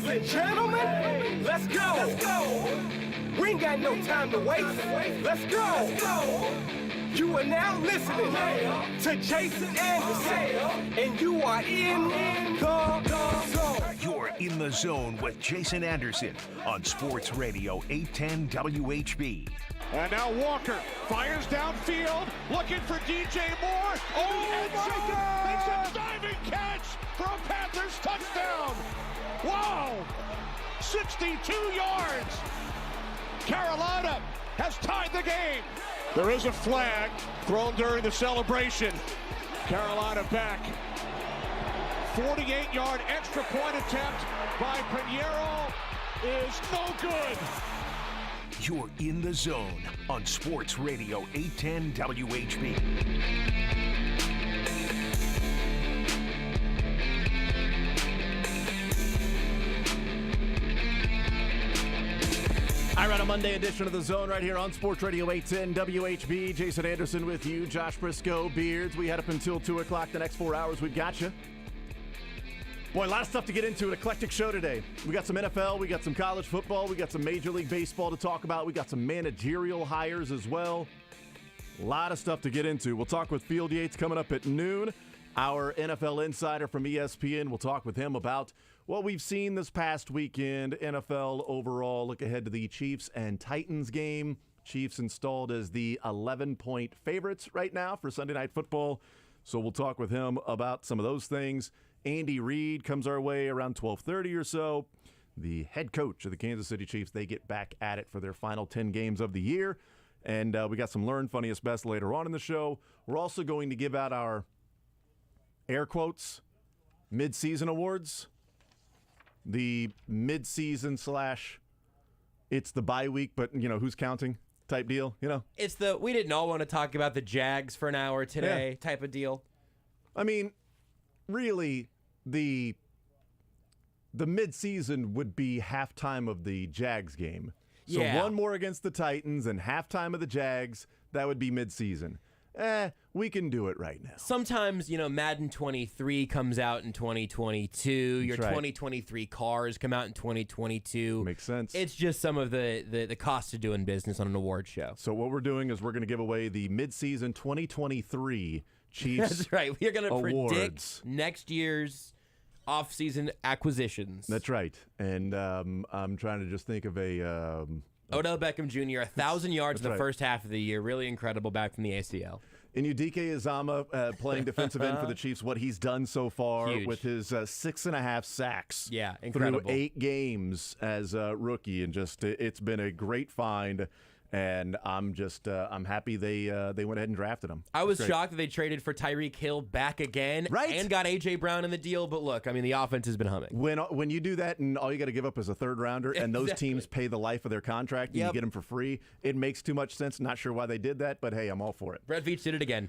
Ladies and gentlemen, let's go. We ain't got no time to waste. Let's go. You are now listening to Jason Anderson, and you are in the zone. You're in the zone with Jason Anderson on Sports Radio 810 WHB. And now Walker fires downfield, looking for DJ Moore. Oh, my! Makes a diving catch for a Panthers touchdown. Wow! 62 yards. Carolina has tied the game. There is a flag thrown during the celebration. Carolina back. 48-yard extra point attempt by Pinheiro is no good. You're in the zone on Sports Radio 810 WHB. All right, a Monday edition of The Zone right here on Sports Radio 810 WHB. Jason Anderson with you, Josh Brisco, Beards. We head up until 2 o'clock. The next 4 hours, we've got you. Boy, a lot of stuff to get into. An eclectic show today. We got some NFL, we got some college football, we got some Major League Baseball to talk about. We got some managerial hires as well. A lot of stuff to get into. We'll talk with Field Yates coming up at noon. Our NFL insider from ESPN. We'll talk with him about what we've seen this past weekend. NFL overall. Look ahead to the Chiefs and Titans game. Chiefs installed as the 11-point favorites right now for Sunday Night Football. So we'll talk with him about some of those things. Andy Reid comes our way around 12:30 or so. The head coach of the Kansas City Chiefs, they get back at it for their final 10 games of the year. And we got some Learn Funniest Best later on in the show. We're also going to give out our air quotes midseason awards. The midseason / it's the bye week, but, you know, who's counting type deal, you know? It's the we didn't all want to talk about the Jags for an hour today type of deal. I mean, really, the midseason would be halftime of the Jags game. So one more against the Titans and halftime of the Jags, that would be midseason. We can do it right now. Sometimes, you know, Madden 23 comes out in 2022. Your 2023 cars come out in 2022. Makes sense. It's just some of the cost of doing business on an award show. So what we're doing is we're going to give away the midseason 2023 Chiefs That's right. We are going to awards. predict next year's off-season acquisitions. That's right. And I'm trying to just think of a... Odell Beckham Jr., 1,000 yards in the first half of the year. Really incredible back from the ACL. Inudike Uzama playing defensive end for the Chiefs, what he's done so far with his 6.5 sacks. Yeah, incredible. Through 8 games as a rookie, and just it's been a great find. And I'm happy they went ahead and drafted him. I was shocked that they traded for Tyreek Hill back again, and got A.J. Brown in the deal. But look, I mean, the offense has been humming. When you do that, and all you got to give up is a third rounder, and those teams pay the life of their contract, and you get them for free, it makes too much sense. Not sure why they did that, but hey, I'm all for it. Brett Veach did it again.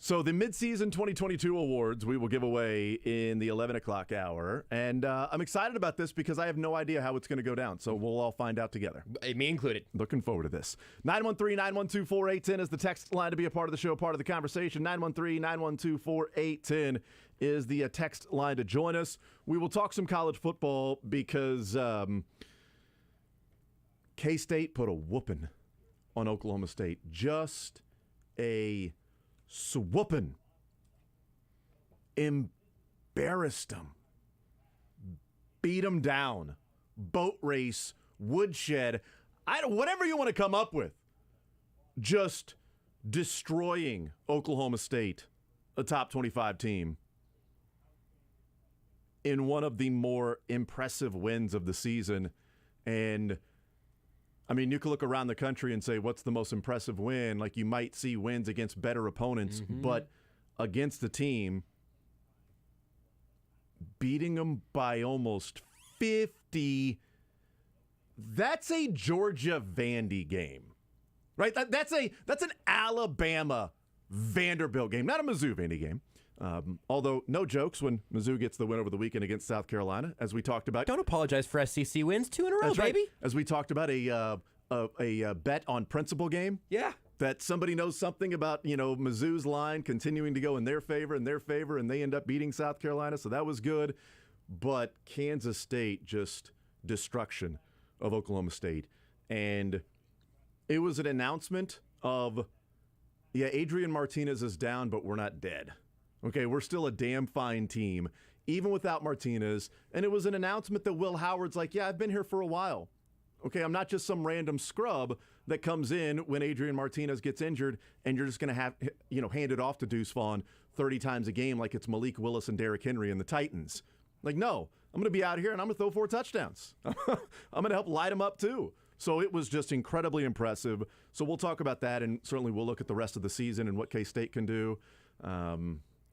So the midseason 2022 awards we will give away in the 11 o'clock hour. And I'm excited about this because I have no idea how it's going to go down. So we'll all find out together. Me included. Looking forward to this. 913-912-4810 is the text line to be a part of the show, part of the conversation. 913-912-4810 is the text line to join us. We will talk some college football because K-State put a whooping on Oklahoma State. Just a swooping. Embarrassed them. Beat them down. Boat race. Woodshed. Whatever you want to come up with. Just destroying Oklahoma State, a top 25 team, in one of the more impressive wins of the season. And I mean, you can look around the country and say, what's the most impressive win? Like, you might see wins against better opponents, but against the team, beating them by almost 50, that's a Georgia Vandy game, right? That's an Alabama Vanderbilt game, not a Mizzou Vandy game. Although, no jokes when Mizzou gets the win over the weekend against South Carolina, as we talked about. Don't apologize for SEC wins. 2 in a row, That's right. baby. As we talked about a bet on principle game. Yeah. That somebody knows something about, Mizzou's line continuing to go in their favor, and they end up beating South Carolina. So that was good. but Kansas State just destruction of Oklahoma State. And it was an announcement of, yeah, Adrian Martinez is down, but we're not dead. Okay, we're still a damn fine team, even without Martinez. And it was an announcement that Will Howard's like, yeah, I've been here for a while. Okay, I'm not just some random scrub that comes in when Adrian Martinez gets injured and you're just going to have, hand it off to Deuce Vaughn 30 times a game like it's Malik Willis and Derrick Henry and the Titans. Like, no, I'm going to be out here and I'm going to throw 4 touchdowns. I'm going to help light them up too. So it was just incredibly impressive. So we'll talk about that, and certainly we'll look at the rest of the season and what K-State can do.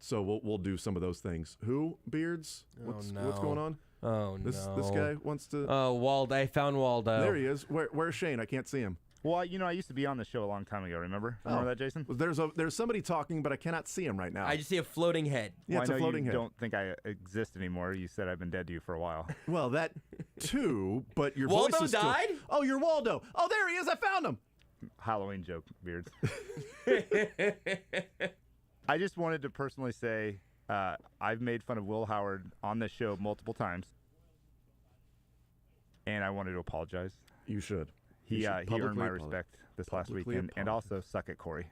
So we'll do some of those things. Who, Beards? What's going on? Oh, This guy wants to... Oh, I found Waldo. There he is. Where's Shane? I can't see him. Well, I used to be on the show a long time ago, remember? Remember that, Jason? There's somebody talking, but I cannot see him right now. I just see a floating head. Yeah, it's a floating head. You don't think I exist anymore. You said I've been dead to you for a while. Well, that too, but your Waldo voice is died? still... Oh, you're Waldo. Oh, there he is. I found him. Halloween joke, Beards. I just wanted to personally say I've made fun of Will Howard on this show multiple times, and I wanted to apologize. You should. He earned my respect this last week, and also suck at Corey.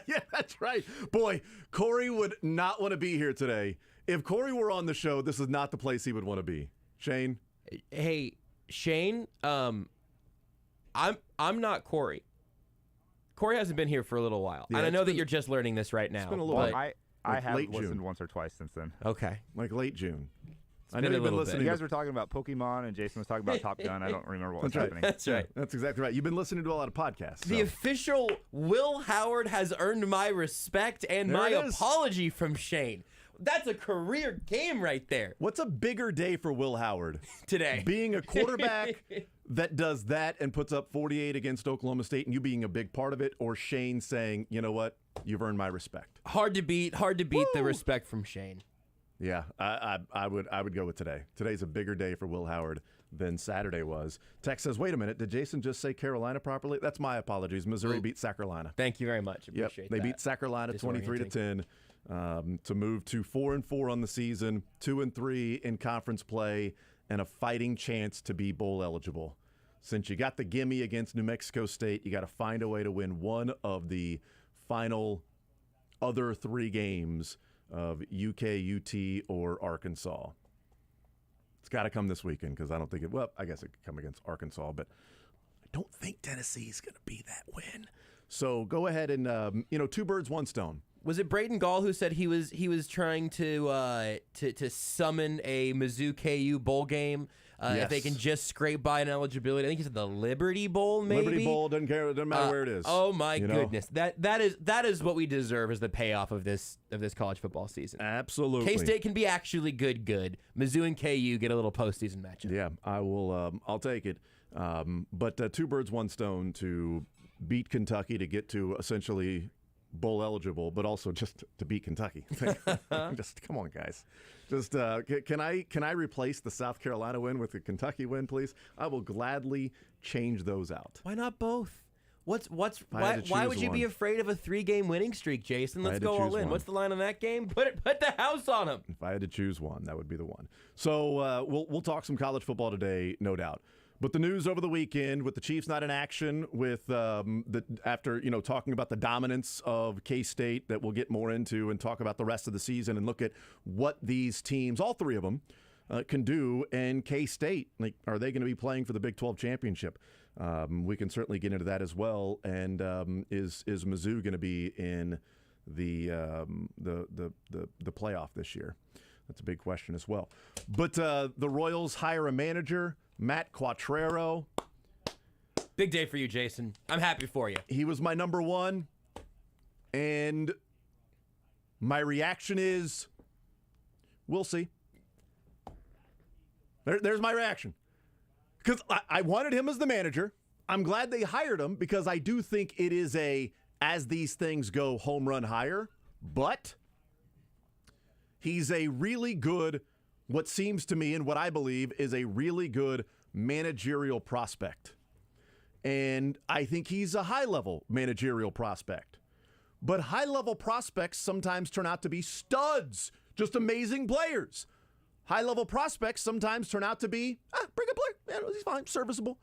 Yeah, that's right. Boy, Corey would not want to be here today. If Corey were on the show, this is not the place he would want to be. Shane? Hey, Shane, I'm not Corey. Corey hasn't been here for a little while. Yeah, and I know that you're just learning this right now. It's been a little Well, I have late listened June. once or twice since then. Okay. Like late June. I been know a you've been little listening. You guys were talking about Pokemon, and Jason was talking about Top Gun. I don't remember what was happening. That's right. That's exactly right. You've been listening to a lot of podcasts. The so. official Will Howard has earned my respect and There my it is. apology from Shane. That's a career game right there What's a bigger day for Will Howard? today. Being a quarterback that does that and puts up 48 against Oklahoma State and you being a big part of it, or Shane saying, you know what, you've earned my respect? Hard to beat the respect from Shane. Yeah, I would go with today. Today's a bigger day for Will Howard than Saturday was. Tex says, wait a minute, did Jason just say Carolina properly? That's my apologies. Missouri beat South Carolina. Thank you very much. Appreciate They that. beat South Carolina 23-10 to move to 4-4 on the season, 2-3 in conference play, and a fighting chance to be bowl eligible. Since you got the gimme against New Mexico State, you got to find a way to win one of the final other 3 games of UK, UT, or Arkansas. It's got to come this weekend because I don't think it. Well, I guess it could come against Arkansas, but I don't think Tennessee's going to be that win. So go ahead and 2 birds, 1 stone. Was it Braden Gall who said he was trying to summon a Mizzou KU bowl game if they can just scrape by an eligibility? I think he said the Liberty Bowl, maybe. Liberty Bowl doesn't care. It doesn't matter where it is. Oh my goodness, that is what we deserve as the payoff of this college football season. Absolutely. K-State can be actually good. Mizzou and KU get a little postseason matchup. Yeah, I will. I'll take it. But 2 birds, 1 stone to beat Kentucky to get to essentially bowl eligible, but also just to beat Kentucky. Just come on, guys. Just can I replace the South Carolina win with the Kentucky win, please? I will gladly change those out. Why not both? Why choose would you be one. afraid of a 3-game winning streak, Jason? If I Let's had to go all choose in. one. What's the line on that game? Put the house on them. If I had to choose one, that would be the one. So we'll talk some college football today, no doubt. But the news over the weekend with the Chiefs not in action, with after talking about the dominance of K-State that we'll get more into and talk about the rest of the season and look at what these teams, all 3 of them, can do. And K-State, like, are they going to be playing for the Big 12 championship? We can certainly get into that as well. And is Mizzou going to be in the playoff this year? That's a big question as well. But the Royals hire a manager, Matt Quatraro. Big day for you, Jason. I'm happy for you. He was my number 1. And my reaction is, we'll see. There's my reaction. Because I wanted him as the manager. I'm glad they hired him because I do think it is as these things go, home run hire. But he's a really good, what seems to me and what I believe is a really good managerial prospect. And I think he's a high-level managerial prospect. But high-level prospects sometimes turn out to be studs, just amazing players. high-level prospects sometimes turn out to be, pretty good player. Yeah, he's fine, serviceable.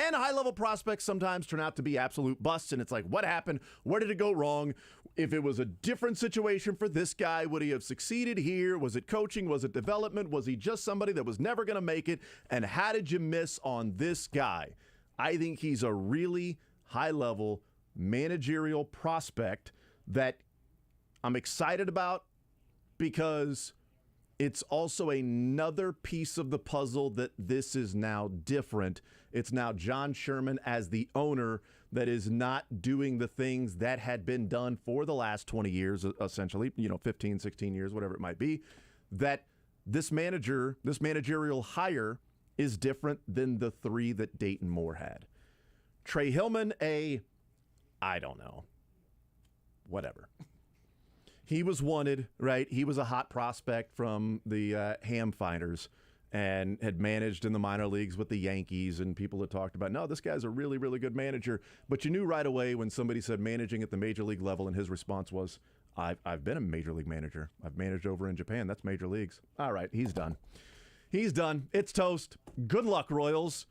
And high-level prospects sometimes turn out to be absolute busts, and it's like, what happened? Where did it go wrong? If it was a different situation for this guy, would he have succeeded here? Was it coaching? Was it development? Was he just somebody that was never going to make it? And how did you miss on this guy? I think he's a really high-level managerial prospect that I'm excited about because it's also another piece of the puzzle that this is now different. It's now John Sherman as the owner that is not doing the things that had been done for the last 20 years, essentially, 15, 16 years, whatever it might be, that this managerial hire is different than the three that Dayton Moore had. Trey Hillman, I don't know, whatever. He was wanted, right? He was a hot prospect from the Ham Fighters and had managed in the minor leagues with the Yankees, and people had talked about, no, this guy's a really, really good manager. But you knew right away when somebody said managing at the major league level, and his response was, I've been a major league manager. I've managed over in Japan. That's major leagues. All right, he's done. He's done. It's toast. Good luck, Royals.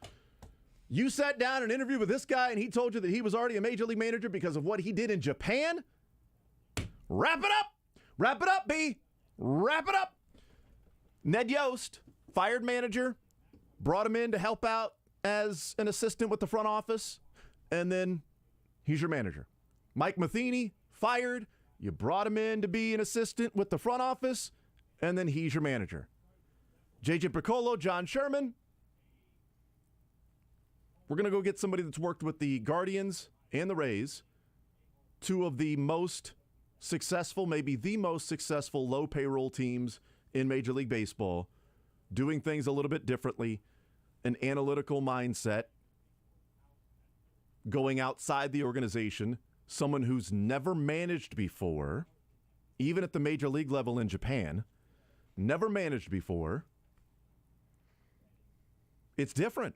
You sat down and interviewed with this guy, and he told you that he was already a major league manager because of what he did in Japan? Wrap it up. Wrap it up, B. Wrap it up. Ned Yost, fired manager, brought him in to help out as an assistant with the front office, and then he's your manager. Mike Matheny, fired. You brought him in to be an assistant with the front office, and then he's your manager. JJ Piccolo, John Sherman. We're going to go get somebody that's worked with the Guardians and the Rays, two of the most successful, maybe the most successful low payroll teams in Major League Baseball, doing things a little bit differently, an analytical mindset, going outside the organization, someone who's never managed before, even at the major league level in Japan, never managed before. It's different.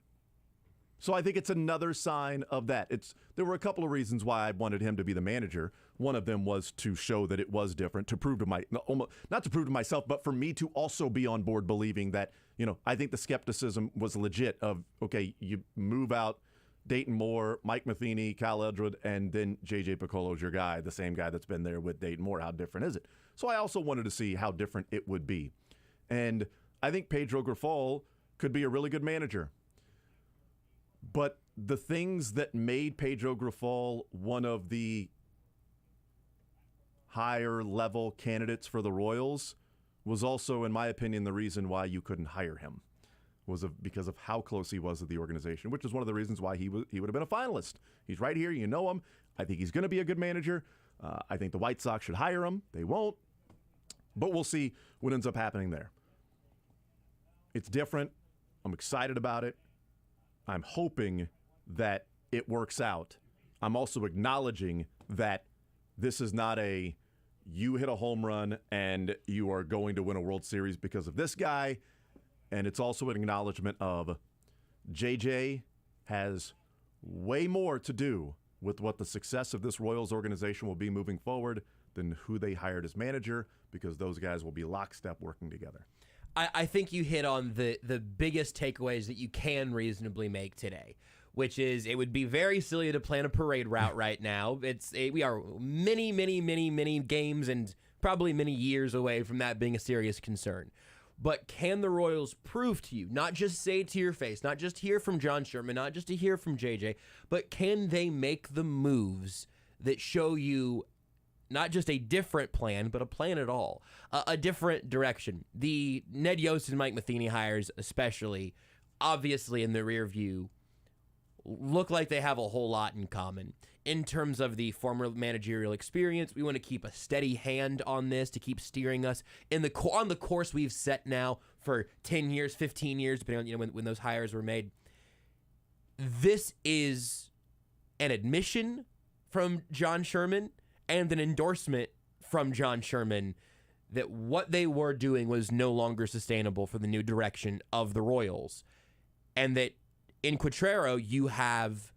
So I think it's another sign of that. There were a couple of reasons why I wanted him to be the manager. One of them was to show that it was different, to prove to not to prove to myself, but for me to also be on board believing that, I think the skepticism was legit of, okay, you move out Dayton Moore, Mike Matheny, Kyle Eldred, and then JJ Piccolo's your guy, the same guy that's been there with Dayton Moore. How different is it? So I also wanted to see how different it would be. And I think Pedro Grifol could be a really good manager. But the things that made Pedro Grifol one of the higher level candidates for the Royals was also, in my opinion, the reason why you couldn't hire him was because of how close he was to the organization, which is one of the reasons why he would have been a finalist. He's right here. You know him. I think he's going to be a good manager. I think the White Sox should hire him. They won't. But we'll see what ends up happening there. It's different. I'm excited about it. I'm hoping that it works out. I'm also acknowledging that this is not you hit a home run and you are going to win a World Series because of this guy. And it's also an acknowledgement of JJ has way more to do with what the success of this Royals organization will be moving forward than who they hired as manager, because those guys will be lockstep working together. I think you hit on the biggest takeaways that you can reasonably make today, which is it would be very silly to plan a parade route right now. We are many games and probably many years away from that being a serious concern. But can the Royals prove to you, not just say it to your face, not just hear from John Sherman, not just to hear from JJ, but can they make the moves that show you not just a different plan, but a plan at all, a different direction? The Ned Yost and Mike Matheny hires, especially, obviously in the rear view, look like they have a whole lot in common. In terms of the former managerial experience, we want to keep a steady hand on this to keep steering us on the course we've set now for 10 years, 15 years, depending on when those hires were made. This is an admission from John Sherman and an endorsement from John Sherman that what they were doing was no longer sustainable for the new direction of the Royals. And that in Quatraro, you have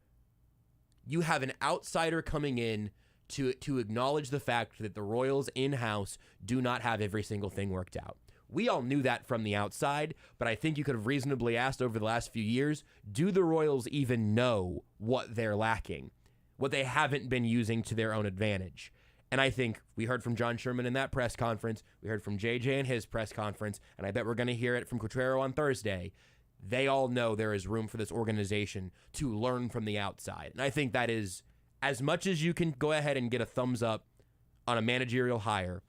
an outsider coming in to acknowledge the fact that the Royals in-house do not have every single thing worked out. We all knew that from the outside, but I think you could have reasonably asked over the last few years, do the Royals even know what they're lacking, what they haven't been using to their own advantage? And I think we heard from John Sherman in that press conference, we heard from JJ in his press conference, and I bet we're going to hear it from Quatraro on Thursday. They all know there is room for this organization to learn from the outside. And I think that is, as much as you can go ahead and get a thumbs up on a managerial hire,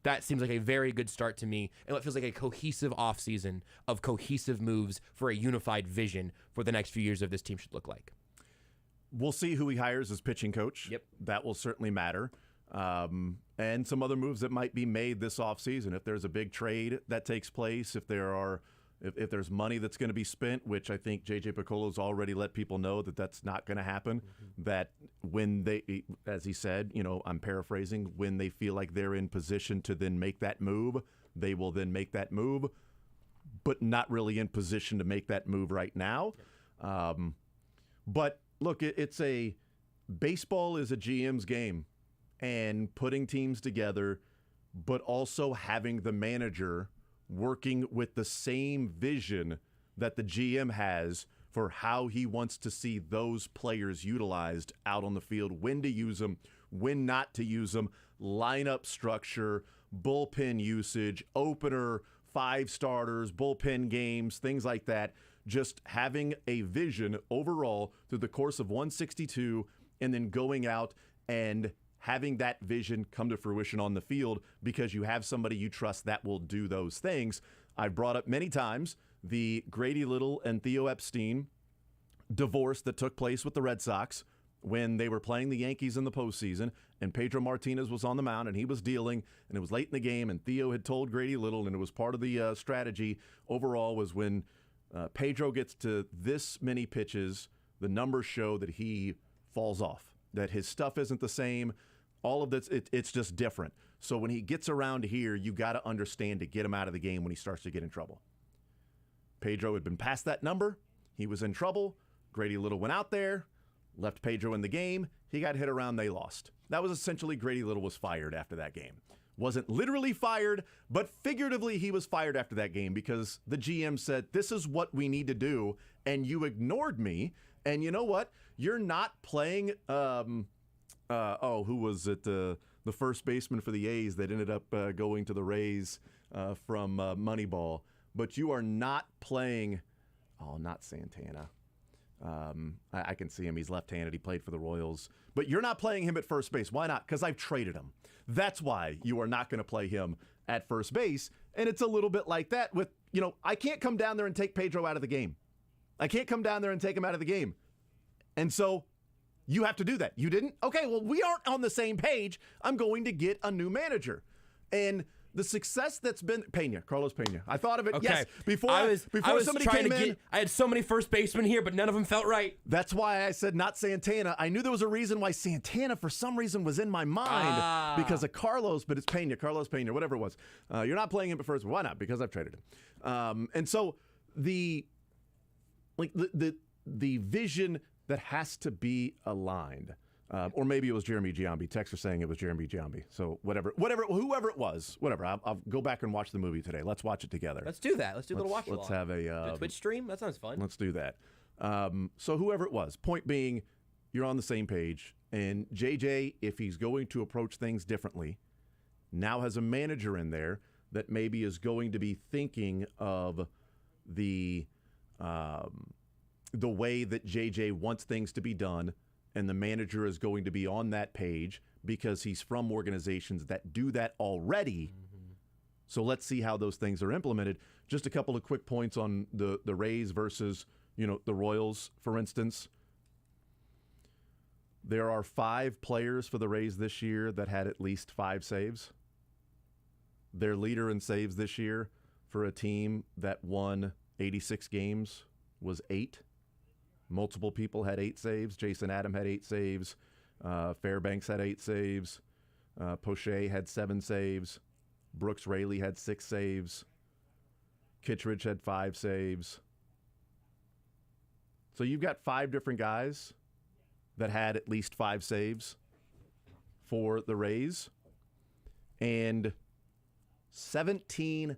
that seems like a very good start to me, and what feels like a cohesive offseason of cohesive moves for a unified vision for the next few years of this team should look like. We'll see who he hires as pitching coach. Yep. That will certainly matter. And some other moves that might be made this offseason. If there's a big trade that takes place, if there's money that's going to be spent, which I think J.J. Piccolo's already let people know that that's not going to happen, that when they, as he said, I'm paraphrasing, when they feel like they're in position to then make that move, they will then make that move, but not really in position to make that move right now. But look, baseball is a GM's game, and putting teams together, but also having the manager working with the same vision that the GM has for how he wants to see those players utilized out on the field, when to use them, when not to use them, lineup structure, bullpen usage, opener, 5 starters, bullpen games, things like that. Just having a vision overall through the course of 162 and then going out and having that vision come to fruition on the field because you have somebody you trust that will do those things. I've brought up many times the Grady Little and Theo Epstein divorce that took place with the Red Sox when they were playing the Yankees in the postseason, and Pedro Martinez was on the mound, and he was dealing, and it was late in the game, and Theo had told Grady Little, and it was part of the strategy overall, was when Pedro gets to this many pitches, the numbers show that he falls off, that his stuff isn't the same. All of this, it's just different. So when he gets around here, you got to understand to get him out of the game when he starts to get in trouble. Pedro had been past that number. He was in trouble. Grady Little went out there, left Pedro in the game. He got hit around, they lost. That was essentially Grady Little was fired after that game. Wasn't literally fired, but figuratively he was fired after that game because the GM said, this is what we need to do, and you ignored me. And you know what? You're not playing... who was it? The first baseman for the A's that ended up going to the Rays from Moneyball. But you are not playing. Oh, not Santana. I can see him. He's left-handed. He played for the Royals. But you're not playing him at first base. Why not? Because I've traded him. That's why you are not going to play him at first base. And it's a little bit like that with, I can't come down there and take Pedro out of the game. I can't come down there and take him out of the game. And so you have to do that. You didn't? Okay, well, we aren't on the same page. I'm going to get a new manager. And the success that's been Carlos Pena. I thought of it. Okay. Yes, before somebody came in. I had so many first basemen here, but none of them felt right. That's why I said not Santana. I knew there was a reason why Santana, for some reason, was in my mind because of Carlos, but it's Pena, Carlos Pena, whatever it was. You're not playing him at first. Why not? Because I've traded him. And so the vision that has to be aligned. Or maybe it was Jeremy Giambi. Texts are saying it was Jeremy Giambi. So whoever it was, whatever. I'll go back and watch the movie today. Let's watch it together. Let's do that. Let's do a little watch along. Let's have a Twitch stream. That sounds fun. Let's do that. So whoever it was, point being, you're on the same page. And JJ, if he's going to approach things differently, now has a manager in there that maybe is going to be thinking of the way that JJ wants things to be done, and the manager is going to be on that page because he's from organizations that do that already. Mm-hmm. So let's see how those things are implemented. Just a couple of quick points on the Rays versus, the Royals, for instance. There are 5 players for the Rays this year that had at least 5 saves. Their leader in saves this year for a team that won 86 games was 8. Multiple people had 8 saves. Jason Adam had 8 saves. Fairbanks had 8 saves. Poche had 7 saves. Brooks Raley had 6 saves. Kittredge had 5 saves. So you've got 5 different guys that had at least 5 saves for the Rays. And 17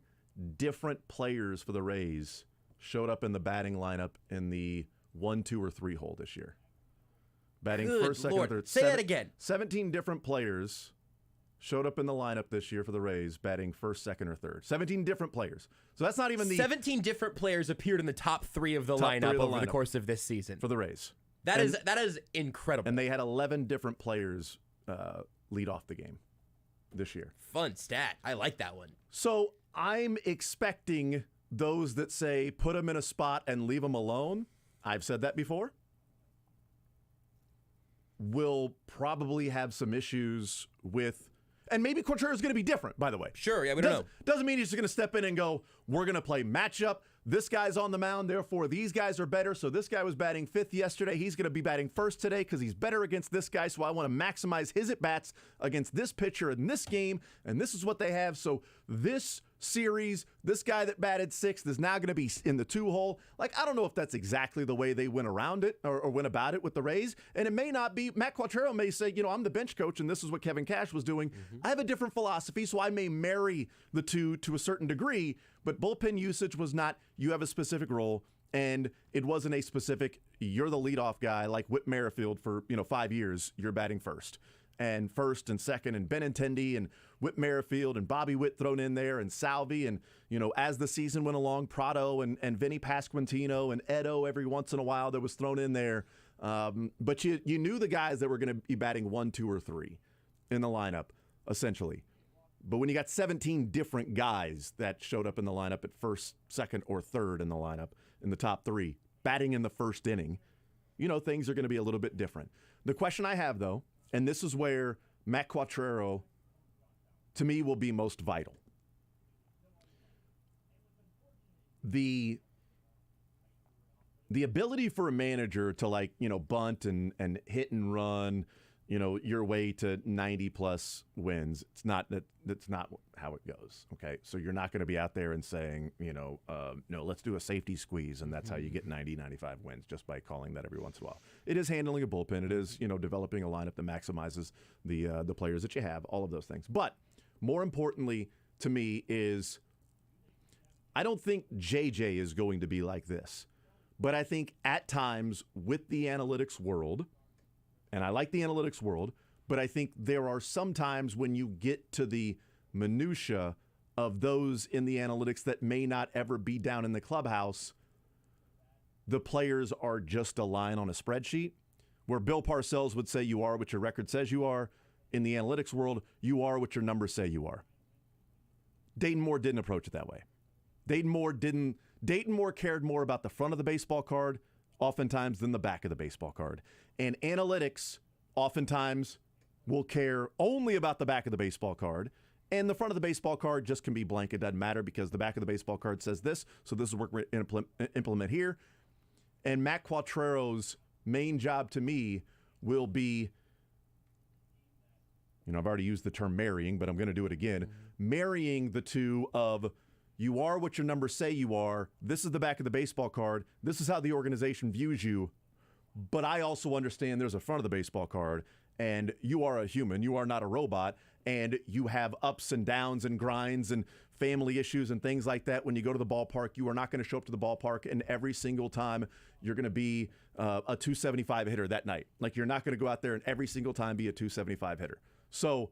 different players for the Rays showed up in the batting lineup in the 1, 2, or 3 hole this year? Batting Good first, second, Lord. third. Say that again. 17 different players showed up in the lineup this year for the Rays, batting first, second, or third. 17 different players. So that's not even the 17 different players appeared in the top 3 of the lineup over the course of this season. for the Rays. That is incredible. And they had 11 different players lead off the game this year. Fun stat. I like that one. So I'm expecting those that say put them in a spot and leave them alone. I've said that before. Will probably have some issues with, and maybe Quatraro is going to be different, by the way. Sure, yeah, we don't know. Doesn't mean he's just going to step in and go, we're going to play matchup. This guy's on the mound, therefore these guys are better. So this guy was batting 5th yesterday. He's going to be batting 1st today because he's better against this guy. So I want to maximize his at-bats against this pitcher in this game, and this is what they have. So this series, this guy that batted 6th is now going to be in the 2 hole. Like, I don't know if that's exactly the way they went around it or went about it with the Rays. And it may not be. Matt Quatraro may say, I'm the bench coach and this is what Kevin Cash was doing. I have a different philosophy, so I may marry the two to a certain degree, but bullpen usage was not, you have a specific role, and it wasn't a specific, you're the leadoff guy like Whit Merrifield for 5 years, you're batting first. And first and second, and Benintendi and Whit Merrifield and Bobby Witt thrown in there, and Salvi, and as the season went along, Prado and Vinny Pasquantino and Edo every once in a while that was thrown in there. But you knew the guys that were going to be batting 1, 2, or 3 in the lineup, essentially. But when you got 17 different guys that showed up in the lineup at first, second, or third in the lineup in the top 3, batting in the first inning, things are going to be a little bit different. The question I have, though, and this is where Matt Quatraro, to me, will be most vital. The ability for a manager to bunt and hit and run, your way to 90+ wins. That's not how it goes. Okay, so you're not going to be out there and saying, no, let's do a safety squeeze, and that's how you get 90, 95 wins just by calling that every once in a while. It is handling a bullpen. It is developing a lineup that maximizes the players that you have. All of those things. But more importantly to me is, I don't think JJ is going to be like this, but I think at times with the analytics world. And I like the analytics world, but I think there are some times when you get to the minutia of those in the analytics that may not ever be down in the clubhouse, the players are just a line on a spreadsheet, where Bill Parcells would say you are what your record says you are. In the analytics world, you are what your numbers say you are. Dayton Moore didn't approach it that way. Dayton Moore cared more about the front of the baseball card oftentimes than the back of the baseball card. And analytics oftentimes will care only about the back of the baseball card. And the front of the baseball card just can be blank. It doesn't matter because the back of the baseball card says this, so this is what we're going to implement here. And Matt Quatraro's main job to me will be, I've already used the term marrying, but I'm going to do it again. Marrying the two of, you are what your numbers say you are. This is the back of the baseball card. This is how the organization views you. But I also understand there's a front of the baseball card, and you are a human. You are not a robot, and you have ups and downs and grinds and family issues and things like that. When you go to the ballpark, you are not going to show up to the ballpark, and every single time you're going to be a 275 hitter that night. Like, you're not going to go out there and every single time be a 275 hitter. So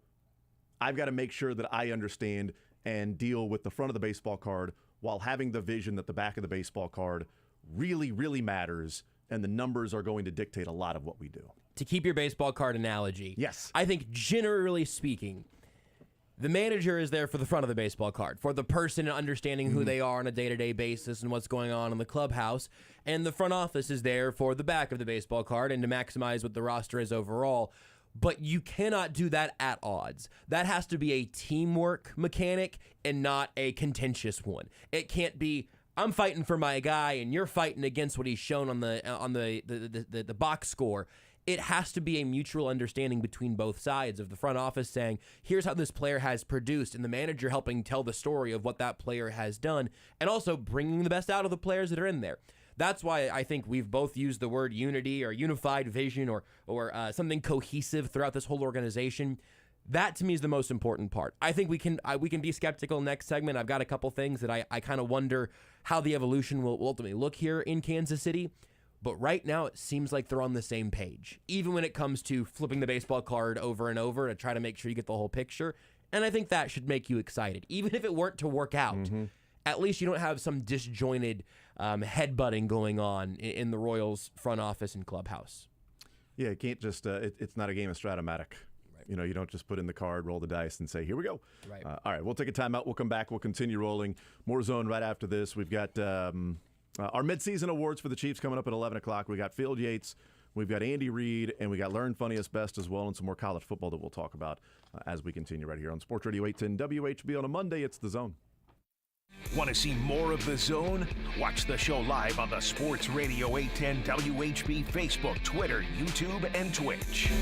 I've got to make sure that I understand and deal with the front of the baseball card while having the vision that the back of the baseball card really, really matters, and the numbers are going to dictate a lot of what we do. To keep your baseball card analogy, yes, I think generally speaking, the manager is there for the front of the baseball card, for the person understanding who they are on a day-to-day basis and what's going on in the clubhouse, and the front office is there for the back of the baseball card and to maximize what the roster is overall. But you cannot do that at odds. That has to be a teamwork mechanic and not a contentious one. It can't be, I'm fighting for my guy and you're fighting against what he's shown on the box score. It has to be a mutual understanding between both sides of the front office saying, here's how this player has produced, and the manager helping tell the story of what that player has done, and also bringing the best out of the players that are in there. That's why I think we've both used the word unity or unified vision or something cohesive throughout this whole organization. That to me is the most important part. I think we can be skeptical next segment. I've got a couple things that I kind of wonder how the evolution will ultimately look here in Kansas City. But right now, it seems like they're on the same page, even when it comes to flipping the baseball card over and over to try to make sure you get the whole picture. And I think that should make you excited. Even if it weren't to work out, at least you don't have some disjointed headbutting going on in the Royals front office and clubhouse. Yeah, it can't just it's not a game of Stratomatic. Right. You know, you don't just put in the card, roll the dice, and say, here we go. Right. All right, we'll take a timeout. We'll come back. We'll continue rolling. More Zone right after this. We've got our midseason awards for the Chiefs coming up at 11 o'clock. We got Field Yates. We've got Andy Reid, and we got Learn Funniest Best as well, and some more college football that we'll talk about as we continue right here on Sports Radio 810 WHB. On a Monday, it's The Zone. Want to see more of The Zone? Watch the show live on the Sports Radio 810 WHB Facebook, Twitter, YouTube, and Twitch.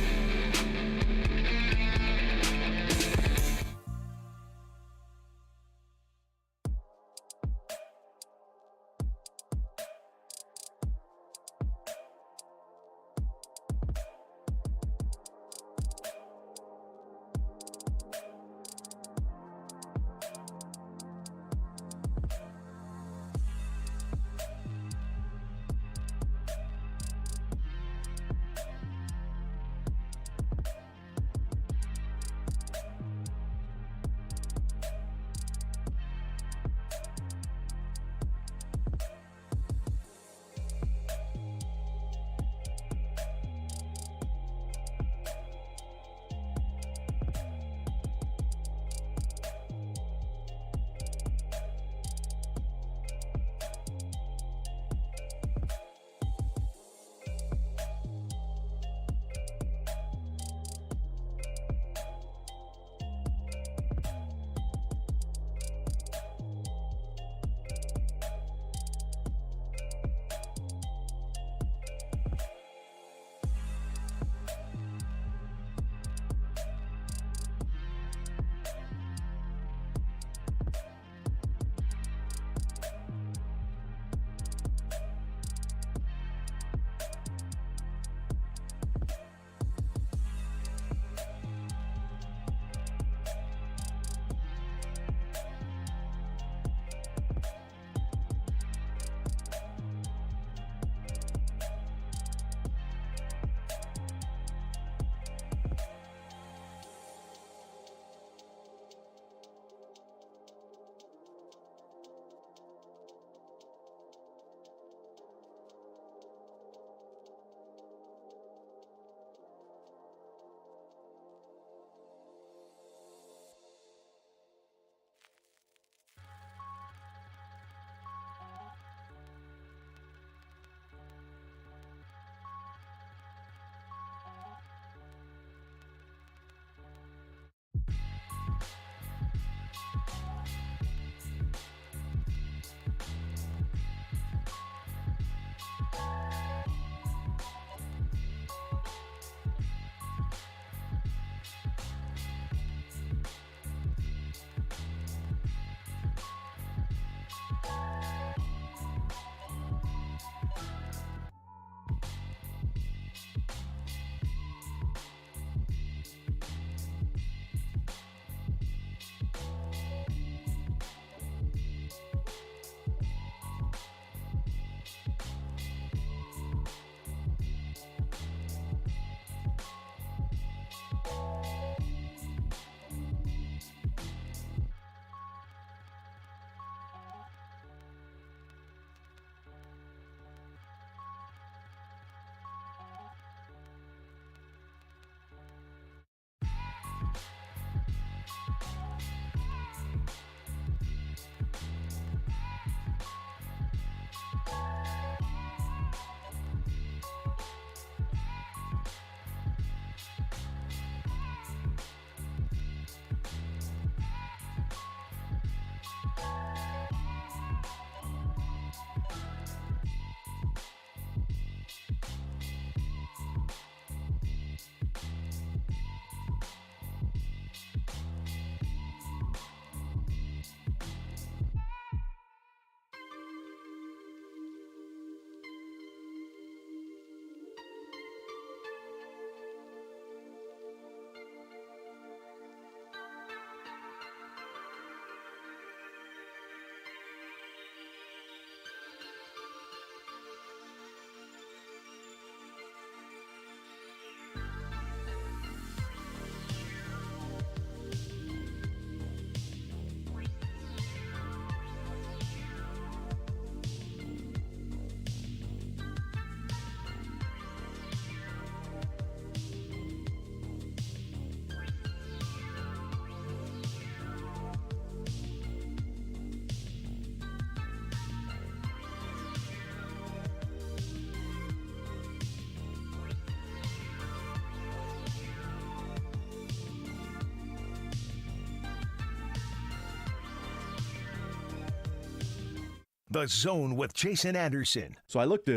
The Zone with Jason Anderson. So I looked.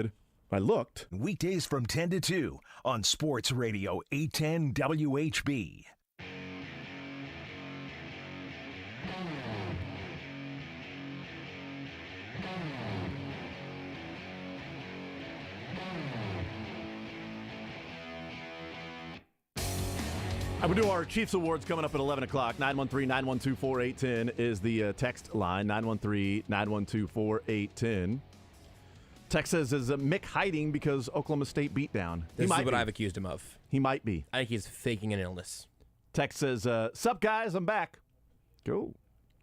Weekdays from 10 to 2 on Sports Radio 810 WHB. I will do our Chiefs Awards coming up at 11 o'clock. 913-912-4810 is the text line. 913-912-4810. Text says, is Mick hiding because Oklahoma State beat down? This is what I've accused him of. He might be. I think he's faking an illness. Text says, sup guys, I'm back. Go.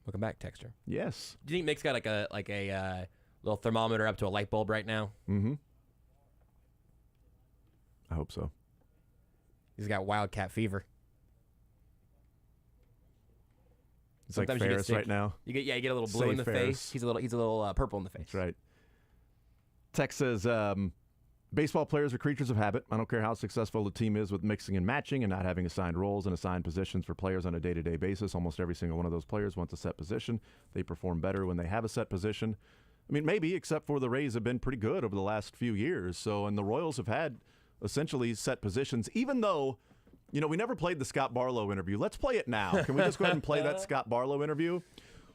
Welcome back, Texter. Yes. Do you think Mick's got like a little thermometer up to a light bulb right now? Mm-hmm. I hope so. He's got wildcat fever. It's like Ferris right now. You get a little blue in the face. He's a little purple in the face. That's right. Text says, baseball players are creatures of habit. I don't care how successful the team is with mixing and matching and not having assigned roles and assigned positions for players on a day-to-day basis. Almost every single one of those players wants a set position. They perform better when they have a set position. I mean, maybe, except for the Rays have been pretty good over the last few years. So, and the Royals have had essentially set positions, even though, you know, we never played the Scott Barlow interview. Let's play it now. Can we just go ahead and play that Scott Barlow interview?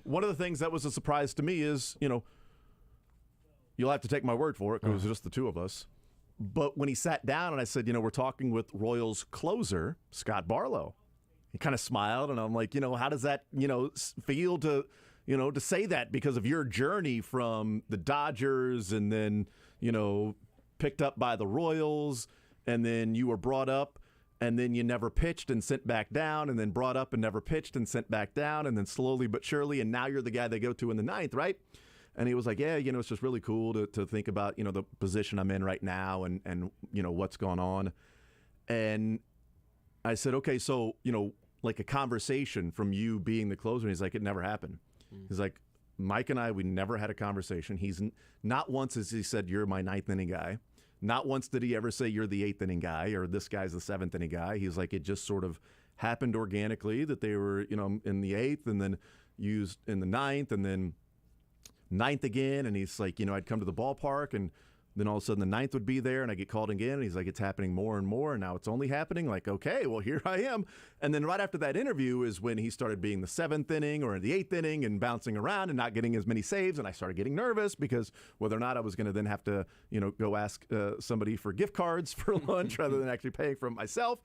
One of the things that was a surprise to me is, you know, you'll have to take my word for it because it was just the two of us. But when he sat down and I said, you know, we're talking with Royals closer, Scott Barlow, he kind of smiled. And I'm like, you know, how does that, you know, feel to, you know, to say that because of your journey from the Dodgers and then, you know, picked up by the Royals and then you were brought up and then you never pitched and sent back down and then brought up and never pitched and sent back down and then slowly but surely and now you're the guy they go to in the ninth, right? And he was like, yeah, you know, it's just really cool to think about, you know, the position I'm in right now and you know, what's going on. And I said, okay, so, you know, like a conversation from you being the closer. And he's like, it never happened. He's like, Mike and I, we never had a conversation. He's not once has he said, you're my ninth inning guy. Not once did he ever say you're the eighth inning guy or this guy's the seventh inning guy. He's like, it just sort of happened organically that they were, you know, in the eighth and then used in the ninth and then ninth again. And he's like, you know, I'd come to the ballpark and then all of a sudden the ninth would be there and I get called again. And he's like, it's happening more and more. And now it's only happening. Like, okay, well, here I am. And then right after that interview is when he started being the seventh inning or in the eighth inning and bouncing around and not getting as many saves. And I started getting nervous because whether or not I was going to then have to, you know, go ask somebody for gift cards for lunch rather than actually paying for it myself.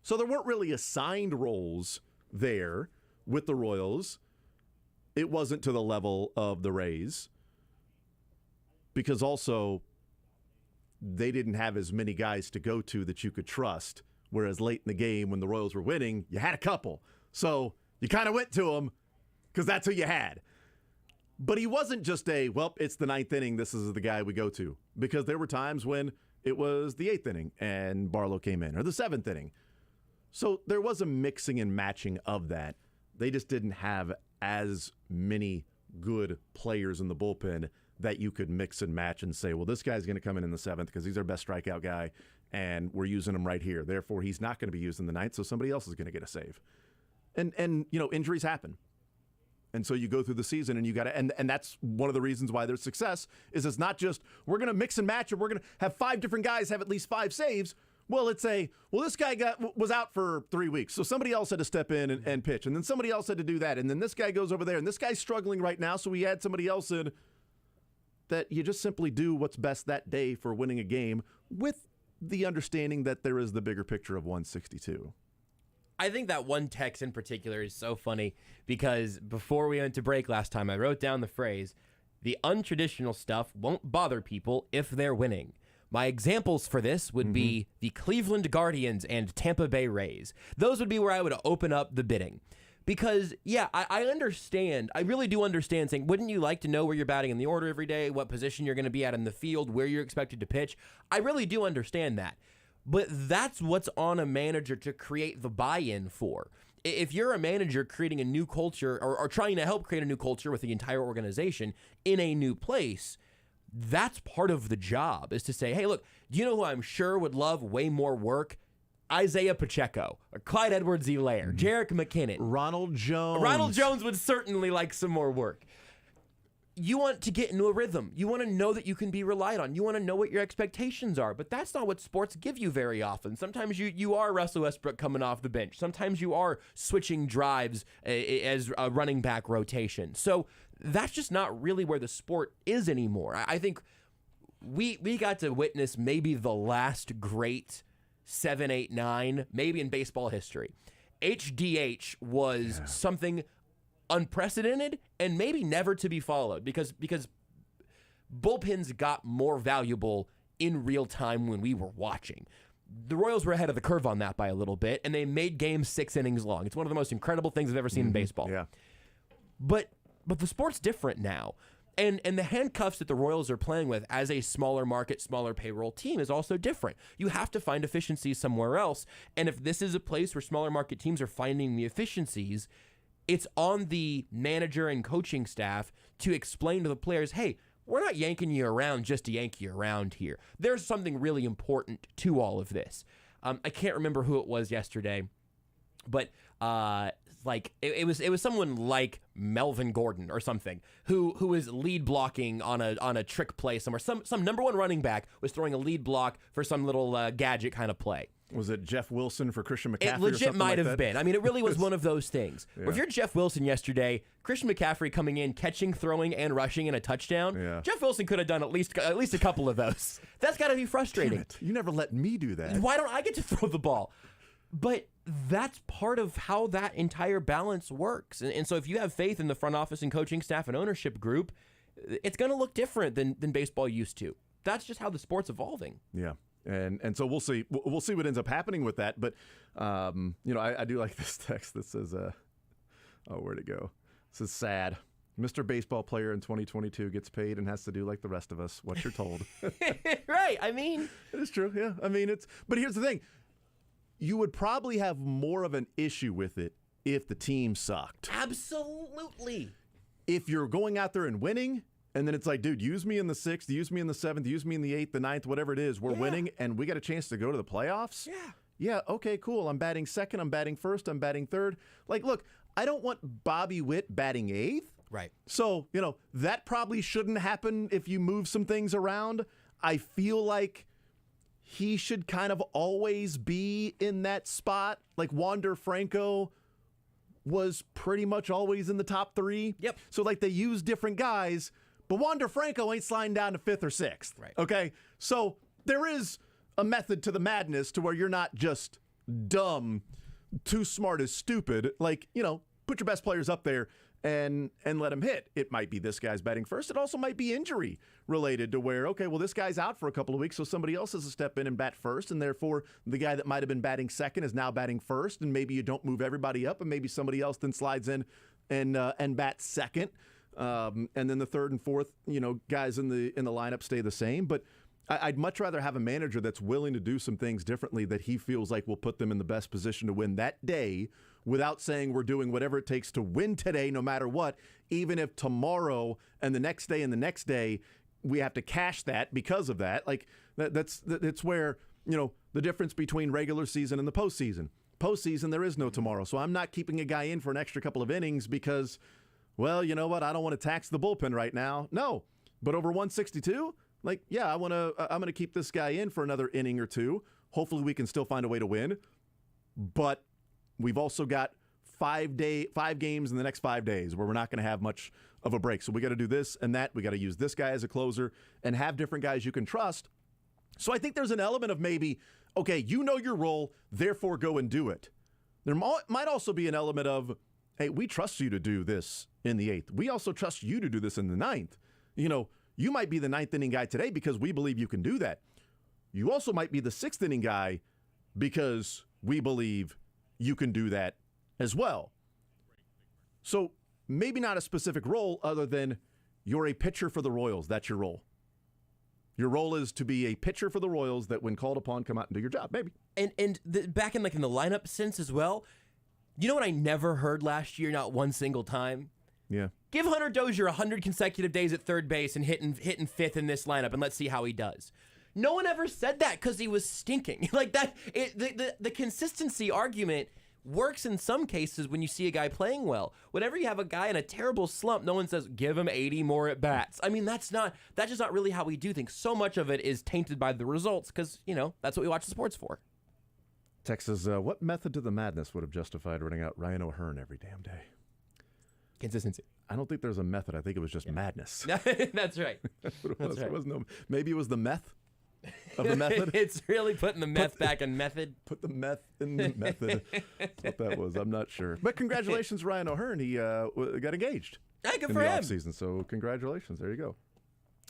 So there weren't really assigned roles there with the Royals. It wasn't to the level of the Rays because also they didn't have as many guys to go to that you could trust, whereas late in the game when the Royals were winning, you had a couple. So you kind of went to them because that's who you had. But he wasn't just well, it's the ninth inning, this is the guy we go to, because there were times when it was the eighth inning and Barlow came in, or the seventh inning. So there was a mixing and matching of that. They just didn't have as many good players in the bullpen that you could mix and match and say, well, this guy's going to come in the seventh because he's our best strikeout guy, and we're using him right here. Therefore, he's not going to be used in the ninth, so somebody else is going to get a save. And you know, injuries happen. And so you go through the season and you got to, and that's one of the reasons why there's success is it's not just we're going to mix and match and we're going to have 5 different guys have at least 5 saves. Well, it's this guy was out for 3 weeks, so somebody else had to step in and pitch, and then somebody else had to do that, and then this guy goes over there, and this guy's struggling right now, so we add somebody else in. That you just simply do what's best that day for winning a game with the understanding that there is the bigger picture of 162. I think that one text in particular is so funny because before we went to break last time, I wrote down the phrase, the untraditional stuff won't bother people if they're winning. My examples for this would be the Cleveland Guardians and Tampa Bay Rays. Those would be where I would open up the bidding. Because, yeah, I understand. I really do understand saying, wouldn't you like to know where you're batting in the order every day, what position you're going to be at in the field, where you're expected to pitch? I really do understand that. But that's what's on a manager to create the buy-in for. If you're a manager creating a new culture or trying to help create a new culture with the entire organization in a new place, that's part of the job, is to say, hey, look, do you know who I'm sure would love way more work? Isaiah Pacheco, or Clyde Edwards-Helaire, Jerick McKinnon. Ronald Jones. Ronald Jones would certainly like some more work. you want to get into a rhythm. You want to know that you can be relied on. You want to know what your expectations are. But that's not what sports give you very often. Sometimes you are Russell Westbrook coming off the bench. Sometimes you are switching drives as a running back rotation. So that's just not really where the sport is anymore. I think we got to witness maybe the last great 7, 8, 9, maybe in baseball history. HDH was something unprecedented and maybe never to be followed because bullpens got more valuable in real time when we were watching. The Royals were ahead of the curve on that by a little bit, and they made games 6 innings long. It's one of the most incredible things I've ever seen in baseball. Yeah. But the sport's different now. And the handcuffs that the Royals are playing with as a smaller market, smaller payroll team is also different. You have to find efficiencies somewhere else. And if this is a place where smaller market teams are finding the efficiencies, it's on the manager and coaching staff to explain to the players, hey, we're not yanking you around just to yank you around here. There's something really important to all of this. I can't remember who it was yesterday, but it was someone like Melvin Gordon or something who was lead blocking on a trick play somewhere. Some number one running back was throwing a lead block for some little gadget kind of play. Was it Jeff Wilson for Christian McCaffrey? It legit might have been. I mean, it really was one of those things. Yeah. Where if you're Jeff Wilson yesterday, Christian McCaffrey coming in, catching, throwing, and rushing in a touchdown, Jeff Wilson could have done at least a couple of those. That's got to be frustrating. Damn it. You never let me do that. Why don't I get to throw the ball? But that's part of how that entire balance works. And so if you have faith in the front office and coaching staff and ownership group, it's going to look different than baseball used to. That's just how the sport's evolving. Yeah. And so we'll see. We'll see what ends up happening with that. But, I do like this text that says, where'd it go? It says, sad. Mr. Baseball player in 2022 gets paid and has to do like the rest of us what you're told. Right. I mean. It is true. Yeah. I mean, but here's the thing. You would probably have more of an issue with it if the team sucked. Absolutely. If you're going out there and winning, and then it's like, dude, use me in the 6th, use me in the 7th, use me in the 8th, the 9th, whatever it is. We're winning, and we got a chance to go to the playoffs. Yeah. Yeah, okay, cool. I'm batting 2nd, I'm batting 1st, I'm batting 3rd. Like, look, I don't want Bobby Witt batting 8th. Right. So, that probably shouldn't happen if you move some things around. I feel like he should kind of always be in that spot. Like Wander Franco was pretty much always in the top 3. Yep. So they use different guys, but Wander Franco ain't sliding down to 5th or 6th. Right. Okay. So there is a method to the madness to where you're not just dumb, too smart is stupid. Put your best players up there and let them hit. It might be this guy's batting first. It also might be injury related to where, okay, well, this guy's out for a couple of weeks, so somebody else has to step in and bat first, and therefore the guy that might have been batting 2nd is now batting 1st, and maybe you don't move everybody up, and maybe somebody else then slides in and bats 2nd, and then the 3rd and 4th, guys in the lineup stay the same. But I'd much rather have a manager that's willing to do some things differently that he feels like will put them in the best position to win that day, without saying we're doing whatever it takes to win today no matter what, even if tomorrow and the next day and the next day we have to cash that because of that. That's where, the difference between regular season and the postseason. Postseason, there is no tomorrow. So I'm not keeping a guy in for an extra couple of innings because, well, you know what? I don't want to tax the bullpen right now. No. But over 162, I'm going to keep this guy in for another inning or two. Hopefully we can still find a way to win. But we've also got 5 games in the next 5 days where we're not going to have much of a break. So we got to do this and that. We got to use this guy as a closer and have different guys you can trust. So I think there's an element of maybe, okay, you know your role, therefore go and do it. There might also be an element of, hey, we trust you to do this in the 8th. We also trust you to do this in the 9th. You might be the 9th inning guy today because we believe you can do that. You also might be the 6th inning guy because we believe you can do that as well. So maybe not a specific role other than you're a pitcher for the Royals. That's your role. Your role is to be a pitcher for the Royals that when called upon, come out and do your job. Maybe. Back in in the lineup sense as well, you know what I never heard last year, not one single time? Yeah. Give Hunter Dozier 100 consecutive days at third base and hitting 5th in this lineup, and let's see how he does. No one ever said that because he was stinking. The consistency argument works in some cases when you see a guy playing well. Whenever you have a guy in a terrible slump, no one says, give him 80 more at bats. I mean, that's just not really how we do things. So much of it is tainted by the results because, that's what we watch the sports for. Texas, what method to the madness would have justified running out Ryan O'Hearn every damn day? Consistency. I don't think there's a method. I think it was just madness. That's right. There was no. Maybe it was the meth of the method. It's really putting the meth back in method. Put the meth in the method. That's what that was. I'm not sure. But congratulations, Ryan O'Hearn. He got engaged. Hey, good in for the him. offseason. So congratulations. There you go.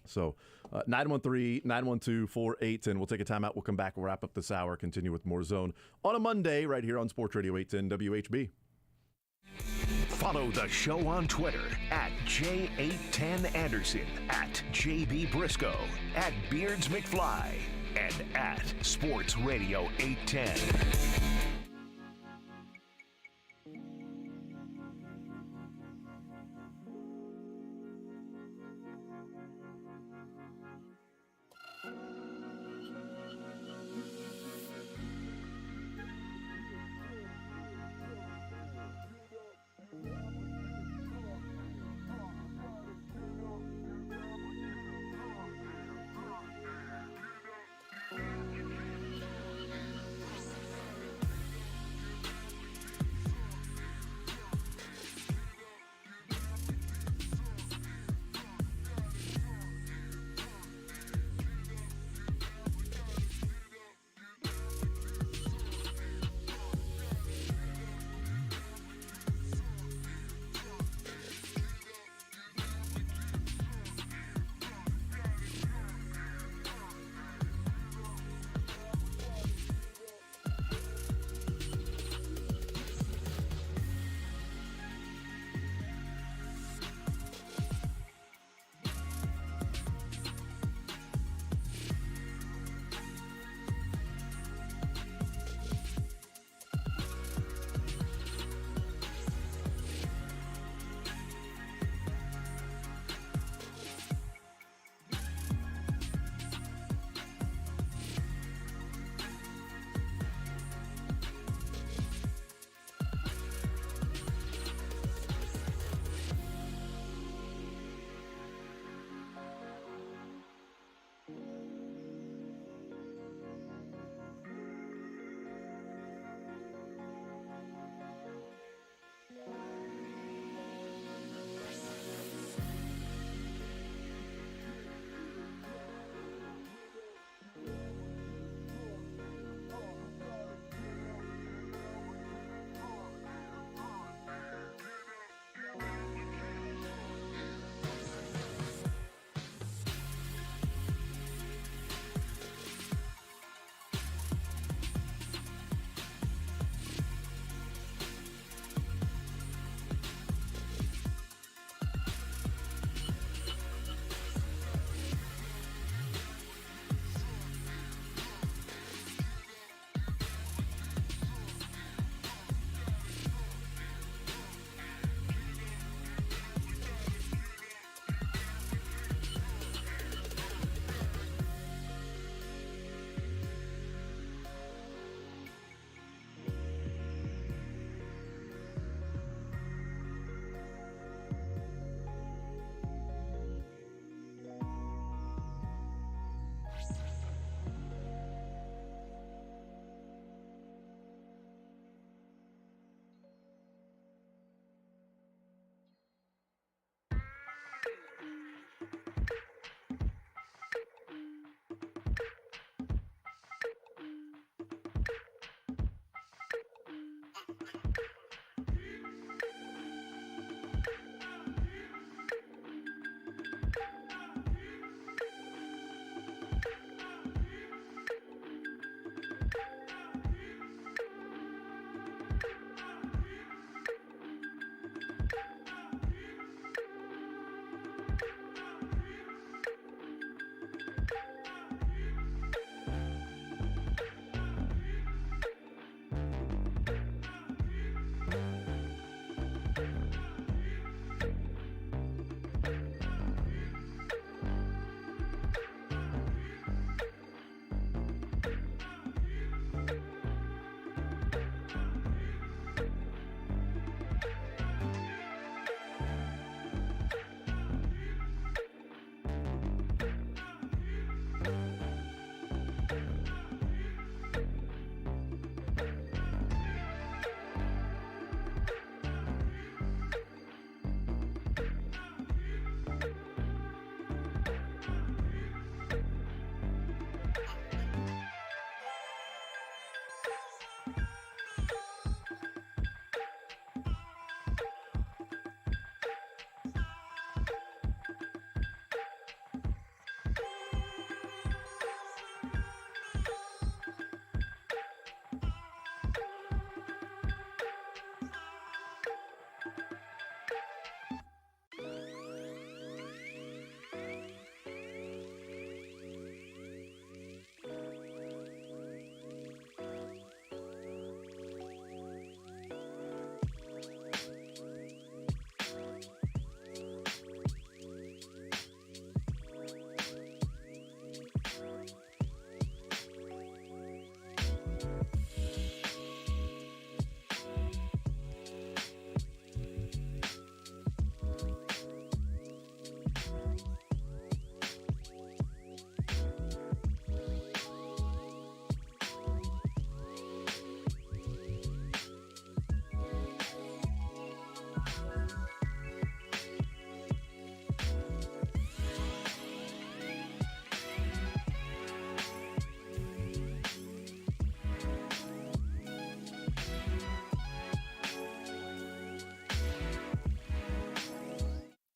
So 913-912-4810. We'll take a timeout. We'll come back. We'll wrap up this hour. Continue with more Zone on a Monday right here on Sports Radio 810 WHB. Follow the show on Twitter at J810Anderson, at JB Brisco, at Beards McFly, and at Sports Radio 810.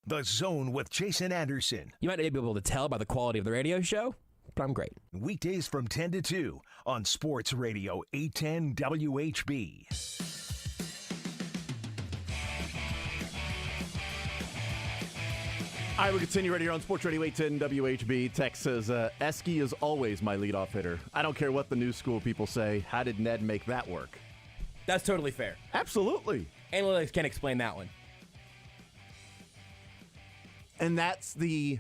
The Zone with Jason Anderson. You might not be able to tell by the quality of the radio show, but I'm great. Weekdays from 10 to 2 on Sports Radio 810 WHB. All right, we continue right here on Sports Radio 810 WHB. Text says, Esky is always my leadoff hitter. I don't care what the new school people say. How did Ned make that work? That's totally fair. Absolutely. Analytics can't explain that one. And that's the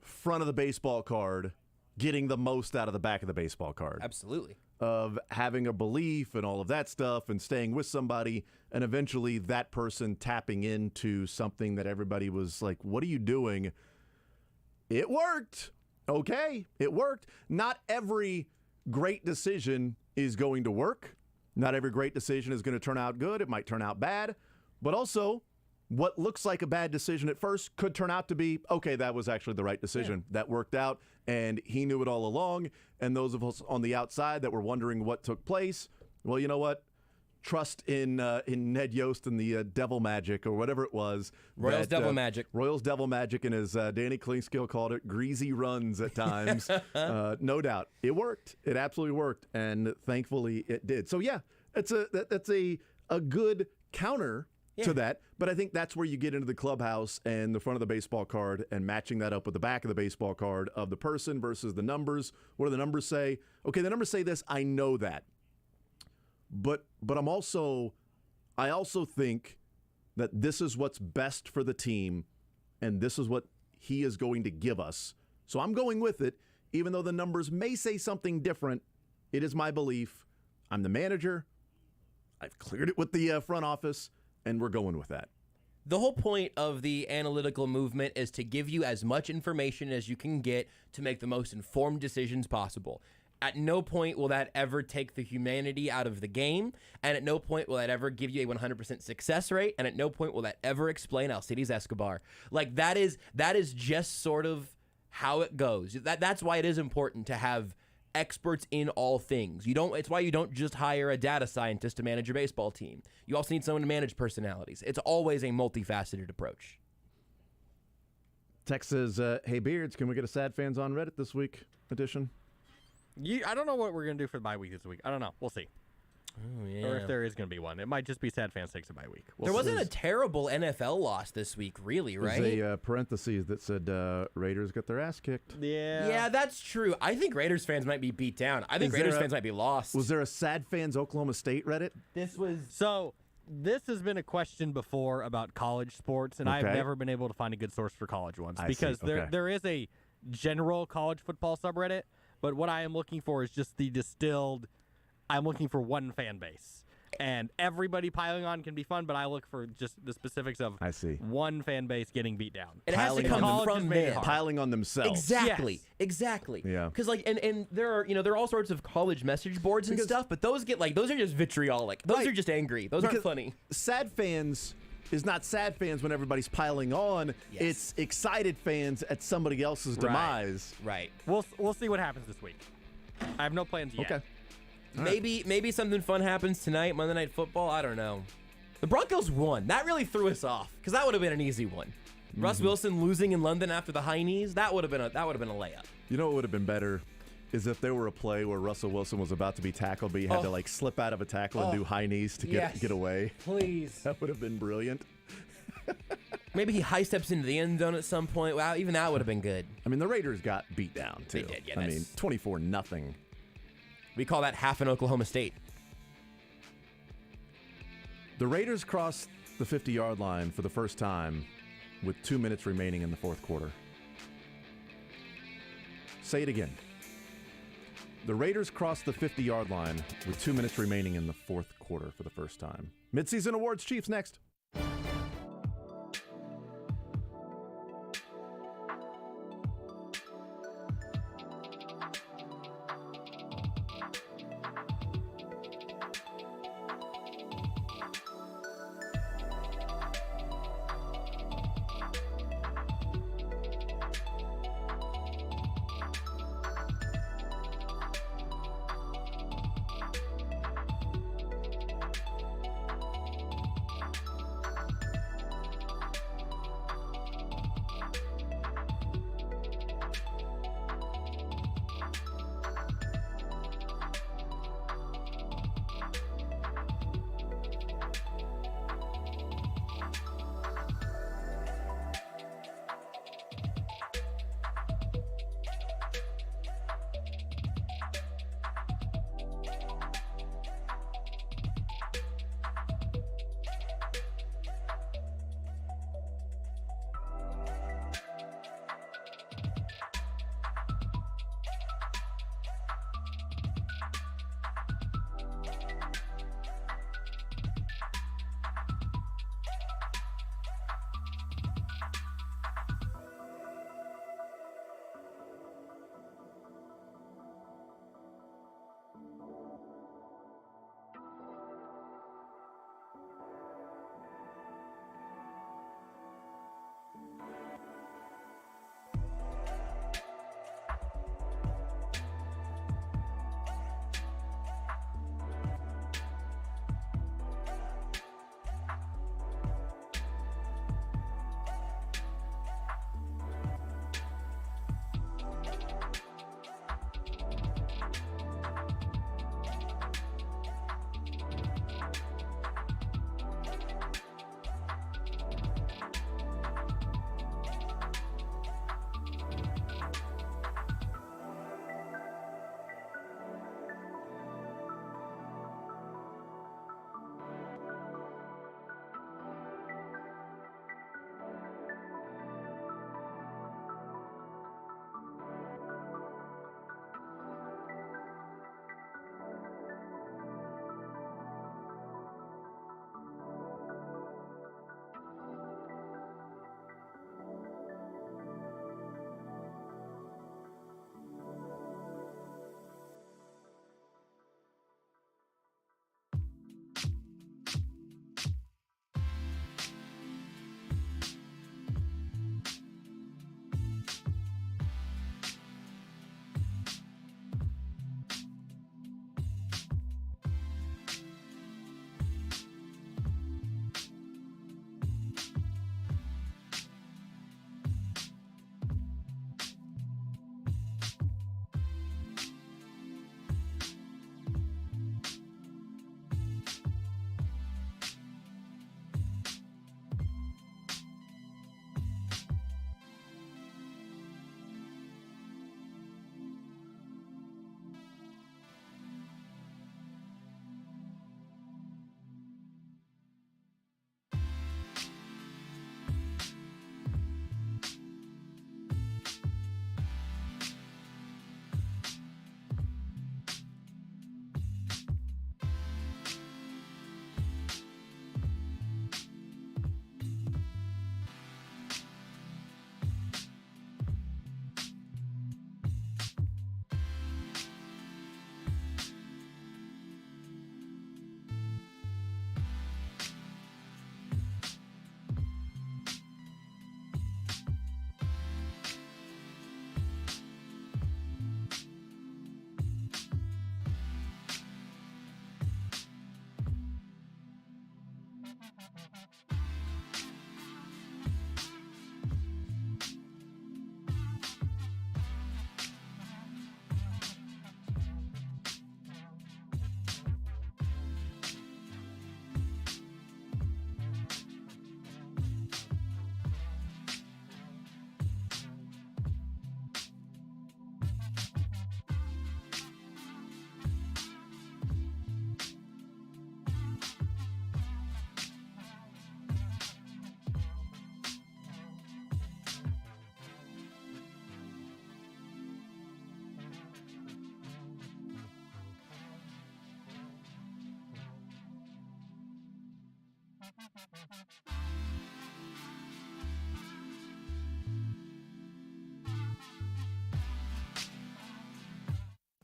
front of the baseball card, getting the most out of the back of the baseball card. Absolutely. Of having a belief and all of that stuff and staying with somebody, and eventually that person tapping into something that everybody was like, what are you doing? It worked. Okay, it worked. Not every great decision is going to work. Not every great decision is going to turn out good. It might turn out bad. But also, what looks like a bad decision at first could turn out to be, okay, that was actually the right decision. Yeah. That worked out, and he knew it all along. And those of us on the outside that were wondering what took place, well, you know what? Trust in Ned Yost and the devil magic or whatever it was. Royals devil magic. Royals devil magic, and as Danny Klingskill called it, greasy runs at times. No doubt. It worked. It absolutely worked, and thankfully it did. So, yeah, that's a good counter to that, but I think that's where you get into the clubhouse and the front of the baseball card and matching that up with the back of the baseball card of the person versus the numbers. What do the numbers say? Okay, the numbers say this. I know that. But I also think that this is what's best for the team, and this is what he is going to give us. So I'm going with it, even though the numbers may say something different. It is my belief. I'm the manager. I've cleared it with the front office, and we're going with that. The whole point of the analytical movement is to give you as much information as you can get to make the most informed decisions possible. At no point will that ever take the humanity out of the game, and at no point will that ever give you a 100% success rate, and at no point will that ever explain Alcides Escobar. Like, that is just sort of how it goes. That's why it is important to have experts in all things. It's why you don't just hire a data scientist to manage your baseball team. You also need someone to manage personalities. It's always a multifaceted approach. Text says, hey, Beards, can we get a Sad Fans on Reddit this week edition? I don't know what we're going to do for the bye week this week. I don't know. We'll see. Oh, yeah. Or if there is going to be one. It might just be Sad Fans takes a bye week. There wasn't a terrible NFL loss this week, really, right? There's a parentheses that said Raiders got their ass kicked. Yeah, that's true. I think Raiders fans might be beat down. I think Raiders fans might be lost. Was there a Sad Fans Oklahoma State Reddit? This has been a question before about college sports, and I've never been able to find a good source for college ones because there is a general college football subreddit, but what I am looking for is just the distilled. I'm looking for one fan base. And everybody piling on can be fun, but I look for just the specifics of one fan base getting beat down. It has to come from them. Piling on themselves. Exactly. Yeah. Because and there are all sorts of college message boards and stuff, but those are just vitriolic. Those are just angry. Those aren't funny. Sad fans is not sad fans when everybody's piling on. Yes. It's excited fans at somebody else's demise. Right. We'll see what happens this week. I have no plans yet. Okay. Maybe something fun happens tonight, Monday Night Football. I don't know. The Broncos won. That really threw us off because that would have been an easy one. Russ Wilson losing in London after the high knees. That would have been a layup. You know what would have been better is if there were a play where Russell Wilson was about to be tackled, but he had to slip out of a tackle and do high knees to get away. Please. That would have been brilliant. Maybe he high steps into the end zone at some point. Wow, even that would have been good. I mean, the Raiders got beat down too. They did. Yeah, 24-0. We call that half in Oklahoma State. The Raiders crossed the 50-yard line for the first time with 2 minutes remaining in the fourth quarter. Say it again. The Raiders crossed the 50-yard line with 2 minutes remaining in the fourth quarter for the first time. Midseason Awards, Chiefs next.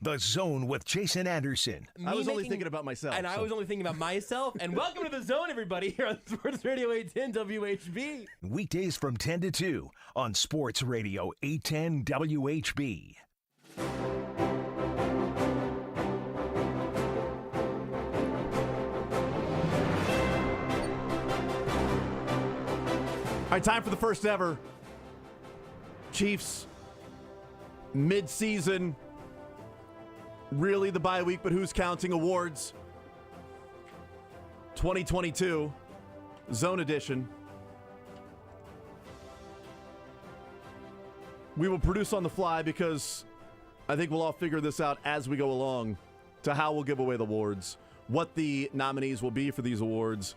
The Zone with Jason Anderson. I was only thinking about myself. And I was only thinking about myself. And welcome to The Zone, everybody, here on Sports Radio 810 WHB. Weekdays from 10 to 2 on Sports Radio 810 WHB. All right, time for the first ever Chiefs Midseason, really the bye week, but who's counting awards 2022 Zone Edition. We will produce on the fly because I think we'll all figure this out as we go along to how we'll give away the awards, what the nominees will be for these awards,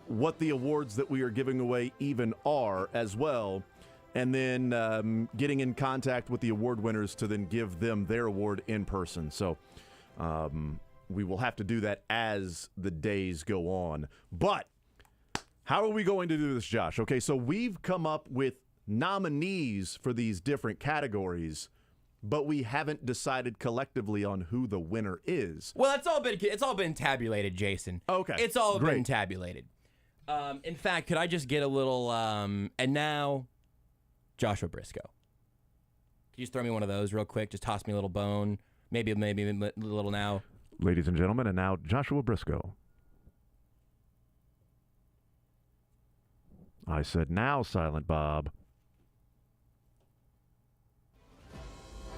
what the awards that we are giving away even are as well, and then getting in contact with the award winners to then give them their award in person. So we will have to do that as the days go on. But how are we going to do this, Josh? Okay, so we've come up with nominees for these different categories, but we haven't decided collectively on who the winner is. Well, it's all been tabulated, Jason. Okay. It's all Great. been tabulated. In fact, could I just get a little, and now, Joshua Brisco. Could you just throw me one of those real quick? Just toss me a little bone. Maybe a little now. Ladies and gentlemen, and now Joshua Brisco. I said now, Silent Bob.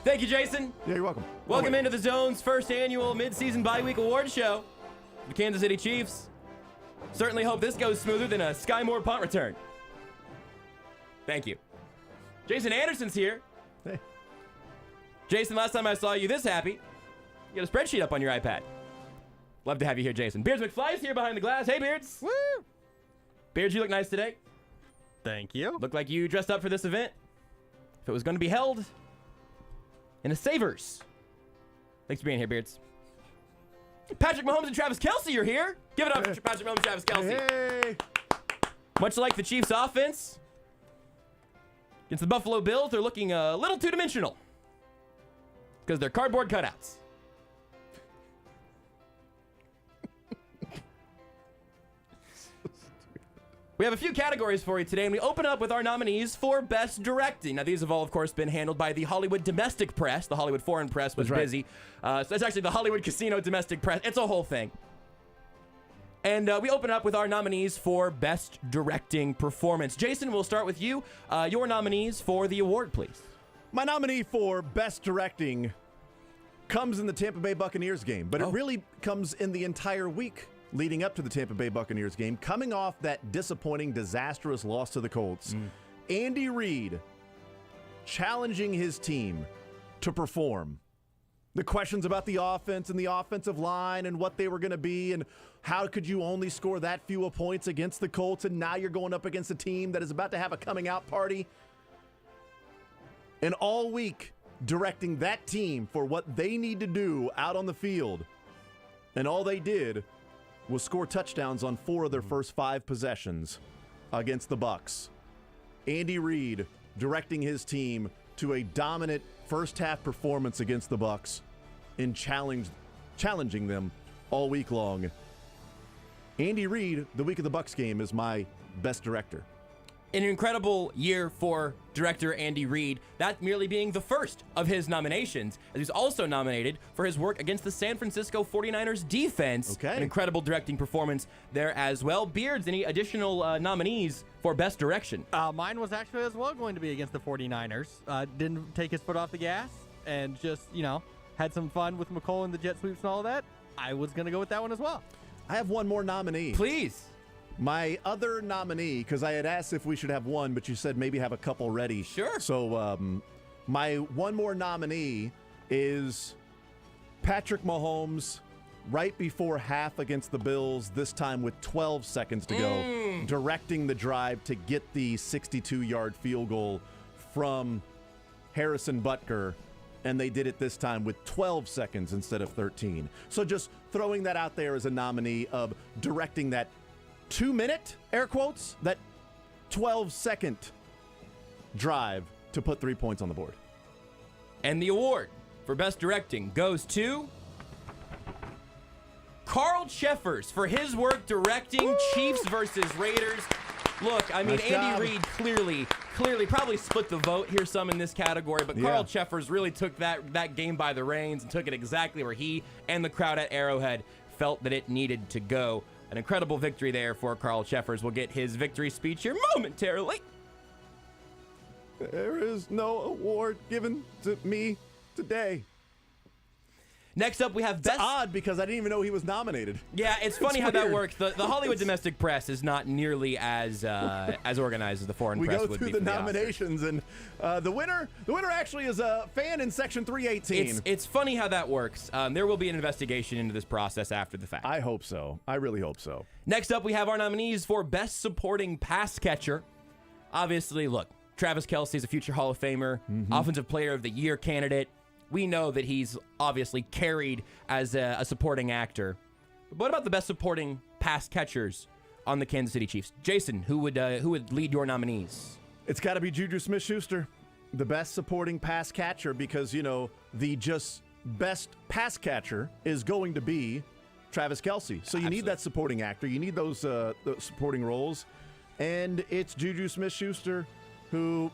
Thank you, Jason. Yeah, you're welcome. Welcome into the Zone's first annual mid-season bye-week award show. The Kansas City Chiefs. Certainly hope this goes smoother than a Sky Moore punt return. Thank you. Jason Anderson's here. Hey. Jason, last time I saw you this happy, you got a spreadsheet up on your iPad. Love to have you here, Jason. Beards McFly's here behind the glass. Hey, Beards. Woo! Beards, you look nice today. Thank you. Look like you dressed up for this event. If it was going to be held in a Savers. Thanks for being here, Beards. Patrick Mahomes and Travis Kelce are here. Give it up for Patrick Mahomes and Travis Kelce. Hey! Much like the Chiefs' offense against the Buffalo Bills, they're looking a little two-dimensional because they're cardboard cutouts. We have a few categories for you today, and we open up with our nominees for Best Directing. Now, these have all, of course, been handled by the Hollywood domestic press. The Hollywood foreign press was busy. So it's actually the Hollywood casino domestic press. It's a whole thing. And we open up with our nominees for Best Directing Performance. Jason, we'll start with you. Your nominees for the award, please. My nominee for Best Directing comes in the Tampa Bay Buccaneers game, but it really comes in the entire week leading up to the Tampa Bay Buccaneers game, coming off that disappointing, disastrous loss to the Colts. Andy Reid challenging his team to perform. The questions about the offense and the offensive line and what they were going to be and how could you only score that few points against the Colts, and now you're going up against a team that is about to have a coming out party. And all week directing that team for what they need to do out on the field. And all they did was score touchdowns on 4 of their first 5 possessions against the Bucs. Andy Reid directing his team to a dominant first-half performance against the Bucs and challenging them all week long. Andy Reid, the week of the Bucs game, is my best director. An incredible year for director Andy Reid, that merely being the first of his nominations, as he's also nominated for his work against the San Francisco 49ers defense. Okay. An incredible directing performance there as well. Beards, any additional nominees for Best Direction? Mine was actually as well going to be against the 49ers. Didn't take his foot off the gas and just, had some fun with McColl and the jet sweeps and all that. I was going to go with that one as well. I have one more nominee. Please. My other nominee, because I had asked if we should have one, but you said maybe have a couple ready. Sure. So my one more nominee is Patrick Mahomes right before half against the Bills, this time with 12 seconds to go, directing the drive to get the 62-yard field goal from Harrison Butker, and they did it this time with 12 seconds instead of 13. So just throwing that out there as a nominee of directing that 2-minute, air quotes, that 12-second drive to put 3 points on the board. And the award for Best Directing goes to Carl Cheffers for his work directing Chiefs versus Raiders. Look, I mean, Nice Andy job. Reid clearly probably split the vote here some in this category, but Carl Yeah. Cheffers really took that game by the reins and took it exactly where he and the crowd at Arrowhead felt that it needed to go. An incredible victory there for Carl Cheffers. We'll get his victory speech here momentarily. There is no award given to me today. Next up, we have It's odd because I didn't even know he was nominated. Yeah, it's funny how that weird. works. The Hollywood domestic press is not nearly as organized as the foreign We press go would through be the for the Oscars. nominations, and the winner actually is a fan in Section 318. It's funny how that works. There will be an investigation into this process after the fact. I hope so. I really hope so. Next up, we have our nominees for Best Supporting Pass Catcher. Obviously, look, Travis Kelce is a future Hall of Famer, Offensive Player of the Year candidate. We know that he's obviously carried as a supporting actor. But what about the Best Supporting Pass Catchers on the Kansas City Chiefs? Jason, who would lead your nominees? It's got to be Juju Smith-Schuster, the best supporting pass catcher, because, the just best pass catcher is going to be Travis Kelce. So you need that supporting actor. You need those supporting roles. And it's Juju Smith-Schuster, who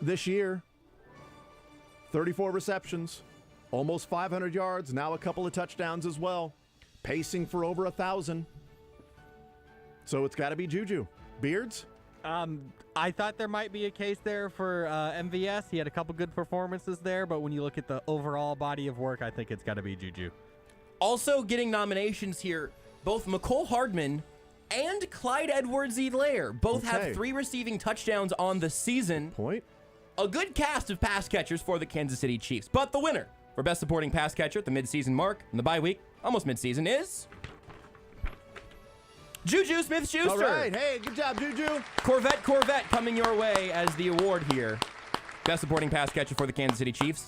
this year, 34 receptions, almost 500 yards, now a couple of touchdowns as well, pacing for over 1,000. So it's got to be Juju. Beards? I thought there might be a case there for MVS. He had a couple good performances there, but when you look at the overall body of work, I think it's got to be Juju. Also getting nominations here, both McCole Hardman and Clyde Edwards-Helaire both have 3 receiving touchdowns on the season. Point. A good cast of pass catchers for the Kansas City Chiefs. But the winner for Best Supporting Pass Catcher at the midseason mark in the bye week, almost midseason, is Juju Smith-Schuster. All right. Hey, good job, Juju. Corvette coming your way as the award here. Best Supporting Pass Catcher for the Kansas City Chiefs.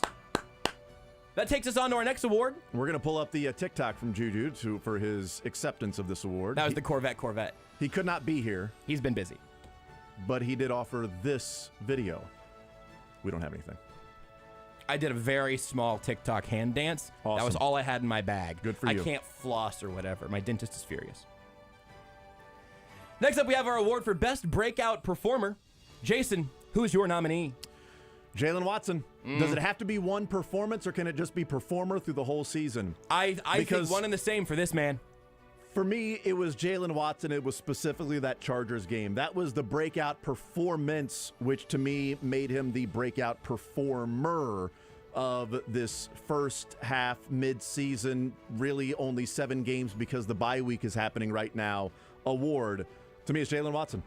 That takes us on to our next award. We're going to pull up the TikTok from Juju for his acceptance of this award. That was the Corvette. He could not be here, He's been busy. but he did offer this video. We don't have anything. I did a very small TikTok hand dance. Awesome. That was all I had in my bag. Good for you. I can't floss or whatever. My dentist is furious. Next up, we have our award for Best Breakout Performer. Jason, who's your nominee? Jalen Watson. Does it have to be one performance, or can it just be performer through the whole season? I think one and the same for this man. For me, it was Jalen Watson. It was specifically that Chargers game. That was the breakout performance, which to me made him the breakout performer of this first half, mid-season, really only 7 games because the bye week is happening right now, award. To me, it's Jalen Watson.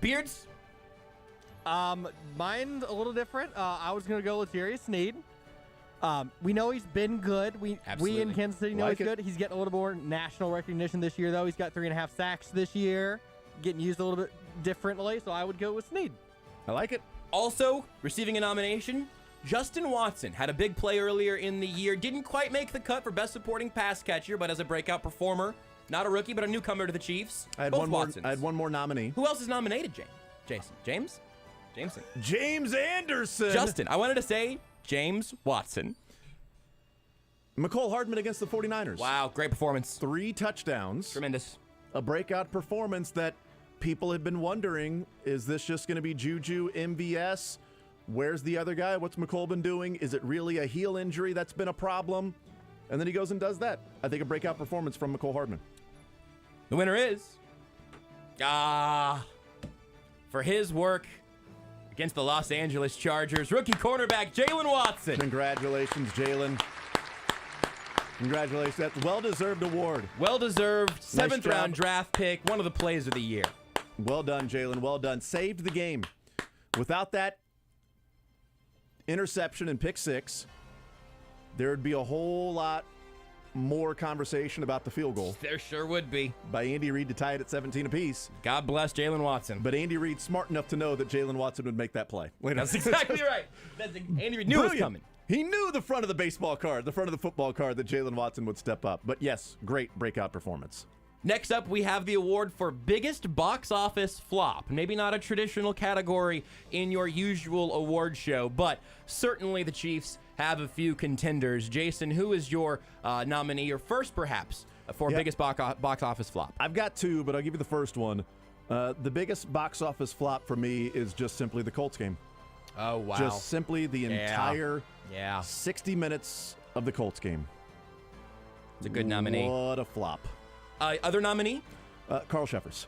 Beards? Mine's a little different. I was going to go with Darius Sneed. We know he's been good. We in Kansas City know he's good. He's getting a little more national recognition this year, though. He's got 3.5 sacks this year, getting used a little bit differently, so I would go with Sneed. I like it. Also, receiving a nomination, Justin Watson had a big play earlier in the year. Didn't quite make the cut for Best Supporting Pass Catcher, but as a breakout performer, not a rookie, but a newcomer to the Chiefs. I had one more nominee. Who else is nominated, Jason? Jameson. James Anderson. Justin. I wanted to say James Watson. McCole Hardman against the 49ers. Wow, great performance. 3 touchdowns. Tremendous. A breakout performance that people had been wondering, is this just going to be Juju, MVS? Where's the other guy? What's McCole been doing? Is it really a heel injury that's been a problem? And then he goes and does that. I think a breakout performance from McCole Hardman. The winner is, for his work against the Los Angeles Chargers, rookie cornerback Jalen Watson. Congratulations, Jalen. Congratulations. That's a well-deserved award. Well-deserved. 7th job. round draft pick. One of the plays of the year. Well done, Jalen. Well done. Saved the game. Without that interception and pick 6, there would be a whole lot more conversation about the field goal There sure would be. by Andy Reid to tie it at 17 apiece. God bless Jalen Watson. But Andy Reid's smart enough to know that Jalen Watson would make that play. That's exactly right. Andy Reid knew it was coming. He knew the front of the baseball card, the front of the football card, that Jalen Watson would step up. But yes, great breakout performance. Next up, we have the award for biggest box office flop. Maybe not a traditional category in your usual award show, but certainly the Chiefs have a few contenders. Jason, who is your nominee, or first perhaps, for biggest box office flop? I've got two, but I'll give you the first one. The biggest box office flop for me is just simply the Colts game. Oh, wow. Just simply the entire 60 60 minutes of the Colts game. It's a good nominee. What a flop. Other nominee? Carl Sheffers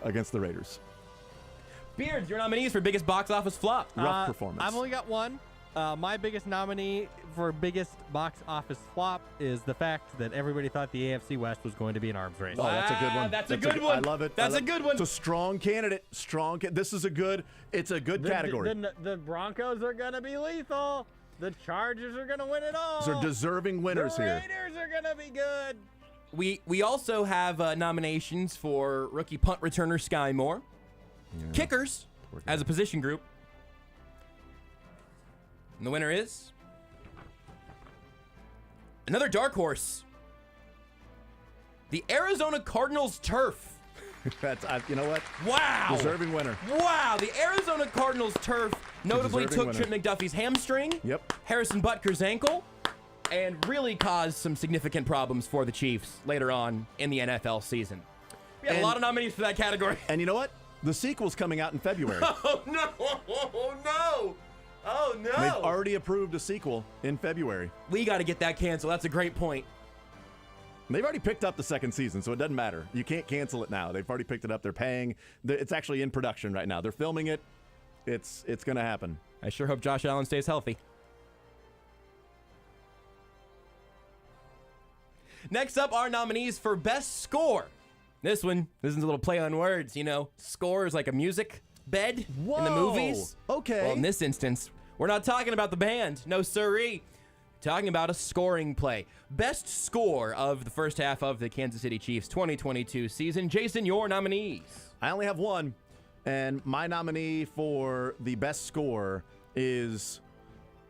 against the Raiders. Beards, your nominees for biggest box office flop. Rough performance. I've only got one. My biggest nominee for biggest box office flop is the fact that everybody thought the AFC West was going to be an arms race. Oh, that's a good one. That's a good one. I love it. That's a good one. It's a strong candidate. This is a good category. The Broncos are going to be lethal. The Chargers are going to win it all. These are deserving winners the here. Raiders are going to be good. We also have nominations for rookie punt returner Sky Moore, kickers as a position group, and the winner is another dark horse, the Arizona Cardinals turf. That's you know what? Wow. Deserving winner. Wow. The Arizona Cardinals turf notably took deserving Trent McDuffie's hamstring, Yep. Harrison Butker's ankle, and really caused some significant problems for the Chiefs later on in the NFL season. We had a lot of nominees for that category. And you know what? The sequel's coming out in February. Oh, no. Oh, no. Oh, no. They've already approved a sequel in February. We got to get that canceled. That's a great point. They've already picked up the second season, so it doesn't matter. You can't cancel it now. They've already picked it up. They're paying. It's actually in production right now. They're filming it. It's going to happen. I sure hope Josh Allen stays healthy. Next up, our nominees for Best Score. This is a little play on words, Score is like a music bed in the movies. Okay. Well, in this instance, we're not talking about the band. No siree. Talking about a scoring play. Best score of the first half of the Kansas City Chiefs 2022 season. Jason, your nominees. I only have one, and my nominee for the best score is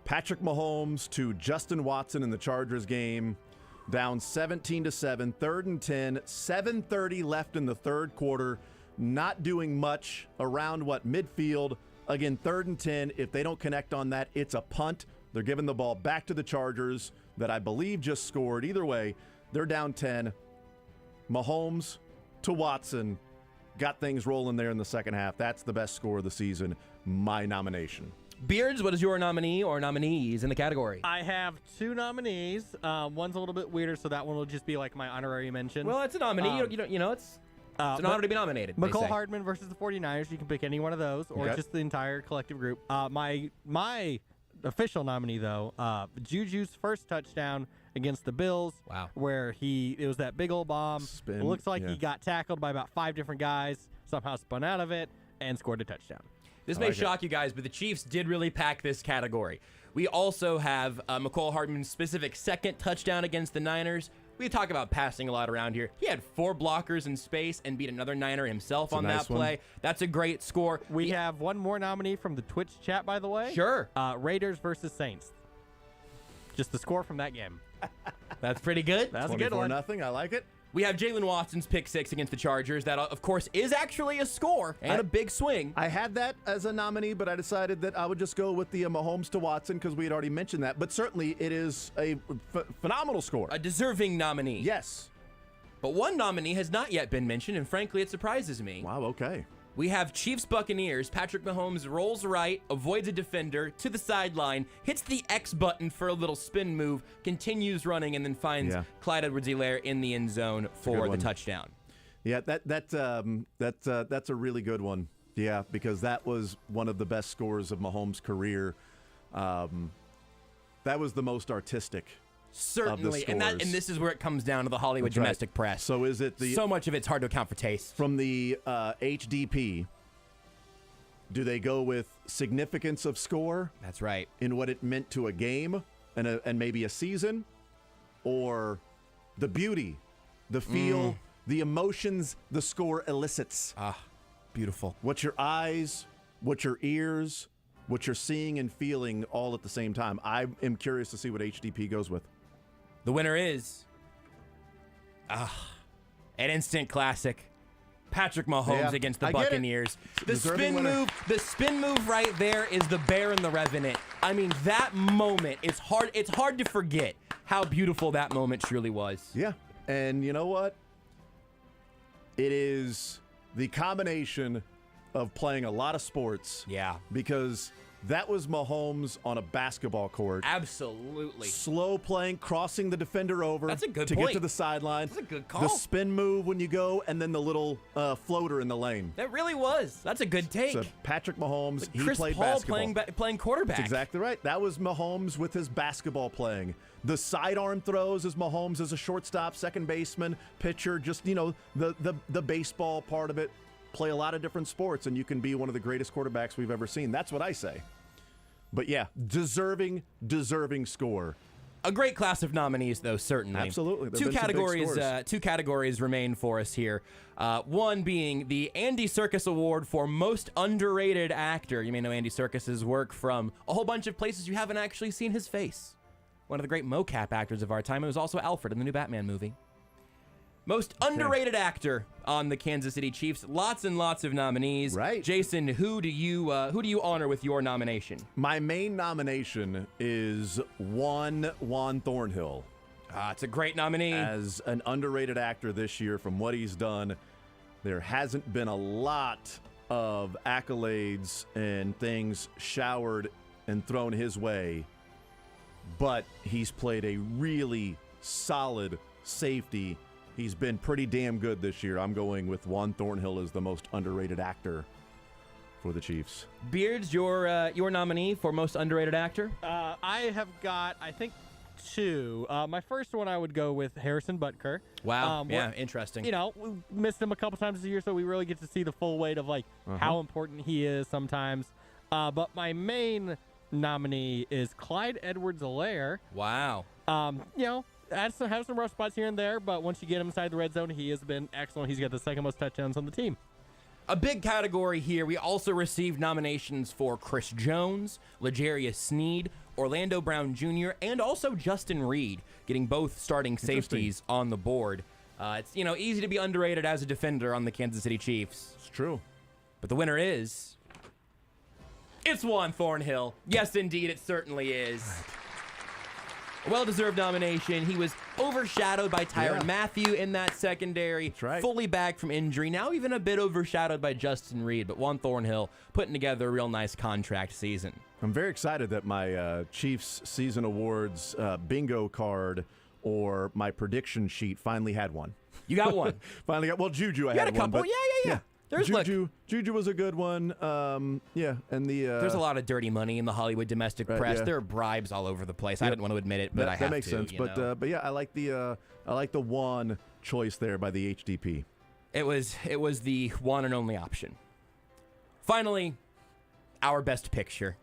Patrick Mahomes to Justin Watson in the Chargers game. Down 17-7, 3rd and 10, 7:30 left in the third quarter. Not doing much around midfield. Again, 3rd and 10. If they don't connect on that, it's a punt. They're giving the ball back to the Chargers that I believe just scored. Either way, they're down 10. Mahomes to Watson got things rolling there in the second half. That's the best score of the season. My nomination. Beards, what is your nominee or nominees in the category? I have two nominees. One's a little bit weirder, so that one will just be like my honorary mention. Well, it's a nominee. It's an honor to be nominated. McCole Hardman versus the 49ers. You can pick any one of those, or just the entire collective group. My official nominee, though, Juju's first touchdown against the Bills. Wow. Where it was that big old bomb. Spin, it looks like he got tackled by about 5 different guys, somehow spun out of it, and scored a touchdown. This may shock you guys, but the Chiefs did really pack this category. We also have McCole Hardman's specific second touchdown against the Niners. We talk about passing a lot around here. He had 4 blockers in space and beat another Niner himself on that play. That's a great score. We have one more nominee from the Twitch chat, by the way. Sure. Raiders versus Saints. Just the score from that game. That's pretty good. That's a good one. 24-0. I like it. We have Jalen Watson's pick 6 against the Chargers. That, of course, is actually a score and a big swing. I had that as a nominee, but I decided that I would just go with the Mahomes to Watson because we had already mentioned that. But certainly it is a phenomenal score. A deserving nominee. Yes. But one nominee has not yet been mentioned, and frankly, it surprises me. Wow, okay. We have Chiefs Buccaneers. Patrick Mahomes rolls right, avoids a defender to the sideline, hits the X button for a little spin move, continues running, and then finds Clyde Edwards-Helaire in the end zone for the touchdown. Yeah, that's a really good one. Yeah, because that was one of the best scores of Mahomes' career. That was the most artistic. Certainly, and this is where it comes down to the Hollywood domestic press. So is it so much of it's hard to account for taste. From the HDP, do they go with significance of score? That's right. In what it meant to a game and maybe a season, or the beauty, the feel, the emotions the score elicits? Ah, beautiful. What your eyes, what your ears, what you're seeing and feeling all at the same time. I am curious to see what HDP goes with. The winner is an instant classic. Patrick Mahomes against the Buccaneers. The spin move right there is the Bear and the Revenant. I mean, that moment is hard. It's hard to forget how beautiful that moment truly was. Yeah, and you know what? It is the combination of playing a lot of sports. Yeah. Because that was Mahomes on a basketball court. Absolutely. Slow playing, crossing the defender over. That's a good to point. Get to the sideline. That's a good call. The spin move when you go, and then the little floater in the lane. That really was. That's a good take. So Patrick Mahomes, he Chris played Paul basketball. playing quarterback. That's exactly right. That was Mahomes with his basketball playing. The sidearm throws is Mahomes as a shortstop, second baseman, pitcher, just, the baseball part of it. Play a lot of different sports, and you can be one of the greatest quarterbacks we've ever seen. That's what I say. But yeah, deserving score. A great class of nominees, though, certainly. Absolutely. Two categories remain for us here. One being the Andy Serkis Award for Most Underrated Actor. You may know Andy Serkis's work from a whole bunch of places you haven't actually seen his face. One of the great mocap actors of our time. It was also Alfred in the new Batman movie. Most underrated actor on the Kansas City Chiefs. Lots and lots of nominees. Right. Jason, who do you honor with your nomination? My main nomination is Juan Thornhill. It's a great nominee. As an underrated actor this year, from what he's done, there hasn't been a lot of accolades and things showered and thrown his way, but he's played a really solid safety. He's been pretty damn good this year. I'm going with Juan Thornhill as the most underrated actor for the Chiefs. Beards, your nominee for most underrated actor? I have got, I think, two. My first one I would go with Harrison Butker. Wow. Interesting. We missed him a couple times this year, so we really get to see the full weight of how important he is sometimes. But my main nominee is Clyde Edwards-Helaire. Wow. Have some rough spots here and there, but once you get him inside the red zone, he has been excellent. He's got the second most touchdowns on the team. A big category here. We also received nominations for Chris Jones, L'Jarius Sneed, Orlando Brown Jr., and also Justin Reed, getting both starting safeties on the board. It's easy to be underrated as a defender on the Kansas City Chiefs. It's true. But the winner is... It's Juan Thornhill. Yes, indeed, it certainly is. A well-deserved nomination. He was overshadowed by Tyrann Mathieu in that secondary. That's right. Fully back from injury. Now even a bit overshadowed by Justin Reed. But Juan Thornhill putting together a real nice contract season. I'm very excited that my Chiefs Season Awards bingo card or my prediction sheet finally had one. You got one. Finally got. Well, Juju, I had had a couple. one. Yeah. There's Juju was a good one. And there's a lot of dirty money in the Hollywood domestic press. Yeah. There are bribes all over the place. I didn't want to admit it, but I have to. That makes sense. But yeah, I like the Juan choice there by the HDP. It was the one and only option. Finally, our best picture.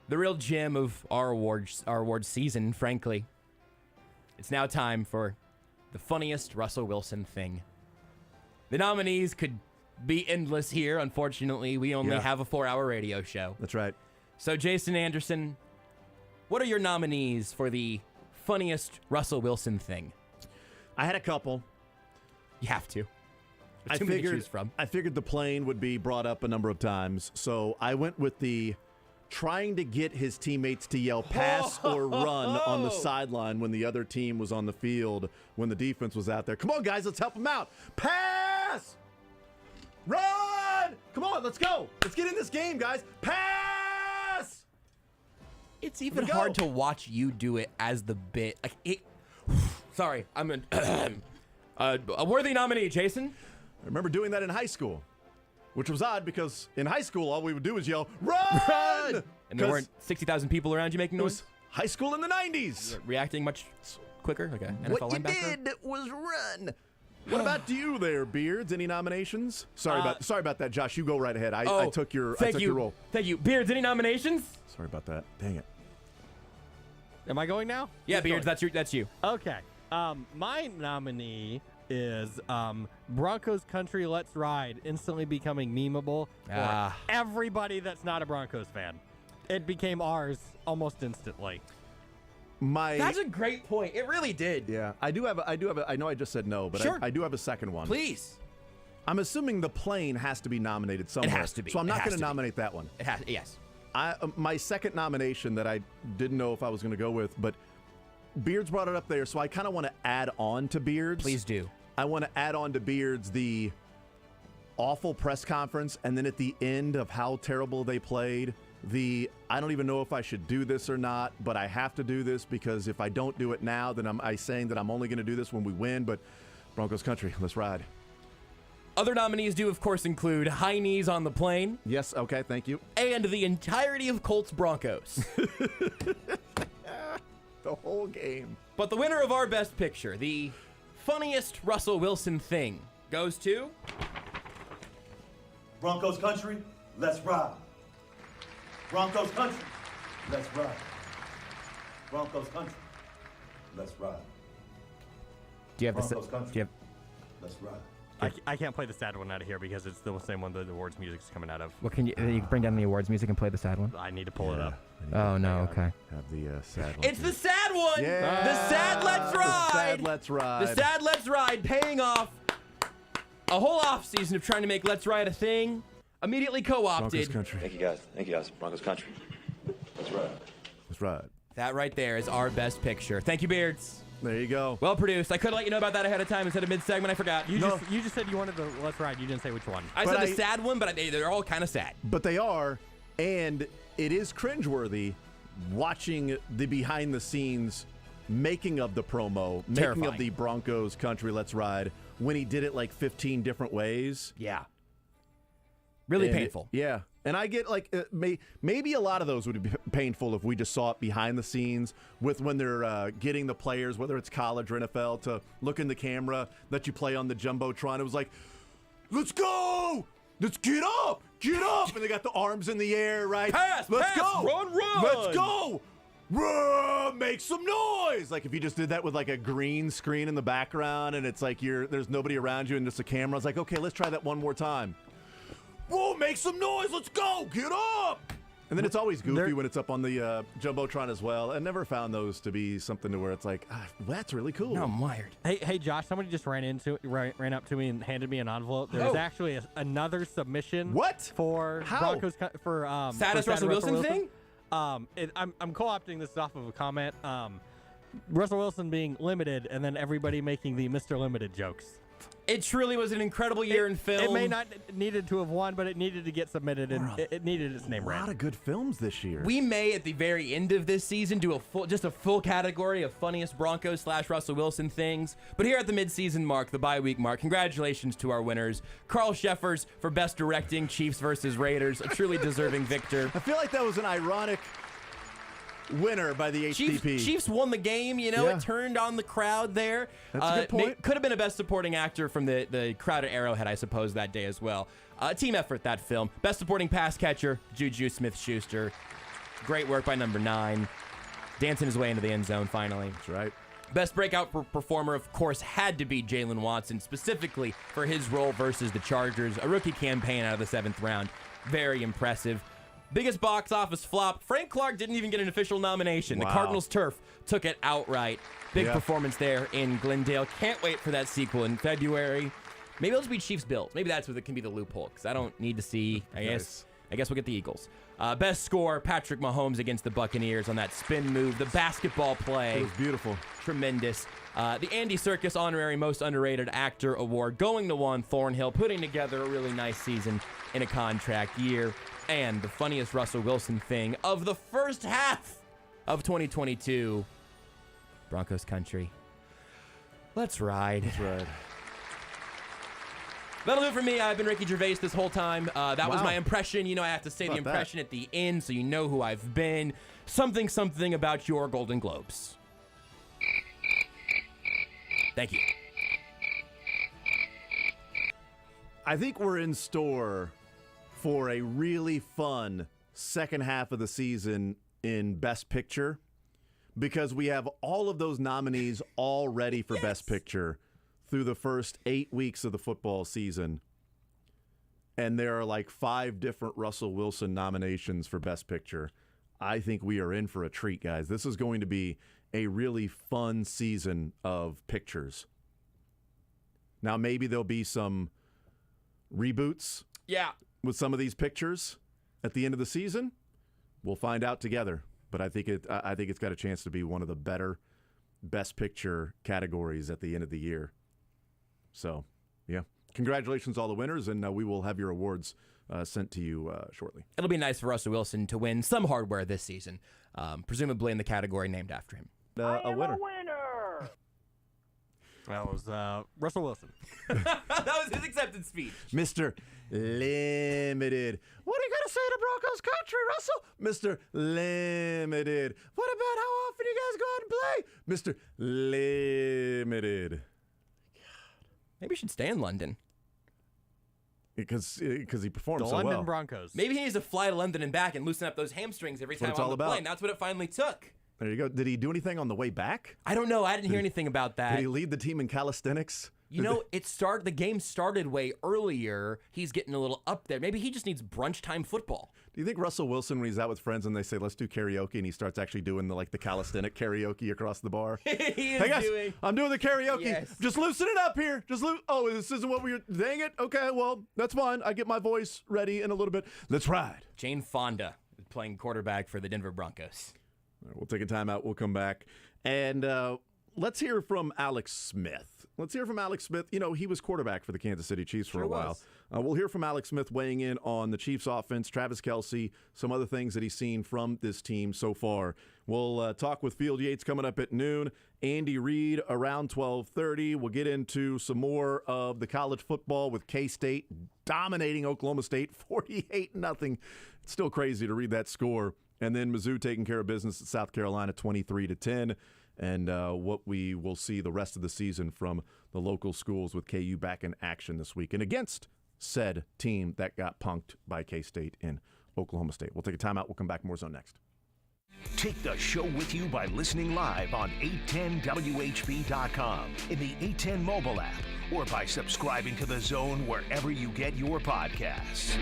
The real gem of our awards season, frankly. It's now time for the funniest Russell Wilson thing. The nominees could be endless here. Unfortunately, we only have a 4-hour radio show. That's right. So, Jason Anderson, what are your nominees for the funniest Russell Wilson thing? I had a couple. You have to. I too many to choose from. I figured the plane would be brought up a number of times, so I went with the trying to get his teammates to yell pass or run on the sideline when the other team was on the field, when the defense was out there. Come on, guys, let's help them out. Pass! Run! Come on, let's go. Let's get in this game, guys. Pass! It's even hard to watch you do it as the bit. Sorry, I'm a worthy nominee, Jason. I remember doing that in high school, which was odd because in high school, all we would do was yell, run! And there weren't 60,000 people around you making noise? It was high school in the 90s. Reacting much quicker? Okay. NFL what linebacker? you did was run. What about you there, Beards? Any nominations? Sorry about that, Josh. You go right ahead. I took your role. Thank you. Beards, any nominations? Sorry about that. Dang it. Am I going now? Yeah, Beards, that's you. Okay. My nominee is Broncos Country Let's Ride instantly becoming memeable for everybody that's not a Broncos fan. It became ours almost instantly. That's a great point. It really did. Yeah, I know I just said no, but sure. I do have a second one. Please. I'm assuming the plane has to be nominated somewhere. It has to be. So I'm It not has going to to be. nominate that one. It has. Yes. My second nomination that I didn't know if I was going to go with, but Beards brought it up there, so I kind of want to add on to Beards. Please do. I want to add on to Beards the awful press conference, and then at the end of how terrible they played, I don't even know if I should do this or not, but I have to do this because if I don't do it now, then I'm saying that I'm only going to do this when we win, but Broncos country, let's ride. Other nominees do, of course, include High Knees on the Plane. Yes, okay, thank you. And the entirety of Colts Broncos. The whole game. But the winner of our Best Picture, the funniest Russell Wilson thing, goes to... Broncos country, let's ride. Broncos country, let's ride. Broncos country, let's ride. Do you have Broncos the... country, Do you have... let's ride. I can't play the sad one out of here because it's the same one that the awards music is coming out of. Well, can you bring down the awards music and play the sad one? I need to pull it up. Oh, no, okay. Have the sad one. It's the sad one! Yeah. The sad Let's Ride! The sad Let's Ride. The sad Let's Ride paying off a whole offseason of trying to make Let's Ride a thing. Immediately co-opted. Broncos country. Thank you guys. Thank you guys. Broncos country, let's ride. Let's ride. That right there is our Best Picture. Thank you, Beards. There you go. Well produced. I could have let you know about that ahead of time instead of mid-segment. I forgot. You just said you wanted the Let's Ride. You didn't say which one. I said the sad one, but they're all kind of sad. But they are, and it is cringeworthy watching the behind-the-scenes making of the promo, making Terrifying. of the Broncos country Let's Ride, when he did it like 15 different ways. Yeah. Really And painful. Yeah. And I get like maybe a lot of those would be painful if we just saw it behind the scenes with when they're getting the players, whether it's college or NFL, to look in the camera that you play on the Jumbotron. It was like, let's go! Let's get up! Get up! And they got the arms in the air, right? Pass! Let's Pass! go! Run! Run! Let's go! Run! Make some noise! Like if you just did that with like a green screen in the background and it's like there's nobody around you and just a camera. It's like, okay, let's try that one more time. Whoa, make some noise. Let's go. Get up. And then it's always goofy when it's up on the Jumbotron as well. I never found those to be something to where it's like, that's really cool. No, I'm wired. Hey, Josh, somebody just ran up to me and handed me an envelope. There's actually another submission. What? For How? Broncos for Saddest for Russell Wilson thing? I'm co-opting this off of a comment. Russell Wilson being limited and then everybody making the Mr. Limited jokes. It truly was an incredible year in film. It may not needed to have won, but it needed to get submitted, and it needed its name A lot read. of good films this year. We may, at the very end of this season, do a full category of funniest Broncos / Russell Wilson things. But here at the midseason mark, the bye week mark, congratulations to our winners. Carl Sheffers for Best Directing, Chiefs versus Raiders, a truly deserving victor. I feel like that was an ironic winner by the HTP. Chiefs won the game, Yeah. It turned on the crowd there. That's a good point. Could have been a Best Supporting Actor from the crowd at Arrowhead, I suppose, that day as well. Team effort, that film. Best Supporting Pass Catcher, Juju Smith-Schuster. Great work by number 9. Dancing his way into the end zone, finally. That's right. Best breakout performer, of course, had to be Jalen Watson, specifically for his role versus the Chargers. A rookie campaign out of the 7th round. Very impressive. Biggest box office flop. Frank Clark didn't even get an official nomination. Wow. The Cardinals turf took it outright. Big Yeah. performance there in Glendale. Can't wait for that sequel in February. Maybe it'll just be Chiefs Bills. Maybe that's what it can be the loophole, because I don't need to see. I guess we'll get the Eagles. Best score, Patrick Mahomes against the Buccaneers on that spin move. The basketball play. It was beautiful. Tremendous. The Andy Serkis Honorary Most Underrated Actor Award going to Juan Thornhill, putting together a really nice season in a contract year. And the funniest Russell Wilson thing of the first half of 2022, Broncos country. Let's ride. That's right. That'll do it for me. I've been Ricky Gervais this whole time. That was Wow. my impression. I have to say the About that. impression at the end so you know who I've been. Something about your Golden Globes. Thank you. I think we're in store for a really fun second half of the season in Best Picture because we have all of those nominees all ready for Best Picture through the first 8 weeks of the football season. And there are like 5 different Russell Wilson nominations for Best Picture. I think we are in for a treat, guys. This is going to be a really fun season of pictures. Now, maybe there'll be some reboots with some of these pictures at the end of the season? We'll find out together. But I think it's got a chance to be one of the better Best Picture categories at the end of the year. So, yeah. Congratulations all the winners, and we will have your awards sent to you shortly. It'll be nice for Russell Wilson to win some hardware this season, presumably in the category named after him. A winner. That was Russell Wilson. That was his acceptance speech. Mr. Limited. What are you going to say to Broncos country, Russell? Mr. Limited. What about how often you guys go out and play? Mr. Limited. Maybe he should stay in London. Because he performed the so London well. Broncos. Maybe he needs to fly to London and back and loosen up those hamstrings every time That's on all the about. plane. That's what it finally took. There you go. Did he do anything on the way back? I don't know. I didn't hear anything about that. Did he lead the team in calisthenics? You know, the game started way earlier. He's getting a little up there. Maybe he just needs brunch time football. Do you think Russell Wilson, when he's out with friends and they say, let's do karaoke, and he starts actually doing the calisthenic karaoke across the bar? He is hey guys, doing. I'm doing the karaoke. Yes. Just loosen it up here. Oh, this isn't what we were. Dang it. Okay, well, that's fine. I get my voice ready in a little bit. Let's ride. Jane Fonda is playing quarterback for the Denver Broncos. All right, we'll take a timeout. We'll come back. And let's hear from Alex Smith. Let's hear from Alex Smith. You know, he was quarterback for the Kansas City Chiefs for a while. We'll hear from Alex Smith weighing in on the Chiefs offense, Travis Kelce, some other things that he's seen from this team so far. We'll talk with Field Yates coming up at noon. Andy Reid around 12:30. We'll get into some more of the college football with K-State dominating Oklahoma State 48-0. It's still crazy to read that score. And then Mizzou taking care of business at South Carolina 23-10. And what we will see the rest of the season from the local schools with KU back in action this week and against said team that got punked by K-State in Oklahoma State. We'll take a timeout. We'll come back. More Zone next. Take the show with you by listening live on 810WHB.com, in the 810 mobile app, or by subscribing to The Zone wherever you get your podcasts.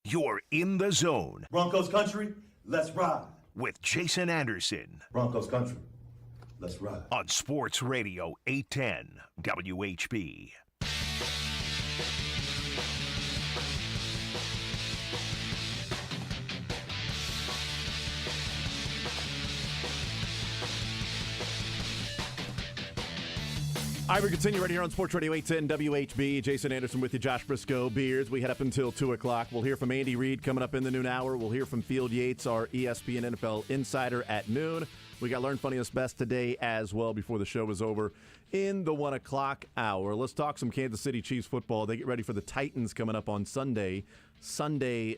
You're in the zone Broncos country, let's ride. with Jason Anderson Broncos country, let's ride. on Sports Radio 810 WHB. All right, we continue right here on Sports Radio 810 WHB. Jason Anderson with you, Josh Brisco, Beards. We head up until 2 o'clock. We'll hear from Andy Reid coming up in the noon hour. We'll hear from Field Yates, our ESPN NFL insider, at noon. We got Learn Funniest Best today as well before the show is over in the 1 o'clock hour. Let's talk some Kansas City Chiefs football. They get ready for the Titans coming up on Sunday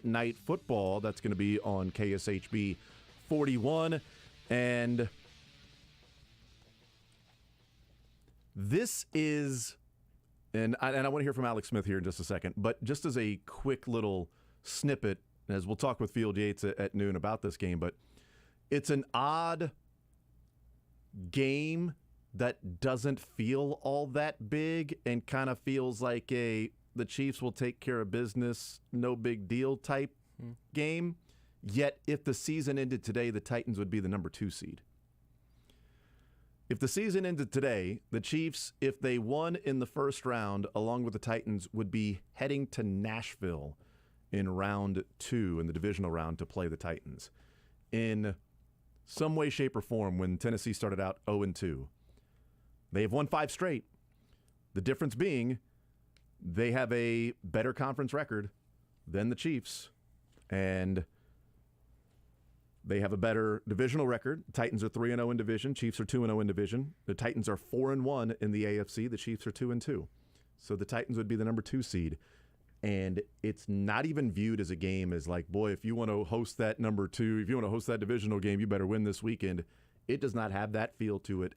Night Football. That's going to be on KSHB 41. And this is, and I want to hear from Alex Smith here in just a second, but just as a quick little snippet, as we'll talk with Field Yates at noon about this game, but it's an odd game that doesn't feel all that big and kind of feels like the Chiefs will take care of business, no big deal type game. Yet if the season ended today, the Titans would be the number 2 seed. If the season ended today, the Chiefs, if they won in the first round, along with the Titans, would be heading to Nashville in round 2, in the divisional round, to play the Titans. In some way, shape, or form, when Tennessee started out 0-2, they have won 5 straight. The difference being they have a better conference record than the Chiefs, and they have a better divisional record. The Titans are 3-0 in division. Chiefs are 2-0 in division. The Titans are 4-1 in the AFC. The Chiefs are 2-2. So the Titans would be the number 2 seed. And it's not even viewed as a game as like, boy, if you want to host that number 2, if you want to host that divisional game, you better win this weekend. It does not have that feel to it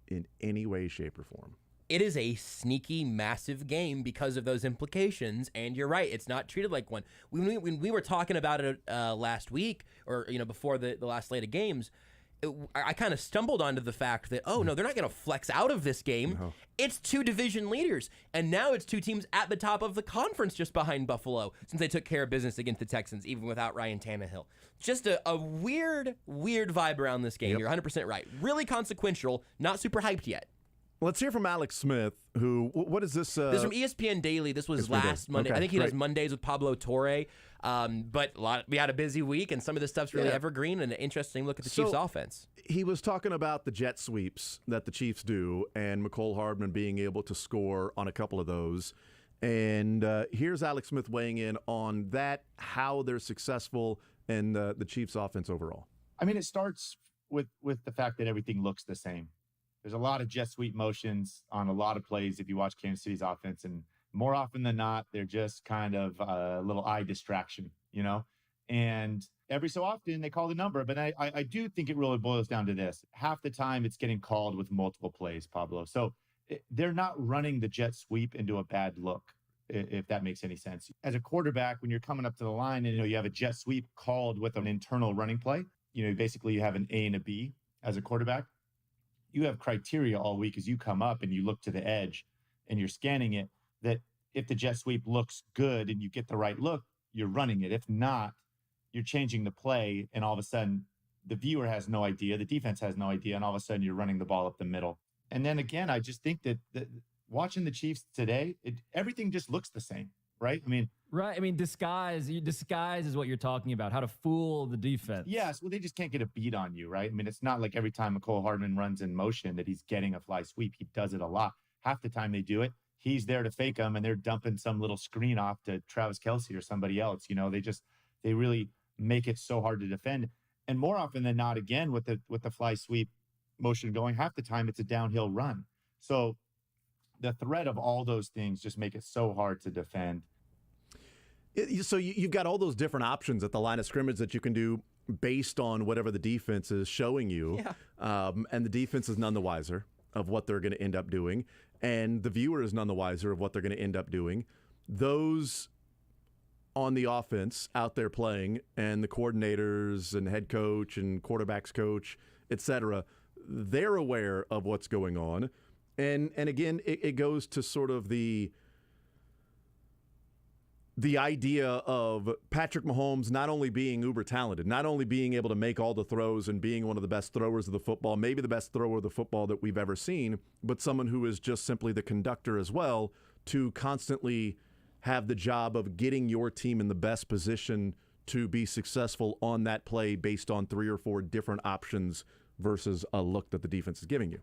in any way, shape, or form. It is a sneaky, massive game because of those implications, and you're right. It's not treated like one. When we were talking about it last week, or before the last slate of games, I kind of stumbled onto the fact that, oh, no, they're not going to flex out of this game. No. It's 2 division leaders, and now it's 2 teams at the top of the conference just behind Buffalo, since they took care of business against the Texans, even without Ryan Tannehill. Just a weird vibe around this game. Yep. You're 100% right. Really consequential, not super hyped yet. Let's hear from Alex Smith, who, what is this? This is from ESPN Daily. This was last Monday. Okay, I think he does Mondays with Pablo Torre. But we had a busy week, and some of this stuff's really evergreen and an interesting look at the Chiefs' offense. He was talking about the jet sweeps that the Chiefs do and McCole Hardman being able to score on a couple of those. And here's Alex Smith weighing in on that, how they're successful, and the Chiefs' offense overall. I mean, it starts with the fact that everything looks the same. There's a lot of jet sweep motions on a lot of plays if you watch Kansas City's offense, and more often than not, they're just kind of a little eye distraction, and every so often they call the number, but I do think it really boils down to this. Half the time it's getting called with multiple plays, Pablo. So they're not running the jet sweep into a bad look, if that makes any sense. As a quarterback, when you're coming up to the line and you have a jet sweep called with an internal running play, basically you have an A and a B as a quarterback. You have criteria all week as you come up and you look to the edge and you're scanning it, that if the jet sweep looks good and you get the right look, you're running it. If not, you're changing the play, and all of a sudden the viewer has no idea, the defense has no idea, and all of a sudden you're running the ball up the middle. And then again, I just think that watching the Chiefs today, everything just looks the same, right? Right. Disguise is what you're talking about, how to fool the defense. Yes. Well, they just can't get a beat on you, right? It's not like every time McCole Hardman runs in motion that he's getting a fly sweep. He does it a lot. Half the time they do it, he's there to fake them, and they're dumping some little screen off to Travis Kelce or somebody else. They really make it so hard to defend. And more often than not, again, with the fly sweep motion going, half the time it's a downhill run. So the threat of all those things just make it so hard to defend. So you've got all those different options at the line of scrimmage that you can do based on whatever the defense is showing you. Yeah. And the defense is none the wiser of what they're going to end up doing. And the viewer is none the wiser of what they're going to end up doing. Those on the offense out there playing, and the coordinators and head coach and quarterbacks coach, et cetera, they're aware of what's going on. And again, it goes to sort of the the idea of Patrick Mahomes not only being uber talented, not only being able to make all the throws and being one of the best throwers of the football, maybe the best thrower of the football that we've ever seen, but someone who is just simply the conductor as well, to constantly have the job of getting your team in the best position to be successful on that play based on 3 or 4 different options versus a look that the defense is giving you.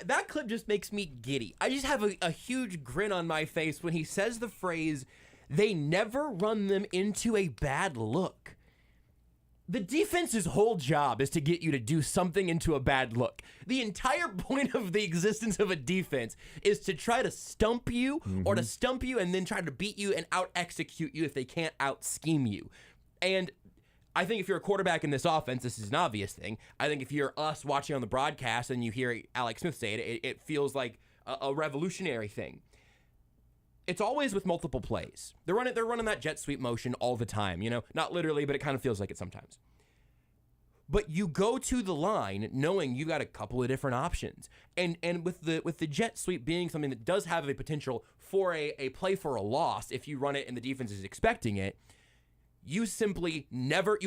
That clip just makes me giddy. I just have a huge grin on my face when he says the phrase, "They never run them into a bad look." The defense's whole job is to get you to do something into a bad look. The entire point of the existence of a defense is to try to stump you or to stump you and then try to beat you and out-execute you if they can't out-scheme you. And I think if you're a quarterback in this offense, this is an obvious thing. I think if you're us watching on the broadcast and you hear Alex Smith say it, it feels like a revolutionary thing. It's always with multiple plays. They're running that jet sweep motion all the time, not literally, but it kind of feels like it sometimes. But you go to the line knowing you got a couple of different options. And with the jet sweep being something that does have a potential for a play for a loss if you run it and the defense is expecting it, you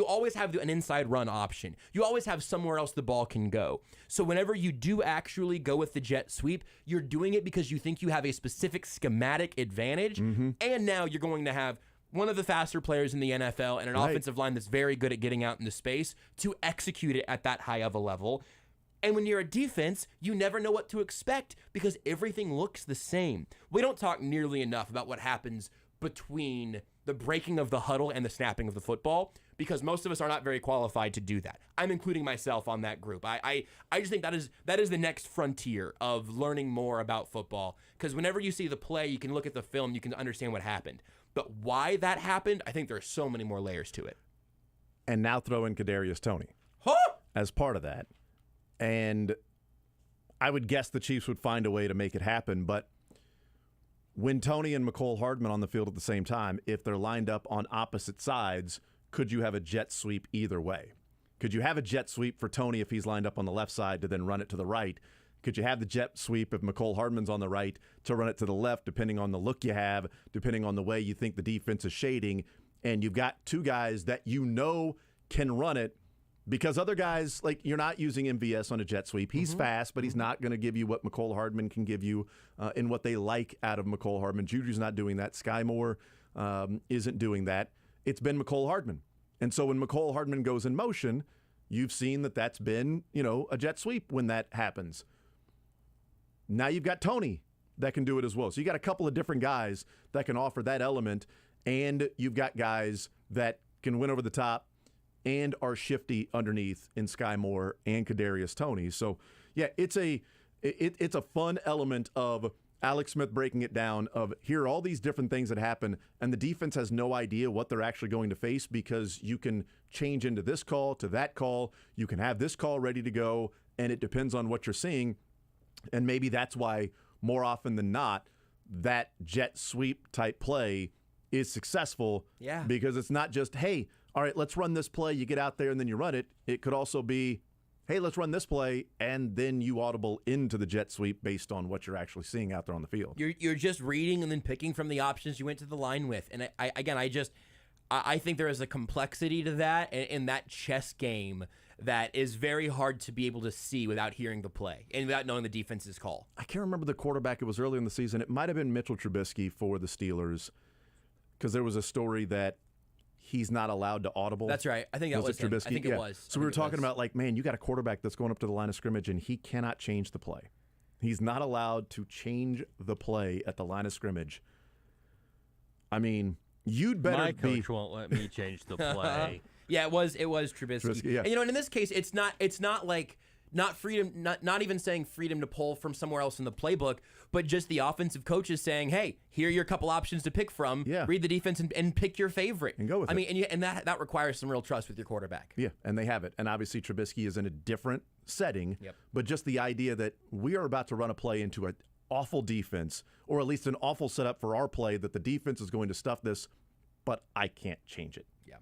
always have an inside run option. You always have somewhere else the ball can go. So whenever you do actually go with the jet sweep, you're doing it because you think you have a specific schematic advantage. And now you're going to have one of the faster players in the NFL and an offensive line that's very good at getting out into space to execute it at that high of a level. And when you're a defense, you never know what to expect because everything looks the same. We don't talk nearly enough about what happens between the breaking of the huddle and the snapping of the football, because most of us are not very qualified to do that. I'm including myself on that group. I just think that is the next frontier of learning more about football, because whenever you see the play, you can look at the film, you can understand what happened. But why that happened, I think there are so many more layers to it. And now throw in Kadarius Toney as part of that. And I would guess the Chiefs would find a way to make it happen, but when Toney and Mecole Hardman on the field at the same time, if they're lined up on opposite sides, could you have a jet sweep either way? Could you have a jet sweep for Toney if he's lined up on the left side to then run it to the right? Could you have the jet sweep if Mecole Hardman's on the right to run it to the left, depending on the look you have, depending on the way you think the defense is shading, and you've got 2 guys that can run it, because other guys, like, you're not using MVS on a jet sweep. He's fast, but he's not going to give you what Mecole Hardman can give you and what they like out of Mecole Hardman. Juju's not doing that. Sky Moore isn't doing that. It's been Mecole Hardman. And so when Mecole Hardman goes in motion, you've seen that's been, a jet sweep when that happens. Now you've got Toney that can do it as well. So you got a couple of different guys that can offer that element, and you've got guys that can win over the top and are shifty underneath in Sky Moore and Kadarius Toney. So, yeah, it's a fun element of Alex Smith breaking it down of here are all these different things that happen, and the defense has no idea what they're actually going to face because you can change into this call to that call. You can have this call ready to go, and it depends on what you're seeing. And maybe that's why more often than not that jet sweep type play is successful. Yeah. Because it's not just, hey, all right, let's run this play. You get out there and then you run it. It could also be, hey, let's run this play, and then you audible into the jet sweep based on what you're actually seeing out there on the field. You're just reading and then picking from the options you went to the line with. And I think there is a complexity to that in that chess game that is very hard to be able to see without hearing the play and without knowing the defense's call. I can't remember the quarterback. It was early in the season. It might have been Mitchell Trubisky for the Steelers, because there was a story that he's not allowed to audible. That's right. I think that was him. Trubisky. I think it was. So we were talking about, like, man, you got a quarterback that's going up to the line of scrimmage, and he cannot change the play. He's not allowed to change the play at the line of scrimmage. I mean, you'd better My coach won't let me change the play. Yeah, it was Trubisky. Yeah. And and in this case, it's not like not freedom, not even saying freedom to pull from somewhere else in the playbook, but just the offensive coaches saying, hey, here are your couple options to pick from. Yeah. Read the defense and pick your favorite. And go with it. And that requires some real trust with your quarterback. Yeah, and they have it. And obviously Trubisky is in a different setting, Yep. but just the idea that we are about to run a play into an awful defense, or at least an awful setup for our play, that the defense is going to stuff this, but I can't change it. Yeah.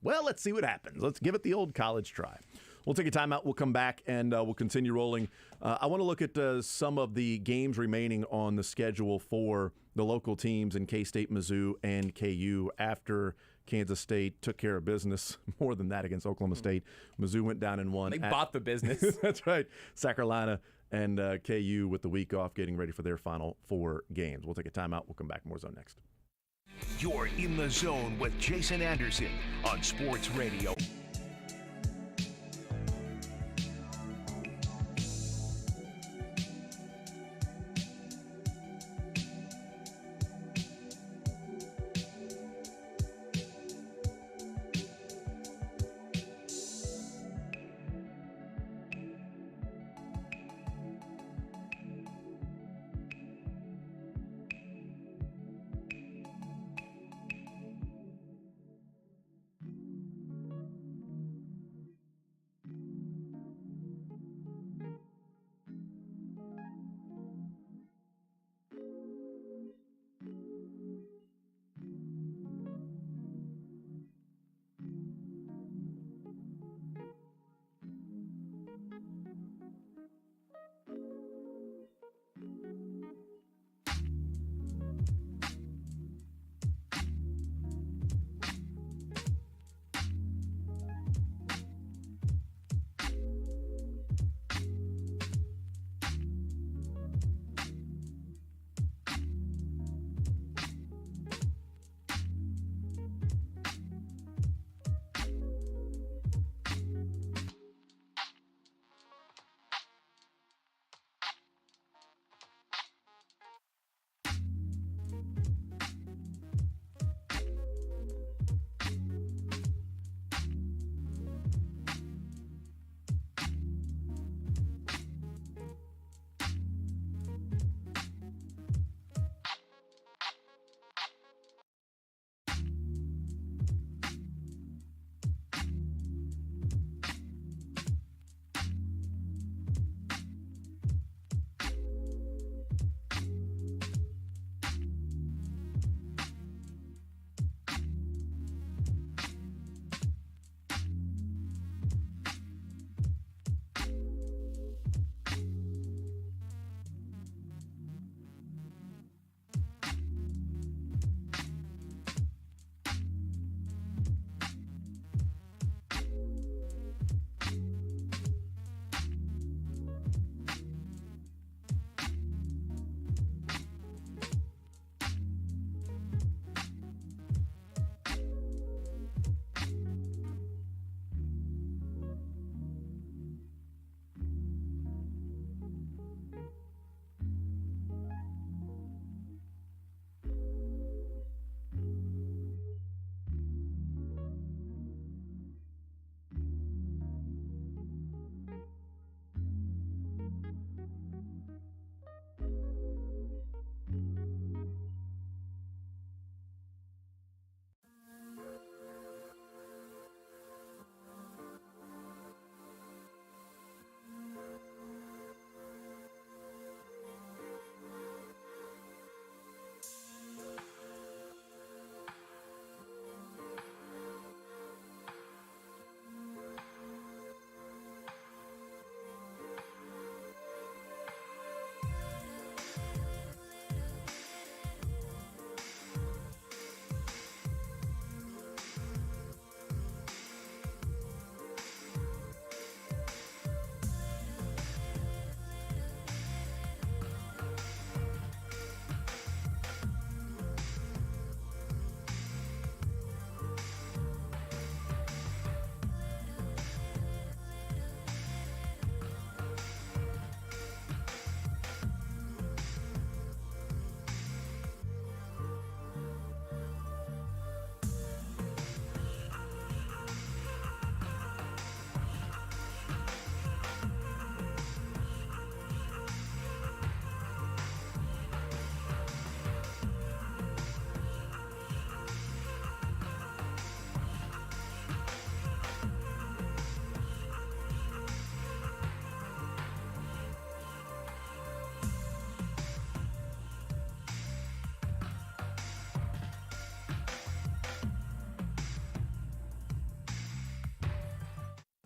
Well, let's see what happens. Let's give it the old college try. We'll take a timeout. We'll come back, and we'll continue rolling. I want to look at some of the games remaining on the schedule for the local teams in K-State, Mizzou, and KU after Kansas State took care of business. More than that against Oklahoma State. Mizzou went down and won. They bought the business. That's right. South Carolina and KU with the week off getting ready for their final 4 games. We'll take a timeout. We'll come back. More Zone next. You're in the zone with Jason Anderson on Sports Radio.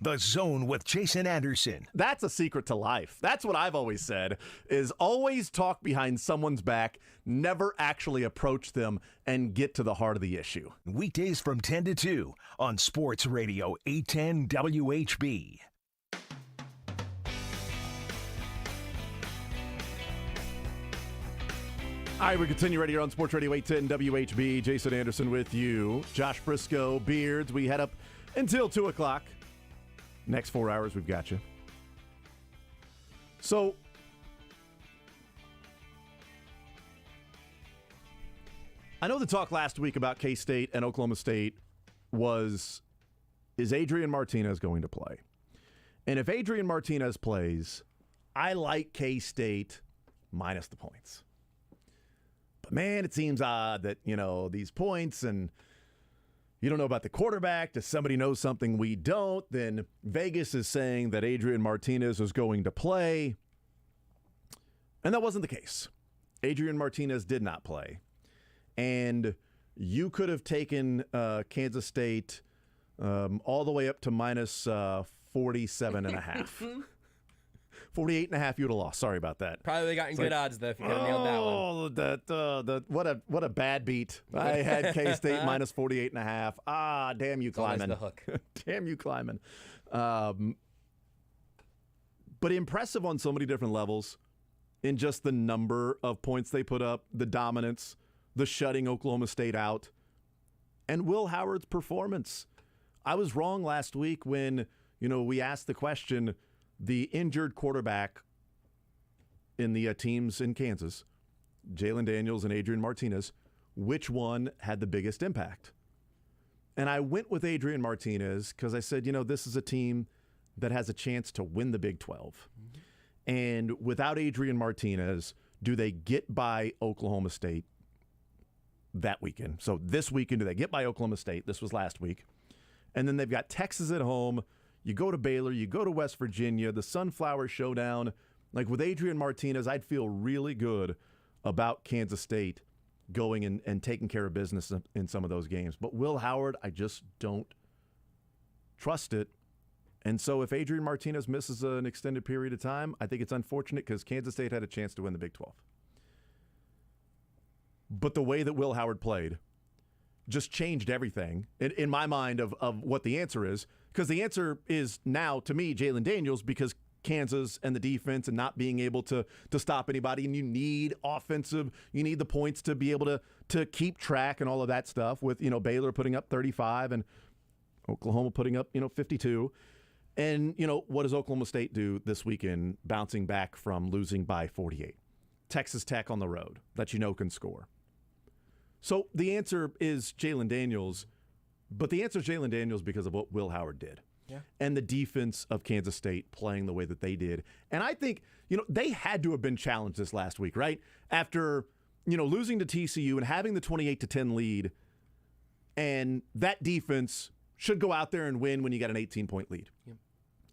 The Zone with Jason Anderson. That's a secret to life. That's what I've always said, is always talk behind someone's back, never actually approach them and get to the heart of the issue. Weekdays from 10 to 2 on Sports Radio 810 WHB. All right, we continue right here on Sports Radio 810 WHB. Jason Anderson with you. Josh Brisco, Beards. We head up until 2 o'clock. Next 4 hours, we've got you. So, I know the talk last week about K-State and Oklahoma State was, is Adrian Martinez going to play? And if Adrian Martinez plays, I like K-State minus the points. But, man, it seems odd that, these points and you don't know about the quarterback. Does somebody know something we don't? Then Vegas is saying that Adrian Martinez is going to play. And that wasn't the case. Adrian Martinez did not play. And you could have taken Kansas State all the way up to minus 47.5. 48.5, you would have lost. Sorry about that. Probably gotten good odds, though, if you could have nailed that one. What a bad beat. I had K-State minus 48.5. Ah, damn you, Kleiman. The hook. Damn you, Kleiman. But impressive on so many different levels in just the number of points they put up, the dominance, the shutting Oklahoma State out, and Will Howard's performance. I was wrong last week when, we asked the question, the injured quarterback in the teams in Kansas, Jalen Daniels and Adrian Martinez, which one had the biggest impact? And I went with Adrian Martinez because I said, this is a team that has a chance to win the Big 12. Mm-hmm. And without Adrian Martinez, do they get by Oklahoma State that weekend? So this weekend, do they get by Oklahoma State? This was last week. And then they've got Texas at home. You go to Baylor, you go to West Virginia, the Sunflower Showdown. Like with Adrian Martinez, I'd feel really good about Kansas State going and taking care of business in some of those games. But Will Howard, I just don't trust it. And so if Adrian Martinez misses an extended period of time, I think it's unfortunate because Kansas State had a chance to win the Big 12. But the way that Will Howard played just changed everything in my mind of what the answer is. Because the answer is now, to me, Jalen Daniels, because Kansas and the defense and not being able to stop anybody, and you need you need the points to be able to keep track and all of that stuff with, Baylor putting up 35 and Oklahoma putting up, 52. And, what does Oklahoma State do this weekend, bouncing back from losing by 48? Texas Tech on the road that can score. So the answer is Jalen Daniels, but the answer is Jalen Daniels because of what Will Howard did. Yeah. And the defense of Kansas State playing the way that they did. And I think, they had to have been challenged this last week, right? After, losing to TCU and having the 28-10 lead, and that defense should go out there and win when you got an 18-point lead. Yeah.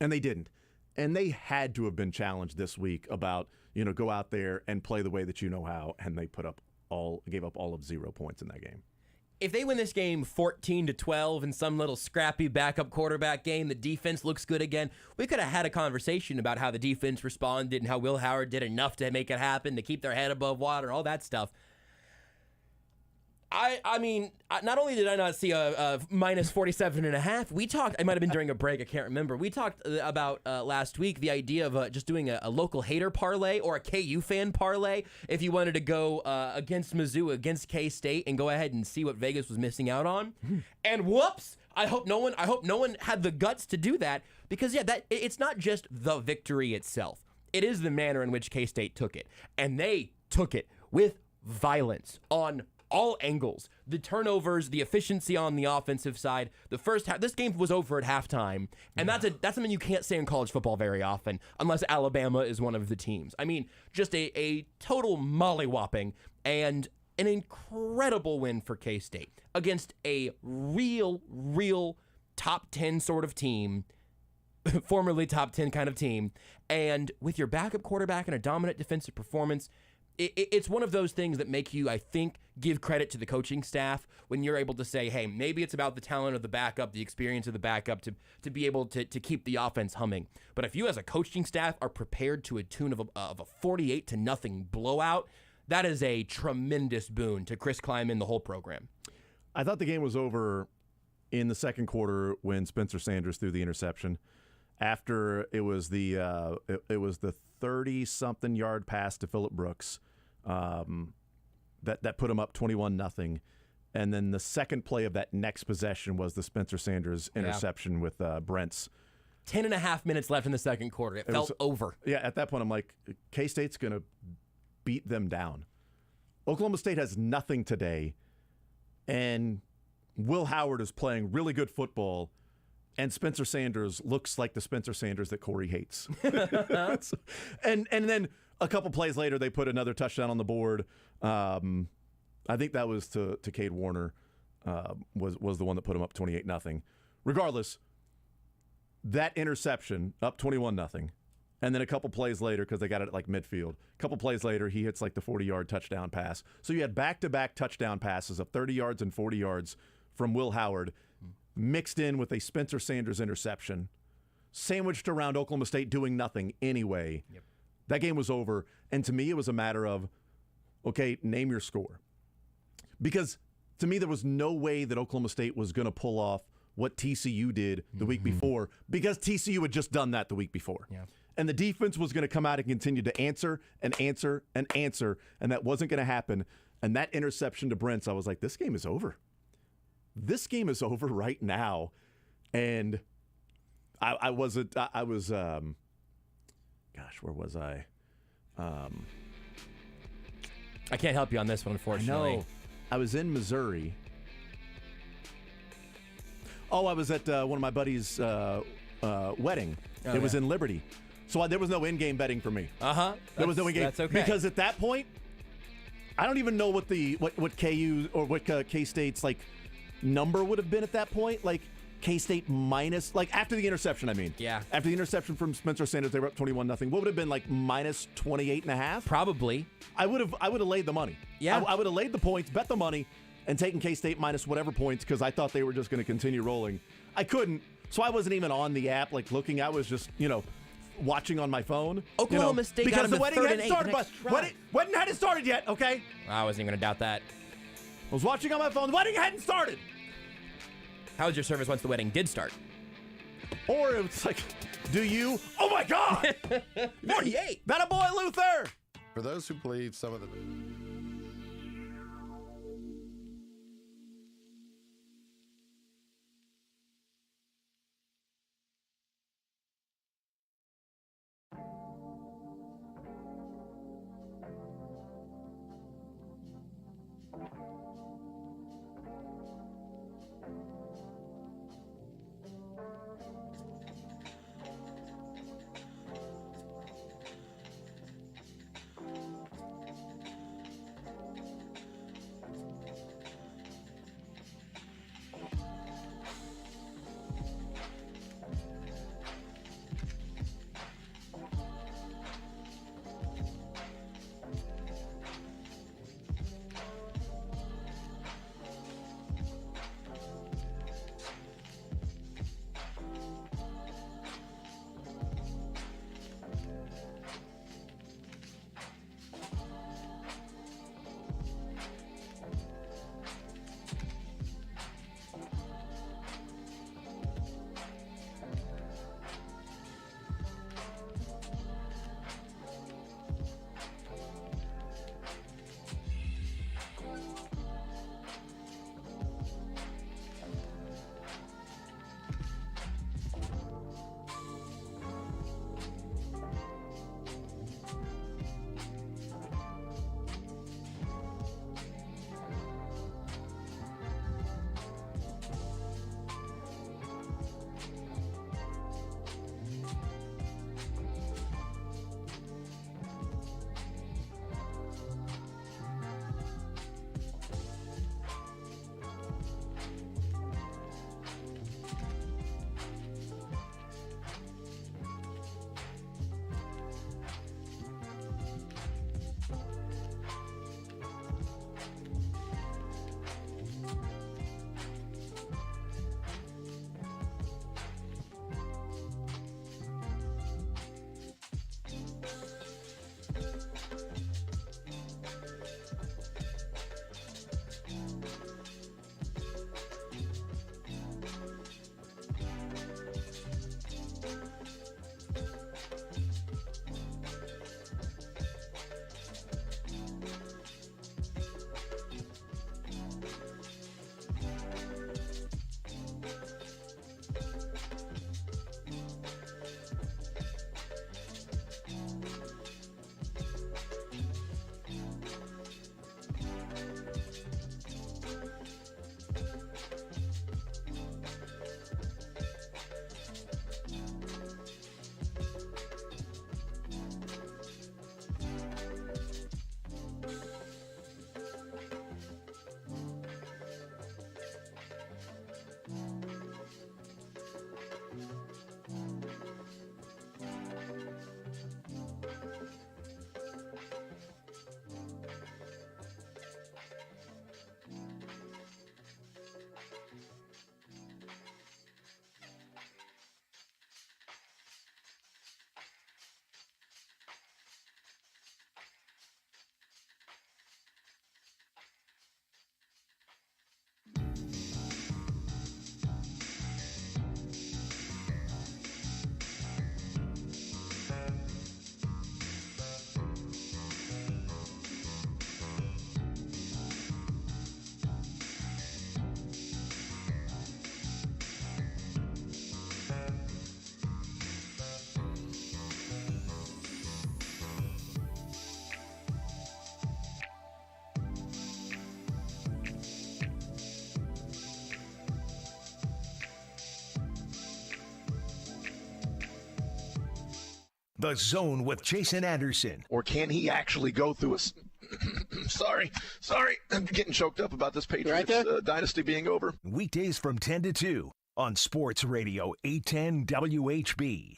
And they didn't. And they had to have been challenged this week about, go out there and play the way that you know how, and they gave up all of 0 points in that game. If they win this game 14-12 in some little scrappy backup quarterback game, the defense looks good again, we could have had a conversation about how the defense responded and how Will Howard did enough to make it happen, to keep their head above water, all that stuff. I mean, not only did I not see a minus 47.5, we talked, it might have been during a break, I can't remember. We talked about last week the idea of just doing a local hater parlay or a KU fan parlay if you wanted to go against Mizzou, against K-State, and go ahead and see what Vegas was missing out on. And whoops, I hope no one had the guts to do that, because it's not just the victory itself. It is the manner in which K-State took it. And they took it with violence on all angles. The turnovers, the efficiency on the offensive side. The first half, this game was over at halftime, and that's something you can't say in college football very often, unless Alabama is one of the teams. I mean, just a total mollywhopping and an incredible win for K-State against a real top 10 sort of team, formerly top 10 kind of team, and with your backup quarterback and a dominant defensive performance, it's one of those things that make you, I think, give credit to the coaching staff when you're able to say, hey, maybe it's about the talent of the backup, the experience of the backup to be able to keep the offense humming. But if you as a coaching staff are prepared to a tune of a 48-0 blowout, that is a tremendous boon to Chris Kleiman, the whole program. I thought the game was over in the second quarter when Spencer Sanders threw the interception. After it was the 30-something yard pass to Phillip Brooks that put him up 21-0. And then the second play of that next possession was the Spencer Sanders interception with Brent's. 10.5 minutes left in the second quarter. It felt over. Yeah, at that point, I'm like, K-State's going to beat them down. Oklahoma State has nothing today, and Will Howard is playing really good football, and Spencer Sanders looks like the Spencer Sanders that Corey hates. and then a couple plays later, they put another touchdown on the board. I think that was to Cade Warner, was the one that put him up 28-0. Regardless, that interception up 21-0, and then a couple plays later, because they got it at like midfield, a couple plays later, he hits like the 40-yard touchdown pass. So you had back-to-back touchdown passes of 30 yards and 40 yards from Will Howard, mixed in with a Spencer Sanders interception, sandwiched around Oklahoma State doing nothing anyway. Yep. That game was over, and to me it was a matter of, okay, name your score. Because to me there was no way that Oklahoma State was going to pull off what TCU did the week before, because TCU had just done that the week before. Yeah. And the defense was going to come out and continue to answer and answer and answer, and that wasn't going to happen. And that interception to Brent's, I was like, this game is over. This game is over right now. And I was, where was I? I can't help you on this one, unfortunately. No, I was in Missouri. Oh, I was at one of my buddies' wedding. It was in Liberty. So there was no in-game betting for me. There was no in-game. That's okay. Because at that point, I don't even know what KU or what K-State's like number would have been at that point. Like K-State minus, like after the interception, I mean. Yeah. After the interception from Spencer Sanders, they were up 21-0. What would have been like minus 28.5? Probably. I would have laid the money. Yeah. I would have laid the points, bet the money, and taken K-State minus whatever points because I thought they were just going to continue rolling. I couldn't, so I wasn't even on the app like looking. I was just, watching on my phone. Oklahoma State got because him the to wedding 3rd hadn't and 8 started, the next but drive. wedding hadn't started yet. Okay, I wasn't even going to doubt that. I was watching on my phone. The wedding hadn't started. How was your service once the wedding did start? Or it was like, do you? Oh my God! 48. That a boy, Luther. For those who believe some of the The Zone with Jason Anderson. Or can he actually go through a... Sorry. I'm getting choked up about this Patriots dynasty being over. Weekdays from 10 to 2 on Sports Radio 810 WHB.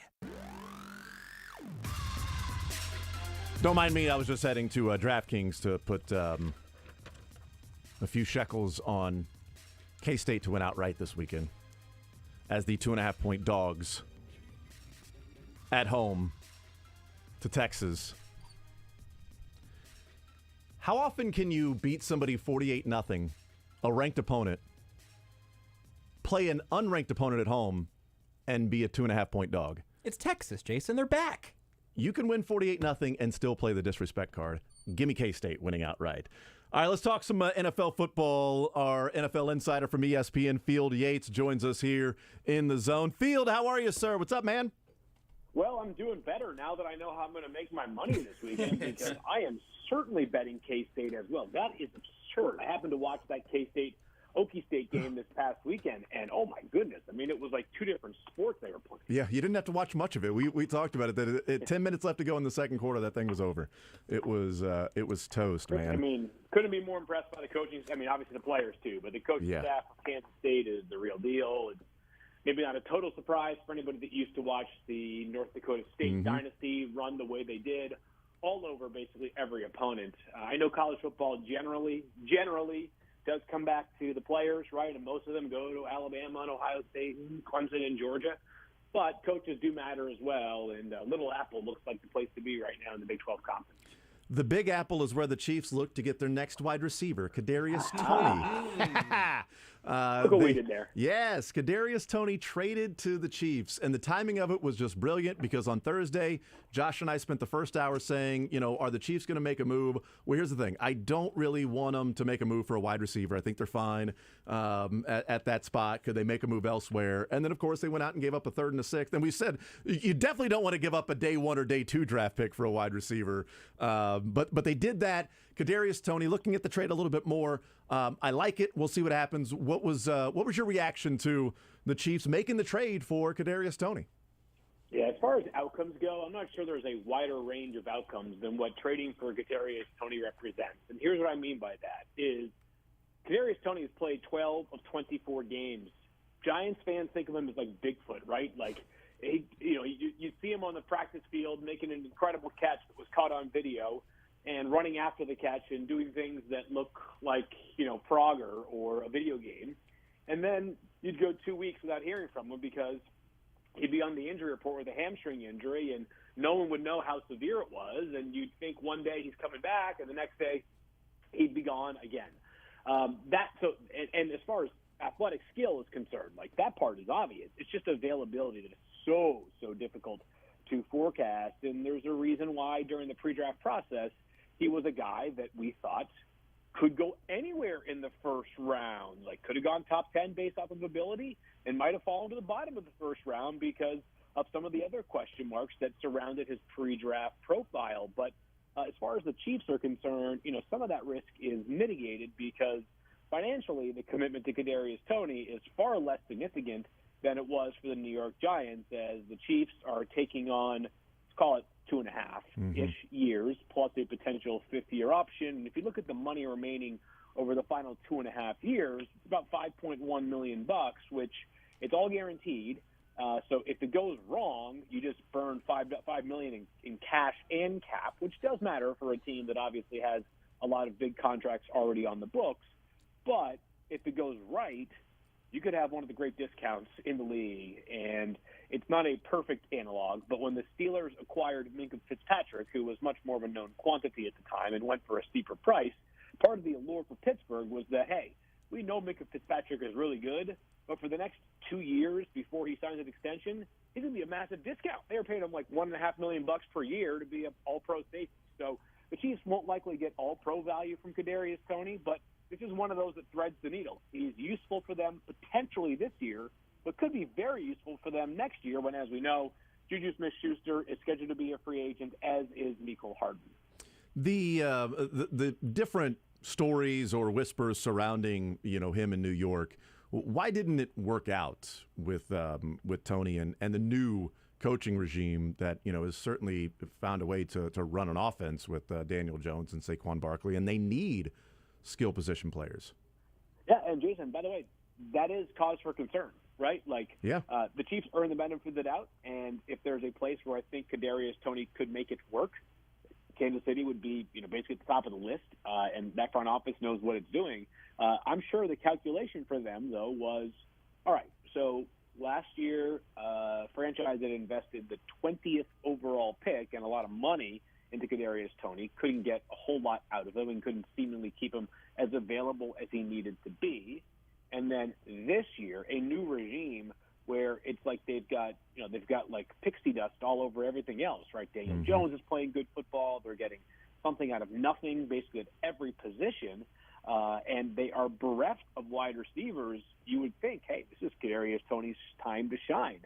Don't mind me. I was just heading to DraftKings to put a few shekels on K-State to win outright this weekend as the 2.5-point dogs at home to Texas. How often can you beat somebody 48-0, a ranked opponent, play an unranked opponent at home, and be a 2.5-point dog? It's Texas, Jason. They're back. You can win 48-0 and still play the disrespect card. Give me K-State winning outright. All right, let's talk some NFL football. Our NFL insider from ESPN, Field Yates, joins us here in the Zone. Field, how are you, sir? What's up, man? Well, I'm doing better now that I know how I'm going to make my money this weekend because I am certainly betting K-State as well. That is absurd. I happened to watch that Okie State game this past weekend, and oh my goodness, I mean, it was like two different sports they were playing. Yeah, you didn't have to watch much of it. We talked about it. That 10 minutes left to go in the second quarter, that thing was over. It was toast, man. I mean, couldn't be more impressed by the coaching. I mean, obviously the players too, but the coaching staff of Kansas State is the real deal. It's maybe not a total surprise for anybody that used to watch the North Dakota State dynasty run the way they did all over basically every opponent. I know college football generally does come back to the players, right? And most of them go to Alabama and Ohio State and Clemson and Georgia. But coaches do matter as well, and Little Apple looks like the place to be right now in the Big 12 Conference. The Big Apple is where the Chiefs look to get their next wide receiver, Kadarius Toney. Look what we did there. Yes, Kadarius Toney traded to the Chiefs, and the timing of it was just brilliant because on Thursday, Josh and I spent the first hour saying, are the Chiefs going to make a move? Well, here's the thing. I don't really want them to make a move for a wide receiver. I think they're fine at that spot. Could they make a move elsewhere? And then, of course, they went out and gave up a third and a sixth. And we said, you definitely don't want to give up a day 1 or day 2 draft pick for a wide receiver. But they did that. Kadarius Toney, looking at the trade a little bit more, I like it. We'll see what happens. What was your reaction to the Chiefs making the trade for Kadarius Toney? Yeah, as far as outcomes go, I'm not sure there's a wider range of outcomes than what trading for Kadarius Toney represents. And here's what I mean by that is Kadarius Toney has played 12 of 24 games. Giants fans think of him as like Bigfoot, right? Like, you see him on the practice field making an incredible catch that was caught on video and running after the catch and doing things that look like, Frogger or a video game. And then you'd go 2 weeks without hearing from him because he'd be on the injury report with a hamstring injury and no one would know how severe it was. And you'd think one day he's coming back and the next day he'd be gone again. And as far as athletic skill is concerned, like that part is obvious. It's just availability that is so difficult to forecast. And there's a reason why during the pre-draft process, he was a guy that we thought could go anywhere in the first round, like could have gone top 10 based off of ability and might have fallen to the bottom of the first round because of some of the other question marks that surrounded his pre-draft profile. But as far as the Chiefs are concerned, some of that risk is mitigated because financially the commitment to Kadarius Toney is far less significant than it was for the New York Giants as the Chiefs are taking on, let's call it 2.5-ish years plus a potential fifth-year option. And if you look at the money remaining over the final 2.5 years, it's about $5.1 million, which it's all guaranteed. So if it goes wrong, you just burn $5 million in cash and cap, which does matter for a team that obviously has a lot of big contracts already on the books. But if it goes right, you could have one of the great discounts in the league. And it's not a perfect analog, but when the Steelers acquired Minkah Fitzpatrick, who was much more of a known quantity at the time and went for a steeper price, part of the allure for Pittsburgh was that, hey, we know Minkah Fitzpatrick is really good, but for the next 2 years before he signs an extension, he's going to be a massive discount. They were paying him like $1.5 million per year to be an all-pro safety. So the Chiefs won't likely get all-pro value from Kadarius Toney, but this is one of those that threads the needle. He's useful for them potentially this year, but could be very useful for them next year when, as we know, Juju Smith-Schuster is scheduled to be a free agent, as is Mecole Hardman. The different stories or whispers surrounding him in New York, why didn't it work out with Toney and the new coaching regime that, has certainly found a way to run an offense with Daniel Jones and Saquon Barkley, and they need skill position players. Yeah, and Jason, by the way, that is cause for concern, right? The Chiefs earn the benefit of the doubt, and if there's a place where I think Kadarius Toney could make it work, Kansas City would be, basically at the top of the list, and that front office knows what it's doing. I'm sure the calculation for them, though, was, all right, so last year, franchise that invested the 20th overall pick and a lot of money into Kadarius Toney couldn't get a whole lot out of him and couldn't seemingly keep him as available as he needed to be. And then this year, a new regime where it's like they've got like pixie dust all over everything else, right? Daniel Jones is playing good football. They're getting something out of nothing, basically at every position. And they are bereft of wide receivers. You would think, hey, this is Kadarius Toney's time to shine.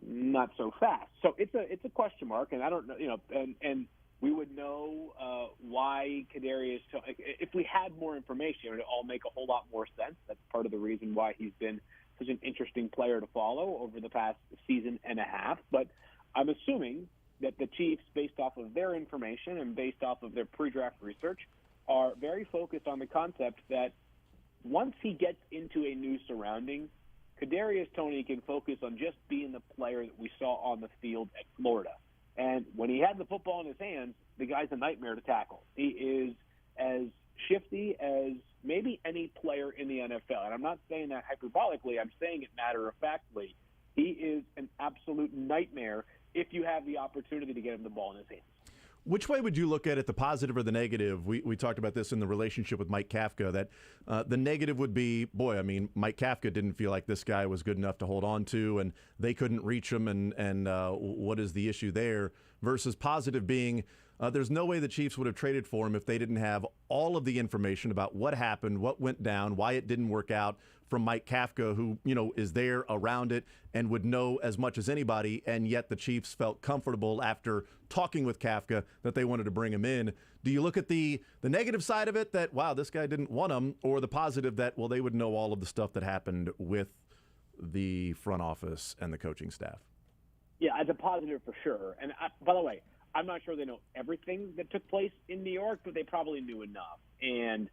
Not so fast. So it's a question mark, and I don't know, and we would know why Kadarius Toney. If we had more information, it would all make a whole lot more sense. That's part of the reason why he's been such an interesting player to follow over the past season and a half. But I'm assuming that the Chiefs, based off of their information and based off of their pre-draft research, are very focused on the concept that once he gets into a new surrounding, Kadarius Toney can focus on just being the player that we saw on the field at Florida. And when he had the football in his hands, the guy's a nightmare to tackle. He is as shifty as maybe any player in the NFL. And I'm not saying that hyperbolically. I'm saying it matter-of-factly. He is an absolute nightmare if you have the opportunity to get him the ball in his hands. Which way would you look at it, the positive or the negative? We talked about this in the relationship with Mike Kafka, that the negative would be, Mike Kafka didn't feel like this guy was good enough to hold on to, and they couldn't reach him, and what is the issue there? Versus positive being, there's no way the Chiefs would have traded for him if they didn't have all of the information about what happened, what went down, why it didn't work out from Mike Kafka, who, is there around it and would know as much as anybody, and yet the Chiefs felt comfortable after talking with Kafka that they wanted to bring him in. Do you look at the negative side of it that, wow, this guy didn't want him, or the positive that, well, they would know all of the stuff that happened with the front office and the coaching staff? Yeah, it's a positive for sure. And by the way, I'm not sure they know everything that took place in New York, but they probably knew enough. And,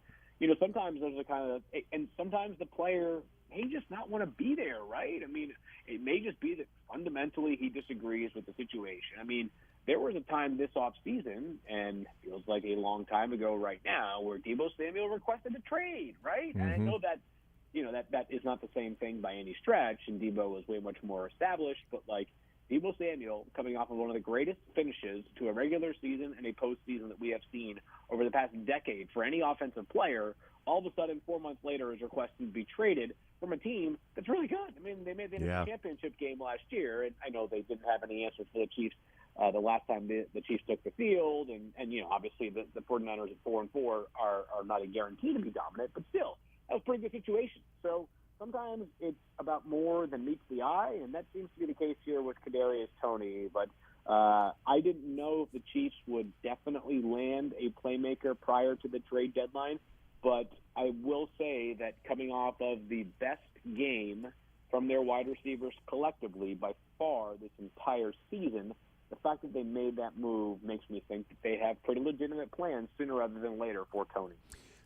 sometimes there's and sometimes the player may just not want to be there, right? I mean, it may just be that fundamentally he disagrees with the situation. I mean, there was a time this offseason, and it feels like a long time ago right now, where Deebo Samuel requested a trade, right? And I know that, that is not the same thing by any stretch, and Deebo was way much more established, but Deebo Samuel, coming off of one of the greatest finishes to a regular season and a postseason that we have seen over the past decade for any offensive player, all of a sudden 4 months later is requesting to be traded from a team that's really good. I mean, they made the NFC Championship game last year, and I know they didn't have any answers for the Chiefs the last time the Chiefs took the field, and obviously the 49ers at 4-4 are not a guarantee to be dominant, but still, that was a pretty good situation. So sometimes it's about more than meets the eye, and that seems to be the case here with Kadarius Toney. But I didn't know if the Chiefs would definitely land a playmaker prior to the trade deadline, but I will say that coming off of the best game from their wide receivers collectively by far this entire season, the fact that they made that move makes me think that they have pretty legitimate plans sooner rather than later for Toney.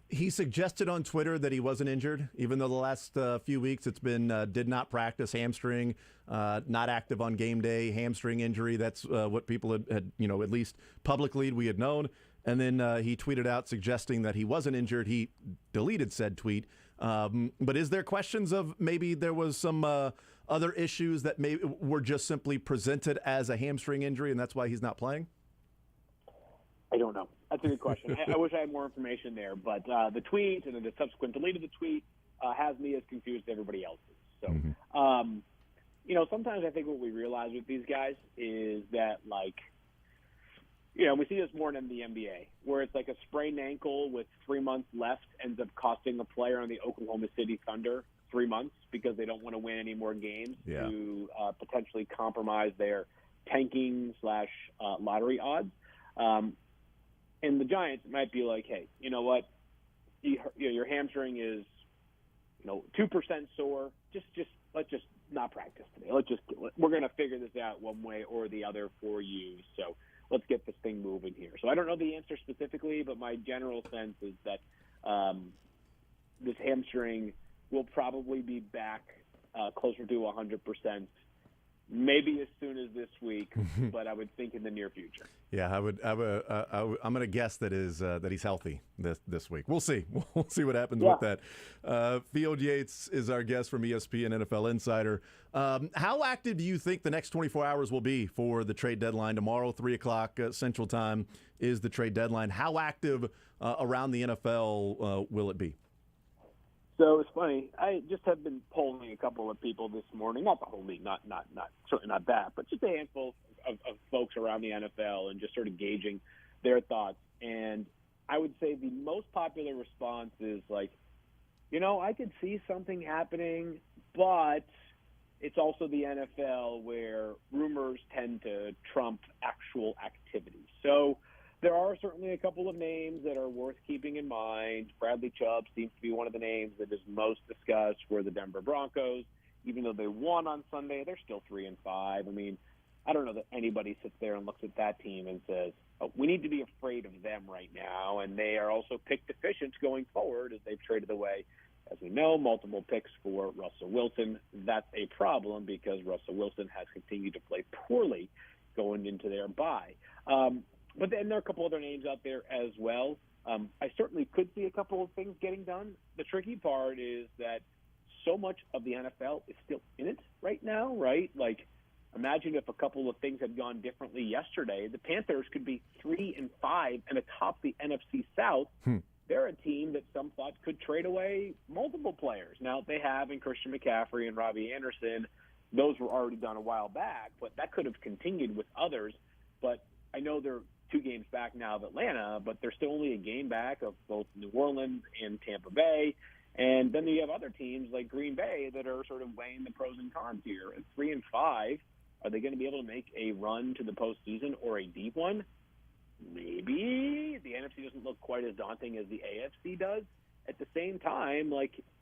He suggested on Twitter that he wasn't injured, even though the last few weeks it's been did not practice, hamstring, not active on game day, hamstring injury. That's what people had, at least publicly we had known. And then he tweeted out suggesting that he wasn't injured. He deleted said tweet. But is there questions of maybe there was some other issues that maybe were just simply presented as a hamstring injury, and that's why he's not playing? I don't know. That's a good question. I wish I had more information there, but the tweet and then the subsequent delete of the tweet has me as confused as everybody else is. So, sometimes I think what we realize with these guys is that, we see this more in the NBA, where it's like a sprained ankle with 3 months left ends up costing a player on the Oklahoma City Thunder 3 months because they don't want to win any more games to potentially compromise their tanking / lottery odds. And the Giants might be like, hey, you know what? Your hamstring is, 2% sore. Let's just not practice today. We're going to figure this out one way or the other for you. So let's get this thing moving here. So I don't know the answer specifically, but my general sense is that this hamstring will probably be back closer to 100%. Maybe as soon as this week, but I would think in the near future. Yeah, I'm going to guess that he's healthy this week. We'll see. We'll see what happens with that. Field Yates is our guest from ESPN NFL Insider. How active do you think the next 24 hours will be for the trade deadline? Tomorrow, 3 o'clock Central Time is the trade deadline. How active around the NFL will it be? So it's funny. I just have been polling a couple of people this morning. Not the whole league, not certainly not that, but just a handful of folks around the NFL and just sort of gauging their thoughts. And I would say the most popular response is like, I could see something happening, but it's also the NFL where rumors tend to trump actual activity. So there are certainly a couple of names that are worth keeping in mind. Bradley Chubb seems to be one of the names that is most discussed for the Denver Broncos. Even though they won on Sunday, they're still 3-5. I mean, I don't know that anybody sits there and looks at that team and says, we need to be afraid of them right now. And they are also pick deficient going forward as they've traded away, as we know, multiple picks for Russell Wilson. That's a problem because Russell Wilson has continued to play poorly going into their bye. But then there are a couple other names out there as well. I certainly could see a couple of things getting done. The tricky part is that so much of the NFL is still in it right now, right? Like, imagine if a couple of things had gone differently yesterday. The Panthers could be 3-5 and atop the NFC South. They're a team that some thought could trade away multiple players. Now, they have in Christian McCaffrey and Robbie Anderson. Those were already done a while back, but that could have continued with others. But I know they're 2 games back now of Atlanta, but they're still only a game back of both New Orleans and Tampa Bay. And then you have other teams like Green Bay that are sort of weighing the pros and cons here. At 3-5, are they going to be able to make a run to the postseason or a deep one? Maybe. The NFC doesn't look quite as daunting as the AFC does. At the same time,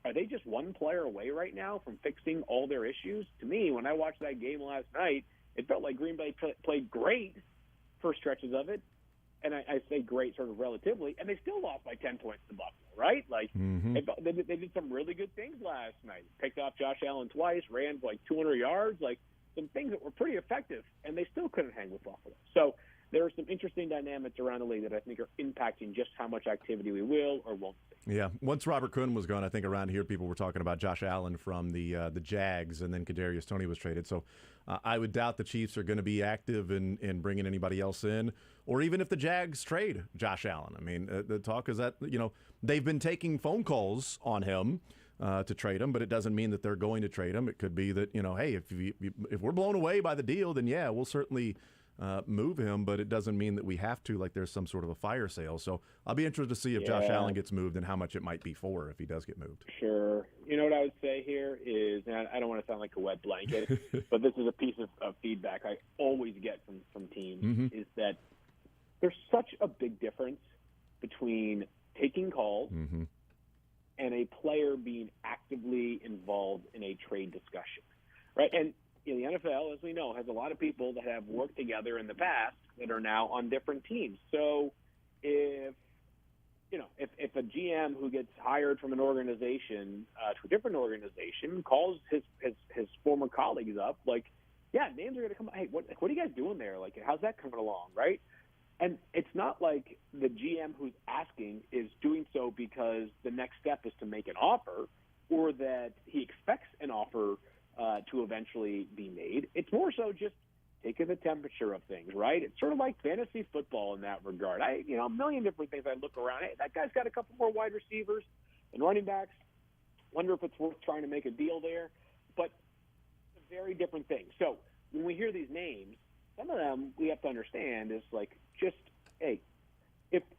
are they just one player away right now from fixing all their issues? To me, when I watched that game last night, it felt like Green Bay played great for stretches of it, and I say great sort of relatively, and they still lost by 10 points to Buffalo, right? They did some really good things last night. Picked off Josh Allen twice, ran for 200 yards, some things that were pretty effective, and they still couldn't hang with Buffalo. So there are some interesting dynamics around the league that I think are impacting just how much activity we will or won't see. Yeah. Once Robert Quinn was gone, I think around here people were talking about Josh Allen from the Jags, and then Kadarius Toney was traded. So I would doubt the Chiefs are going to be active in bringing anybody else in, or even if the Jags trade Josh Allen. I mean, the talk is that, they've been taking phone calls on him to trade him, but it doesn't mean that they're going to trade him. It could be that, hey, if we're blown away by the deal, then yeah, we'll certainly move him, but it doesn't mean that we have to, there's some sort of a fire sale. So I'll be interested to see if Josh Allen gets moved and how much it might be for if he does get moved. Sure. You know what I would say here is, and I don't want to sound like a wet blanket, but this is a piece of feedback I always get from teams, is that there's such a big difference between taking calls and a player being actively involved in a trade discussion, right? And the NFL, as we know, has a lot of people that have worked together in the past that are now on different teams. So if a GM who gets hired from an organization to a different organization calls his former colleagues up, names are going to come. Hey, what are you guys doing there? How's that coming along, right? And it's not like the GM who's asking is doing so because the next step is to make an offer or that he expects an offer to eventually be made. It's more so just taking the temperature of things, right? It's sort of like fantasy football in that regard. A million different things I look around. Hey, that guy's got a couple more wide receivers and running backs. Wonder if it's worth trying to make a deal there. But it's a very different thing. So when we hear these names, some of them we have to understand is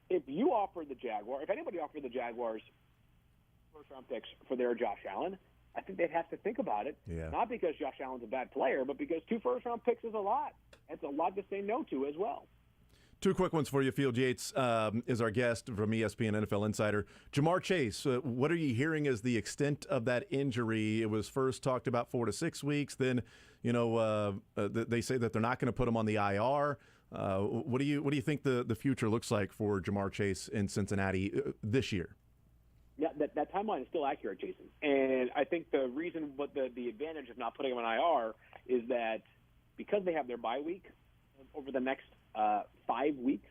if you offer the Jaguars, if anybody offered the Jaguars first-round picks for their Josh Allen, I think they'd have to think about it. Yeah. Not because Josh Allen's a bad player, but because 2 first-round picks is a lot. It's a lot to say no to as well. Two quick ones for you. Field Yates is our guest from ESPN NFL Insider. Ja'Marr Chase, what are you hearing as the extent of that injury? It was first talked about 4 to 6 weeks. Then, they say that they're not going to put him on the IR. What do you think the future looks like for Ja'Marr Chase in Cincinnati this year? Yeah, that timeline is still accurate, Jason. And I think the reason, the advantage of not putting him on IR is that because they have their bye week over the next 5 weeks,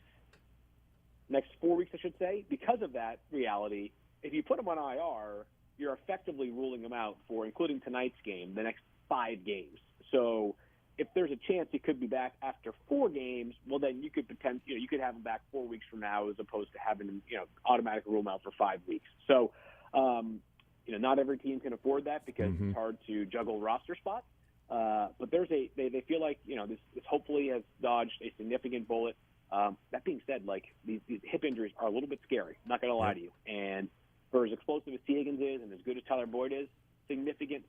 next 4 weeks, I should say. Because of that reality, if you put him on IR, you're effectively ruling him out for, including tonight's game, the next 5 games. So if there's a chance he could be back after 4 games, well, then you could you could have him back 4 weeks from now as opposed to having him, automatic rule him out for 5 weeks. So, not every team can afford that because it's hard to juggle roster spots. But they feel like, this hopefully has dodged a significant bullet. That being said, these hip injuries are a little bit scary. I'm not going to lie to you. And for as explosive as T. Higgins is and as good as Tyler Boyd is, significant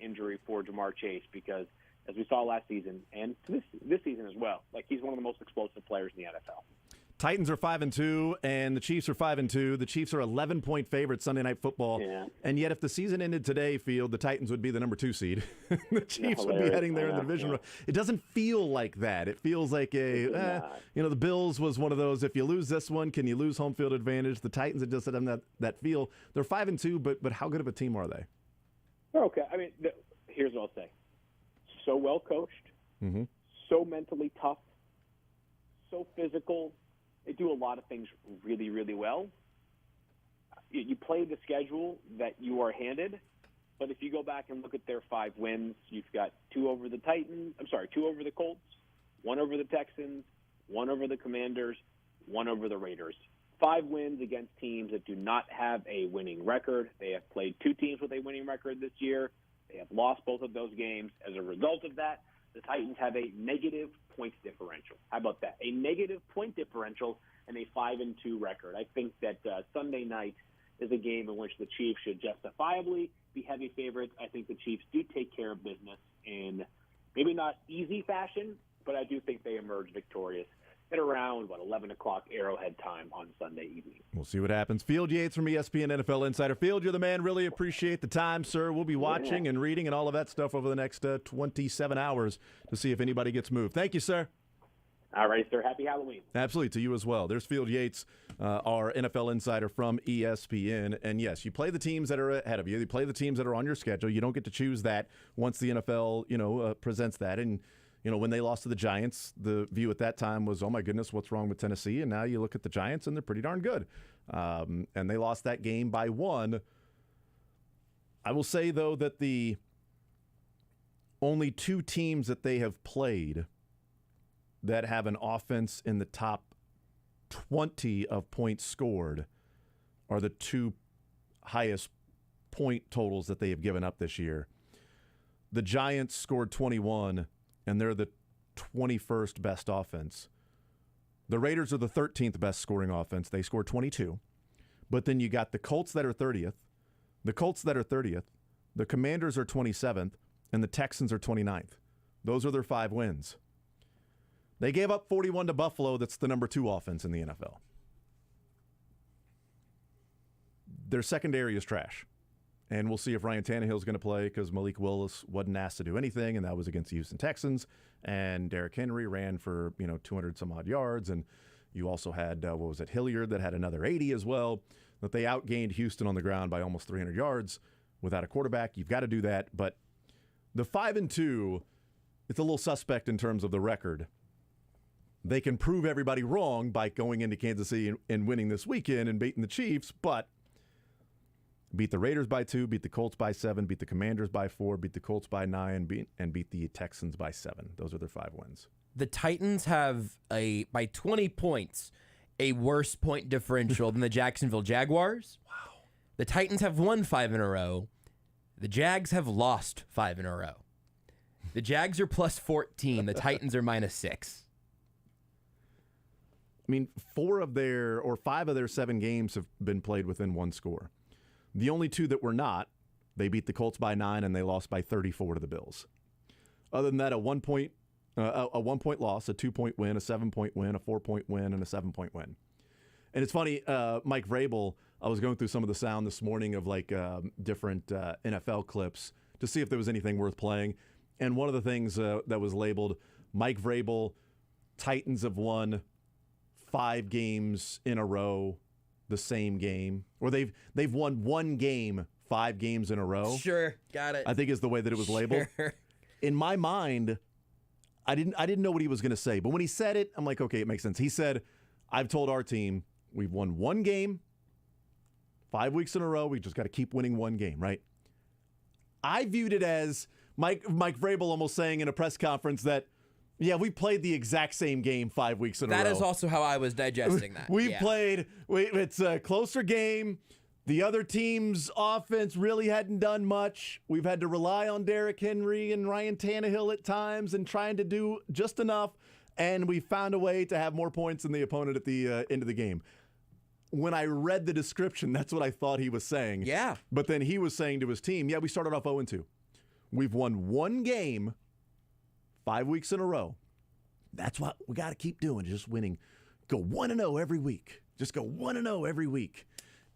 injury for Ja'Marr Chase because, as we saw last season and this season as well, he's one of the most explosive players in the NFL. Titans are 5-2, and the Chiefs are 5-2. The Chiefs are 11-point favorites Sunday Night Football, and yet if the season ended today, Field, the Titans would be the number 2 seed. The Chiefs would be heading there in the division. It doesn't feel like that. It feels like the Bills was one of those. If you lose this one, can you lose home field advantage? The Titans had just had that feel. They're 5-2, but how good of a team are they? They're okay. I mean, here's what I'll say: so well coached, so mentally tough, so physical. They do a lot of things really, really well. You play the schedule that you are handed, but if you go back and look at their 5 wins, you've got 2 over the Colts, 1 over the Texans, 1 over the Commanders, 1 over the Raiders. 5 wins against teams that do not have a winning record. They have played 2 teams with a winning record this year. They have lost both of those games. As a result of that, the Titans have a negative point differential. How about that? A negative point differential and a 5-2 record. I think that Sunday night is a game in which the Chiefs should justifiably be heavy favorites. I think the Chiefs do take care of business in maybe not easy fashion, but I do think they emerge victorious at around, 11 o'clock Arrowhead time on Sunday evening. We'll see what happens. Field Yates from ESPN NFL Insider. Field, you're the man. Really appreciate the time, sir. We'll be watching and reading and all of that stuff over the next 27 hours to see if anybody gets moved. Thank you, sir. All right, sir. Happy Halloween. Absolutely, to you as well. There's Field Yates, our NFL Insider from ESPN. And, yes, you play the teams that are ahead of you. You play the teams that are on your schedule. You don't get to choose that once the NFL, presents that. And, when they lost to the Giants, the view at that time was, oh, my goodness, what's wrong with Tennessee? And now you look at the Giants, and they're pretty darn good. And they lost that game by 1. I will say, though, that the only 2 teams that they have played that have an offense in the top 20 of points scored are the 2 highest point totals that they have given up this year. The Giants scored 21, and they're the 21st best offense. The Raiders are the 13th best scoring offense. They scored 22. But then you got the Colts that are 30th, the Commanders are 27th, and the Texans are 29th. Those are their 5 wins. They gave up 41 to Buffalo. That's the number 2 offense in the NFL. Their secondary is trash. And we'll see if Ryan Tannehill's going to play because Malik Willis wasn't asked to do anything, and that was against the Houston Texans. And Derrick Henry ran for 200-some-odd yards. And you also had, Hilliard that had another 80 as well. That they outgained Houston on the ground by almost 300 yards without a quarterback. You've got to do that. But the 5-2, it's a little suspect in terms of the record. They can prove everybody wrong by going into Kansas City and winning this weekend and beating the Chiefs, but beat the Raiders by 2, beat the Colts by 7, beat the Commanders by 4, beat the Colts by 9, and beat the Texans by 7. Those are their 5 wins. The Titans have, by 20 points, a worse point differential than the Jacksonville Jaguars. Wow. The Titans have won 5 in a row. The Jags have lost 5 in a row. The Jags are plus 14. The Titans are minus 6. I mean, 5 of their 7 games have been played within 1 score. The only 2 that were not, they beat the Colts by 9 and they lost by 34 to the Bills. Other than that, a 1-point a 1-point loss, a 2-point win, a 7-point win, a 4-point win, and a 7-point win. And it's funny, Mike Vrabel, I was going through some of the sound this morning of different NFL clips to see if there was anything worth playing. And one of the things that was labeled, Mike Vrabel, Titans have won 5 games in a row, the same game. Or they've won 1 game 5 games in a row. Sure, got it. I think is the way that it was labeled. In my mind, I didn't know what he was going to say. But when he said it, I'm like, okay, it makes sense. He said, I've told our team, we've won 1 game 5 weeks in a row. We just got to keep winning 1 game, right? I viewed it as Mike Vrabel almost saying in a press conference that, yeah, we played the exact same game 5 weeks in a row. That is also how I was digesting that. It's a closer game. The other team's offense really hadn't done much. We've had to rely on Derrick Henry and Ryan Tannehill at times and trying to do just enough, and we found a way to have more points than the opponent at the end of the game. When I read the description, that's what I thought he was saying. Yeah. But then he was saying to his team, yeah, we started off 0-2. We've won 1 game 5 weeks in a row. That's what we got to keep doing, just winning. Go 1-0 every week. Just go 1-0 every week.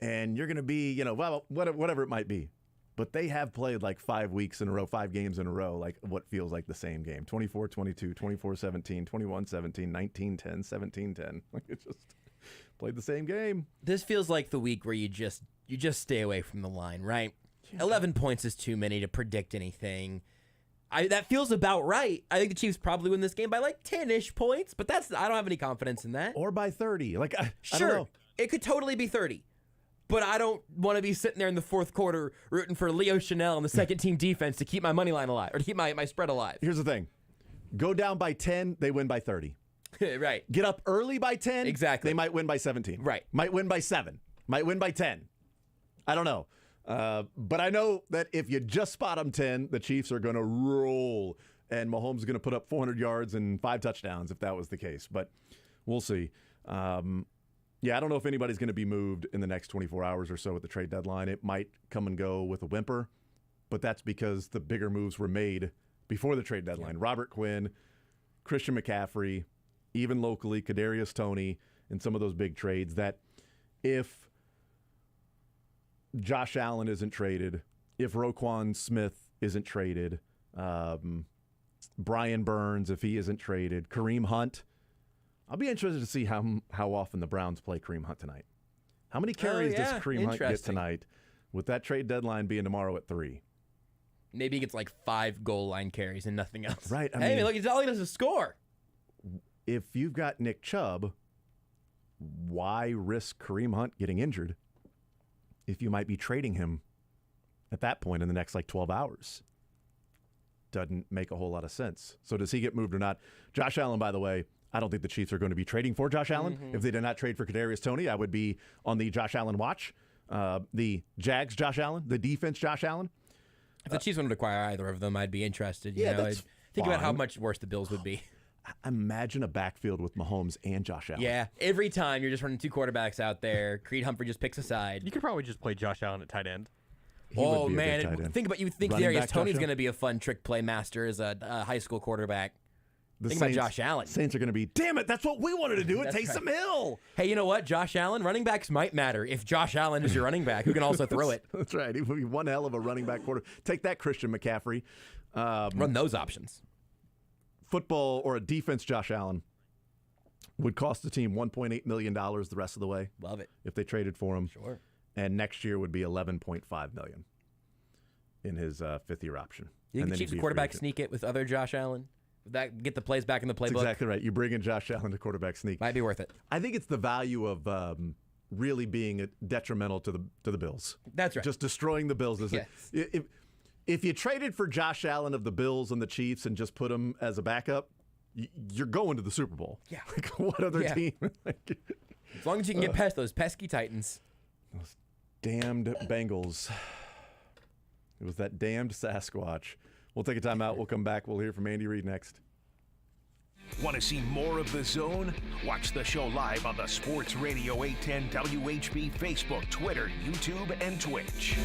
And you're going to be, whatever it might be. But they have played 5 weeks in a row, 5 games in a row, what feels like the same game. 24-22, 24-17, 21-17, 19-10, 17-10. It's just played the same game. This feels like the week where you just stay away from the line, right? Yeah. 11 points is too many to predict anything. That feels about right. I think the Chiefs probably win this game by 10-ish points, but I don't have any confidence in that. Or by 30. Sure, I don't know. It could totally be 30. But I don't want to be sitting there in the fourth quarter rooting for Leo Chanel and the second team defense to keep my money line alive or to keep my spread alive. Here's the thing. Go down by 10, they win by 30. Right. Get up early by 10, exactly. They might win by 17. Right. Might win by 7. Might win by 10. I don't know. But I know that if you just spot them 10, the Chiefs are going to roll. And Mahomes is going to put up 400 yards and 5 touchdowns if that was the case. But we'll see. Yeah, I don't know if anybody's going to be moved in the next 24 hours or so at the trade deadline. It might come and go with a whimper, but that's because the bigger moves were made before the trade deadline. Yeah. Robert Quinn, Christian McCaffrey, even locally, Kadarius Toney, and some of those big trades that if Josh Allen isn't traded, if Roquan Smith isn't traded, Brian Burns, if he isn't traded, Kareem Hunt, I'll be interested to see how often the Browns play Kareem Hunt tonight. How many carries does Kareem Hunt get tonight with that trade deadline being tomorrow at 3? Maybe he gets 5 goal line carries and nothing else. Right. I mean, look, all he does is score. If you've got Nick Chubb, why risk Kareem Hunt getting injured if you might be trading him at that point in the next 12 hours? Doesn't make a whole lot of sense. So does he get moved or not? Josh Allen, by the way, I don't think the Chiefs are going to be trading for Josh Allen. Mm-hmm. If they did not trade for Kadarius Toney, I would be on the Josh Allen watch. The Jags Josh Allen, the defense Josh Allen. If the Chiefs wanted to acquire either of them, I'd be interested. Think about how much worse the Bills would be. Imagine a backfield with Mahomes and Josh Allen. Yeah, every time you're just running 2 quarterbacks out there. Creed Humphrey just picks a side. You could probably just play Josh Allen at tight end. Oh man, think Darius Toney's going to be a fun trick play master as a high school quarterback. Think about Josh Allen. Saints are going to be, damn it, that's what we wanted to do at Taysom Hill. Hey, you know what? Josh Allen, running backs might matter if Josh Allen is your running back who can also throw it. That's right. He would be one hell of a running back quarter. Take that, Christian McCaffrey. Run those options. Football or a defense Josh Allen would cost the team $1.8 million the rest of the way. Love it. If they traded for him. Sure. And next year would be $11.5 million in his 5th-year option. You think the Chiefs quarterback sneak it with other Josh Allen? That get the plays back in the playbook? That's exactly right. You bring in Josh Allen to quarterback sneak. Might be worth it. I think it's the value of really being detrimental to the Bills. That's right. Just destroying the Bills. Yes. If you traded for Josh Allen of the Bills and the Chiefs and just put him as a backup, you're going to the Super Bowl. Yeah. What other team? As long as you can get past those pesky Titans. Those damned Bengals. It was that damned Sasquatch. We'll take a timeout. We'll come back. We'll hear from Andy Reid next. Want to see more of The Zone? Watch the show live on the Sports Radio 810 WHB Facebook, Twitter, YouTube, and Twitch.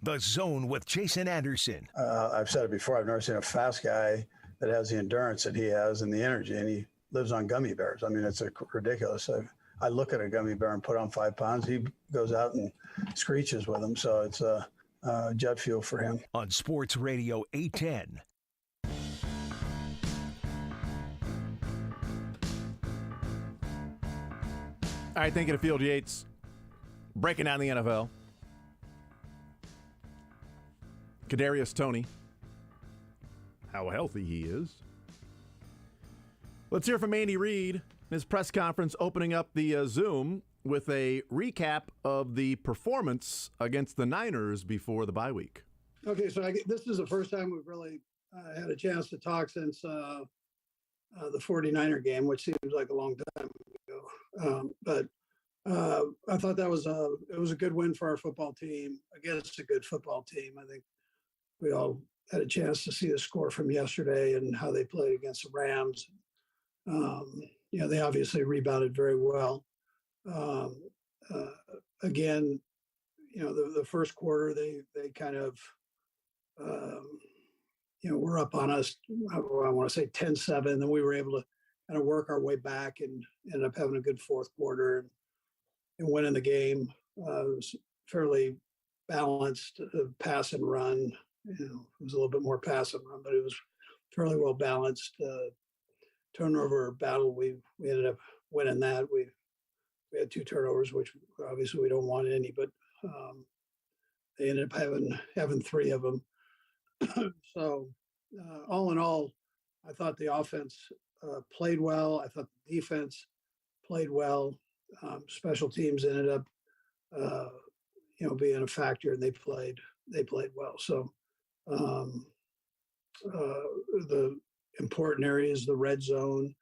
The Zone with Jason Anderson. I've said it before. I've never seen a fast guy that has the endurance that he has and the energy, and he lives on gummy bears. I mean, it's ridiculous. I look at a gummy bear and put on 5 pounds. He goes out and screeches with them. So it's jet fuel for him. On Sports Radio 810. All right, thinking of Field Yates. Breaking down the NFL. Kadarius Toney. How healthy he is. Let's hear from Andy Reid in his press conference opening up the Zoom with a recap of the performance against the Niners before the bye week. Okay, so this is the first time we've really had a chance to talk since the 49er game, which seems like a long time ago. But I thought it was a good win for our football team against a good football team. I think we all had a chance to see the score from yesterday and how they played against the Rams. They obviously rebounded very well. Again, the first quarter, they kind of, were up on us, I want to say 10-7, then we were able to kind of work our way back and ended up having a good fourth quarter and winning the game. It was fairly balanced pass and run. It was a little bit more pass and run, but it was fairly well balanced. Turnover battle, we ended up winning that. We had 2 turnovers, which obviously we don't want any, but they ended up having 3 of them. So all in all, I thought the offense played well. I thought the defense played well. Special teams ended up, being a factor, and they played well. So the important areas, the red zone,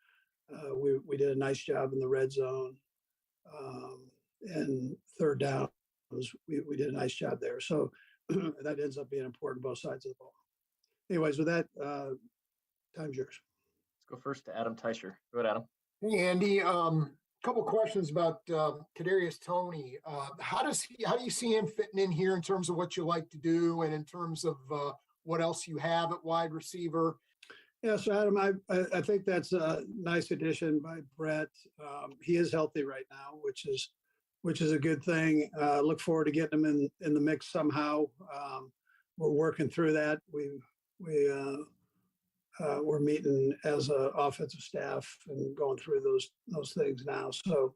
we did a nice job in the red zone, and third down, we did a nice job there. So that ends up being important both sides of the ball. Anyways, with that, time's yours. Let's go first to Adam Teicher. Go ahead, Adam. Hey, Andy. Couple questions about Kadarius Toney. How do you see him fitting in here in terms of what you like to do and in terms of what else you have at wide receiver? Yeah, so Adam, I think that's a nice addition by Brett. He is healthy right now, which is a good thing. Look forward to getting him in the mix somehow. We're working through that. We're meeting as an offensive staff and going through those things now. So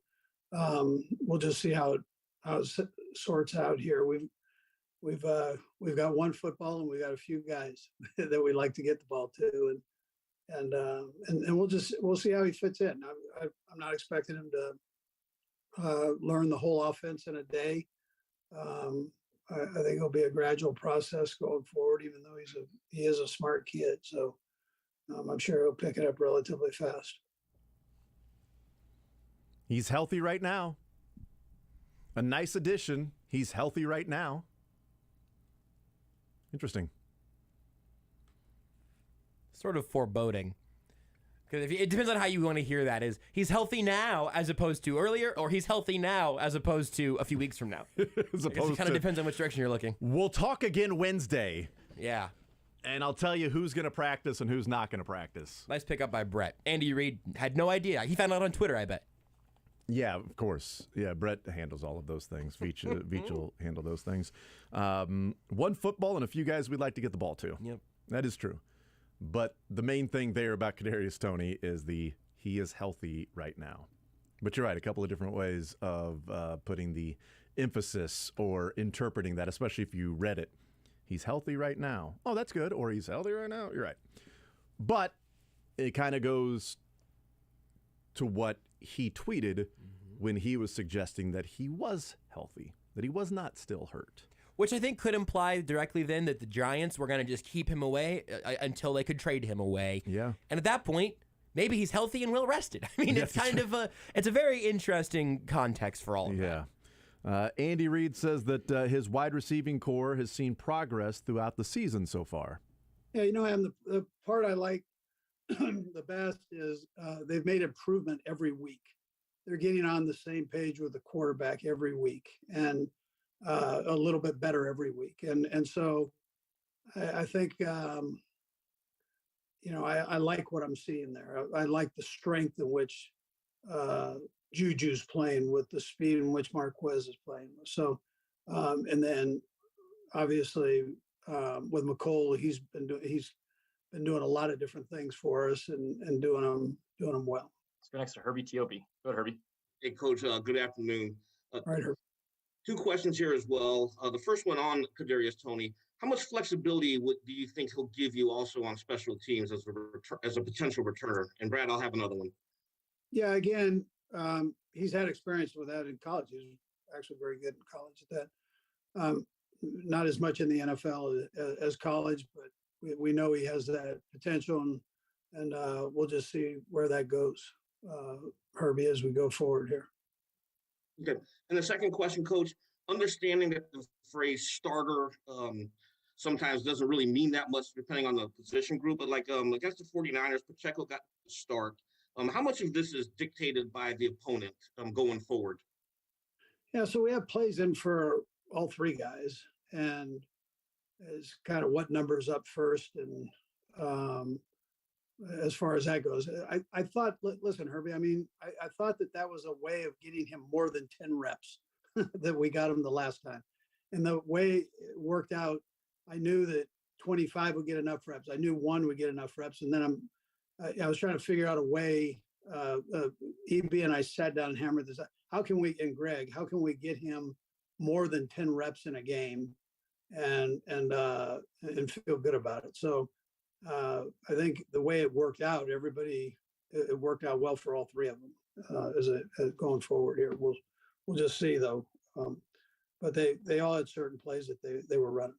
we'll just see how it sorts out here. We've got one football and we got a few guys that we like to get the ball to, and we'll see how he fits in. I'm not expecting him to learn the whole offense in a day. I think it'll be a gradual process going forward, even though he is a smart kid. So I'm sure he'll pick it up relatively fast. He's healthy right now. A nice addition. He's healthy right now. Interesting. Sort of foreboding. Because it depends on how you want to hear that. Is he's healthy now as opposed to earlier, or he's healthy now as opposed to a few weeks from now? It kind of depends on which direction you're looking. We'll talk again Wednesday. Yeah. And I'll tell you who's going to practice and who's not going to practice. Nice pickup by Brett. Andy Reid had no idea. He found out on Twitter, I bet. Yeah, of course. Yeah, Brett handles all of those things. Veach will handle those things. One football and a few guys we'd like to get the ball to. Yep. That is true. But the main thing there about Kadarius Toney is he is healthy right now. But you're right, a couple of different ways of putting the emphasis or interpreting that, especially if you read it. He's healthy right now. Oh, that's good. Or he's healthy right now. You're right. But it kind of goes to what he tweeted when he was suggesting that he was healthy, that he was not still hurt. Which I think could imply directly then that the Giants were going to just keep him away until they could trade him away. Yeah. And at that point, maybe he's healthy and well rested. I mean, it's kind of it's a very interesting context for all of that. Andy Reid says that his wide receiving core has seen progress throughout the season so far. Yeah, the part I like the best is they've made improvement every week. They're getting on the same page with the quarterback every week. And a little bit better every week. And so I think, I like what I'm seeing there. I like the strength in which Juju's playing with, the speed in which Marquez is playing with. So, and then obviously with McCole, he's been doing a lot of different things for us and doing them well. Let's go next to Herbie Tiopi. Go ahead, Herbie. Hey, Coach. Good afternoon. All right, Herbie. Two questions here as well. The first one on Kadarius Toney. How much flexibility do you think he'll give you also on special teams as a potential returner? And Brad, I'll have another one. Yeah, again, he's had experience with that in college. He was actually very good in college at that. Not as much in the NFL as college, but we know he has that potential, and we'll just see where that goes, Herbie, as we go forward here. Okay. And the second question, Coach, understanding that the phrase starter sometimes doesn't really mean that much depending on the position group, but like against the 49ers, Pacheco got the start. How much of this is dictated by the opponent going forward? Yeah, so we have plays in for all three guys, and it's kind of what numbers up first. And as far as that goes, I thought, listen, Herbie, I mean, I thought that was a way of getting him more than 10 reps that we got him the last time. And the way it worked out, I knew that 25 would get enough reps. I knew 1 would get enough reps. And then I was trying to figure out a way, EB and I sat down and hammered this out. How can we get him more than 10 reps in a game and feel good about it? So I think the way it worked out, it worked out well for all three of them as going forward here. We'll just see though. But they all had certain plays that they were running.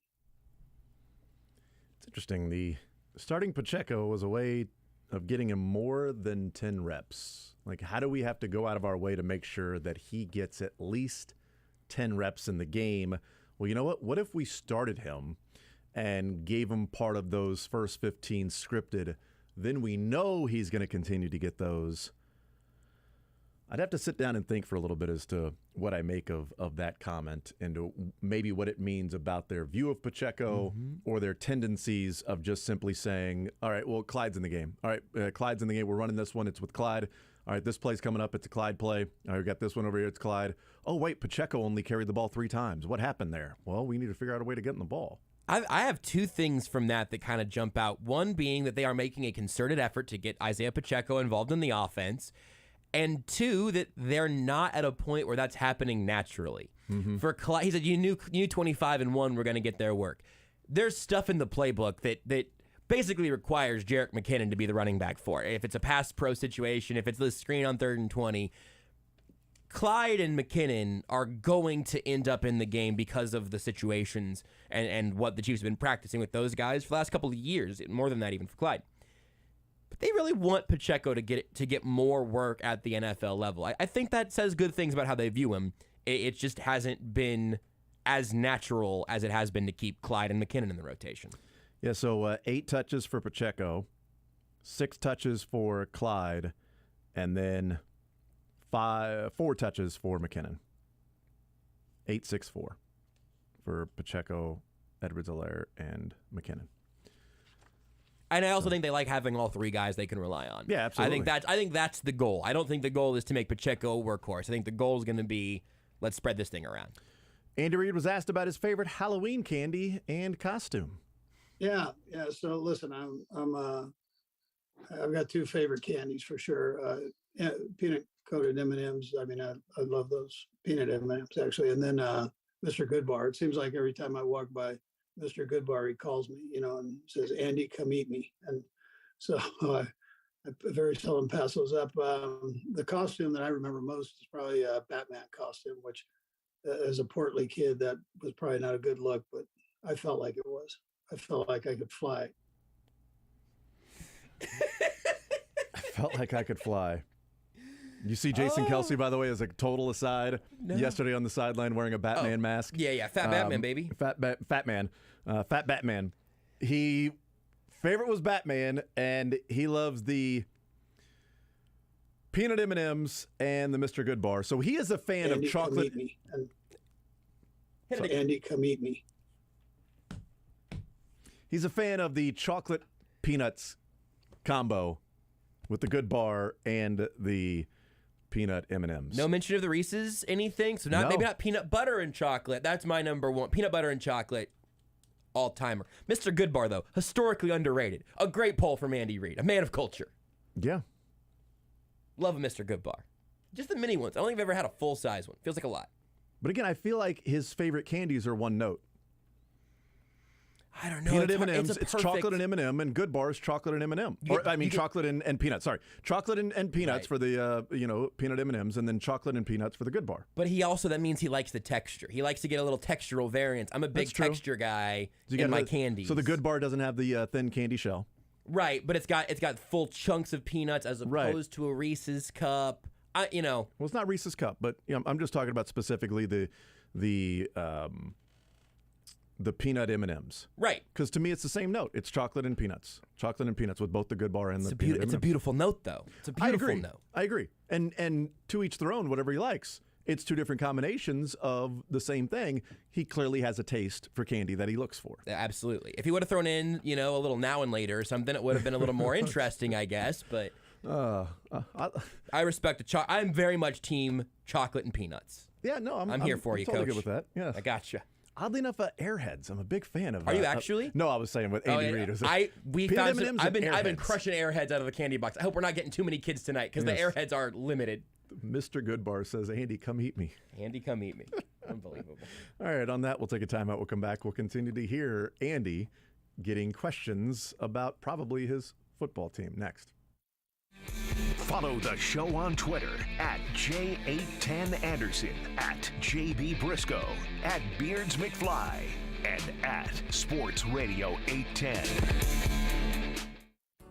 It's interesting. The starting Pacheco was a way of getting him more than 10 reps. Like, how do we have to go out of our way to make sure that he gets at least 10 reps in the game? Well, you know what? What if we started him and gave him part of those first 15 scripted? Then we know he's going to continue to get those. I'd have to sit down and think for a little bit as to what I make of that comment and maybe what it means about their view of Pacheco or their tendencies of just simply saying, all right, well, Clyde's in the game. All right, Clyde's in the game. We're running this one. It's with Clyde. All right, this play's coming up. It's a Clyde play. All right, we got this one over here. It's Clyde. Oh, wait, Pacheco only carried the ball 3 times. What happened there? Well, we need to figure out a way to get in the ball. I have 2 things from that kind of jump out. One being that they are making a concerted effort to get Isaiah Pacheco involved in the offense. And 2, that they're not at a point where that's happening naturally. For Clyde, he said, you knew 25 and 1 were going to get their work. There's stuff in the playbook that basically requires Jerick McKinnon to be the running back for it. If it's a pass pro situation, if it's the screen on 3rd and 20, Clyde and McKinnon are going to end up in the game because of the situations and what the Chiefs have been practicing with those guys for the last couple of years, more than that even for Clyde. But they really want Pacheco to get more work at the NFL level. I think that says good things about how they view him. It just hasn't been as natural as it has been to keep Clyde and McKinnon in the rotation. Yeah, so 8 touches for Pacheco, 6 touches for Clyde, and then 4 touches for McKinnon. 8-6-4 for Pacheco, Edwards-Helaire, and McKinnon. And I also think they like having all 3 guys they can rely on. Yeah, absolutely. I think that's the goal. I don't think the goal is to make Pacheco a workhorse. I think the goal is going to be, let's spread this thing around. Andy Reid was asked about his favorite Halloween candy and costume. Yeah. So listen, I've got 2 favorite candies for sure. Peanut coated M&Ms. I mean, I love those peanut M&Ms actually. And then Mr. Goodbar. It seems like every time I walk by Mr. Goodbar, he calls me, and says, "Andy, come eat me." And so I very seldom pass those up. The costume that I remember most is probably a Batman costume, which as a portly kid, that was probably not a good look, but I felt like it was. I felt like I could fly. I felt like I could fly. You see Jason Kelsey, by the way, as a total aside, yesterday on the sideline wearing a Batman mask. Yeah, fat Batman, baby. Fat Batman. Favorite was Batman, and he loves the peanut M&Ms and the Mr. Goodbar. So he is a fan of chocolate. So Andy, come eat me. He's a fan of the chocolate peanuts combo with the Good Bar and the peanut M&Ms. No mention of the Reese's anything? So maybe not peanut butter and chocolate. That's my number one. Peanut butter and chocolate, all-timer. Mr. Good Bar, though, historically underrated. A great poll from Andy Reid, a man of culture. Yeah. Love a Mr. Good Bar. Just the mini ones. I don't think I've ever had a full-size one. Feels like a lot. But again, I feel like his favorite candies are one note. I don't know. Peanut M&Ms, it's chocolate and M&M, and Good Bar is chocolate and M&M. Chocolate and peanut. Sorry, chocolate and peanuts for the peanut M&Ms, and then chocolate and peanuts for the Good Bar. But that means he likes the texture. He likes to get a little textural variance. I'm a big texture guy in my candies. So the Good Bar doesn't have the thin candy shell. Right, but it's got full chunks of peanuts as opposed to a Reese's cup. Well, it's not Reese's cup, but I'm just talking about specifically the peanut M&Ms. Right. Because to me, it's the same note. It's chocolate and peanuts. Chocolate and peanuts with both the Good Bar and the peanut M&Ms. It's a beautiful note, though. It's a beautiful note. I agree. And to each their own, whatever he likes. It's two different combinations of the same thing. He clearly has a tast for candy that he looks for. Absolutely. If he would have thrown in, a little Now and Later or something, it would have been a little more interesting, I guess. But I respect I'm very much team chocolate and peanuts. Yeah, no, I'm here for you, totally Coach. Good with that. Yeah, I gotcha. Oddly enough, Airheads. I'm a big fan of. Are you actually? No, I was saying with Andy Reid. I've been crushing Airheads out of the candy box. I hope we're not getting too many kids tonight because the Airheads are limited. Mr. Good Bar says, "Andy, come eat me." Andy, come eat me. Unbelievable. All right, on that, we'll take a timeout. We'll come back. We'll continue to hear Andy getting questions about probably his football team next. Follow the show on Twitter at J810Anderson, at JB Brisco, at Beards McFly, and at Sports Radio 810.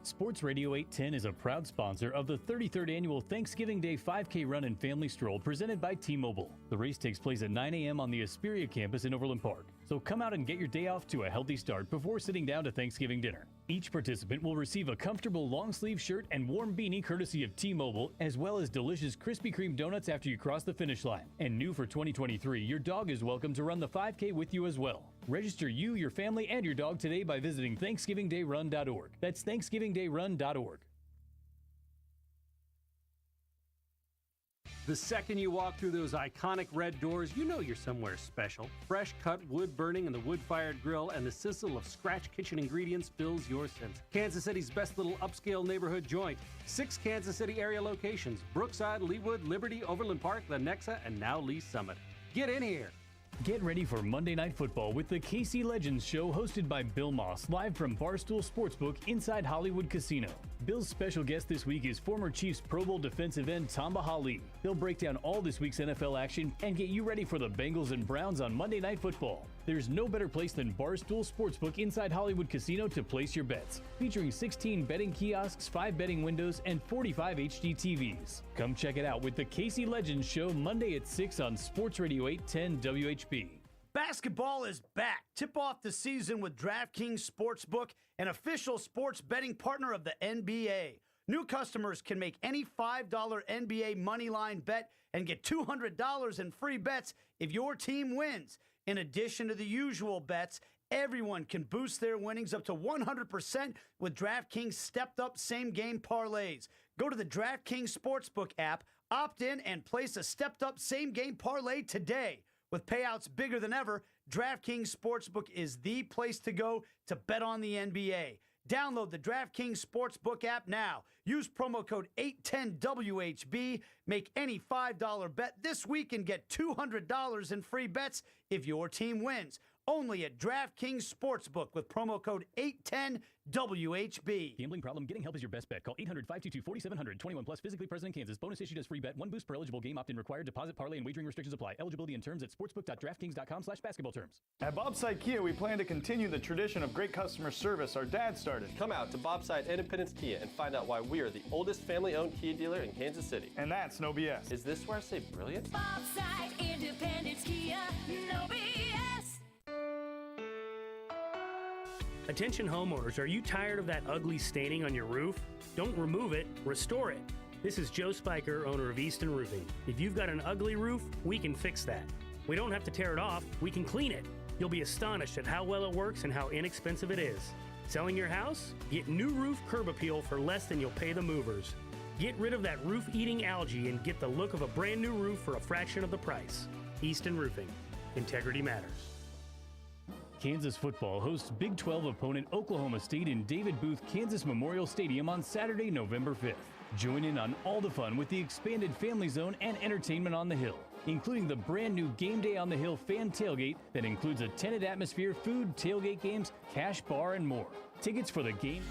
Sports Radio 810 is a proud sponsor of the 33rd Annual Thanksgiving Day 5K Run and Family Stroll presented by T-Mobile. The race takes place at 9 a.m. on the Asperia campus in Overland Park. So come out and get your day off to a healthy start before sitting down to Thanksgiving dinner. Each participant will receive a comfortable long-sleeve shirt and warm beanie courtesy of T-Mobile, as well as delicious Krispy Kreme donuts after you cross the finish line. And new for 2023, your dog is welcome to run the 5K with you as well. Register you, your family, and your dog today by visiting ThanksgivingDayRun.org. That's ThanksgivingDayRun.org. The second you walk through those iconic red doors, you know you're somewhere special. Fresh cut wood burning in the wood-fired grill and the sizzle of Scratch Kitchen ingredients fills your sense. Kansas City's best little upscale neighborhood joint. 6 Kansas City area locations: Brookside, Leawood, Liberty, Overland Park, Lenexa, and now Lee Summit. Get in here. Get ready for Monday Night Football with the KC Legends Show, hosted by Bill Moss, live from Barstool Sportsbook inside Hollywood Casino. Bill's special guest this week is former Chiefs Pro Bowl defensive end Tamba Hali. He'll break down all this week's NFL action and get you ready for the Bengals and Browns on Monday Night Football. There's no better place than Barstool Sportsbook inside Hollywood Casino to place your bets. Featuring 16 betting kiosks, 5 betting windows, and 45 HD TVs. Come check it out with the KC Legends Show Monday at 6 on Sports Radio 810 WHB. Basketball is back. Tip off the season with DraftKings Sportsbook, an official sports betting partner of the NBA. New customers can make any $5 NBA moneyline bet and get $200 in free bets if your team wins. In addition to the usual bets, everyone can boost their winnings up to 100% with DraftKings stepped-up same-game parlays. Go to the DraftKings Sportsbook app, opt in, and place a stepped-up same-game parlay today. With payouts bigger than ever, DraftKings Sportsbook is the place to go to bet on the NBA. Download the DraftKings Sportsbook app now. Use promo code 810WHB. Make any $5 bet this week and get $200 in free bets if your team wins. Only at DraftKings Sportsbook with promo code 810WHB. Gambling problem? Getting help is your best bet. Call 800-522-4700. 21 plus, physically present in Kansas. Bonus issued as free bet. 1 boost per eligible game. Opt-in required. Deposit, parlay, and wagering restrictions apply. Eligibility and terms at sportsbook.draftkings.com/basketball terms. At Bobside Kia, we plan to continue the tradition of great customer service our dad started. Come out to Bobside Independence Kia and find out why we are the oldest family-owned Kia dealer in Kansas City. And that's no BS. Is this where I say brilliant? Bobside Independence Kia, no BS. Attention homeowners, are you tired of that ugly staining on your roof? Don't remove it, restore it. This is Joe Spiker, owner of Easton Roofing. If you've got an ugly roof, we can fix that. We don't have to tear it off, we can clean it. You'll be astonished at how well it works and how inexpensive it is. Selling your house? Get new roof curb appeal for less than you'll pay the movers. Get rid of that roof-eating algae and get the look of a brand new roof for a fraction of the price. Easton Roofing. Integrity matters. Kansas football hosts Big 12 opponent Oklahoma State in David Booth Kansas Memorial Stadium on Saturday, November 5th. Join in on all the fun with the expanded Family Zone and Entertainment on the Hill, including the brand new Game Day on the Hill fan tailgate that includes a tented atmosphere, food, tailgate games, cash bar, and more. Tickets for the game.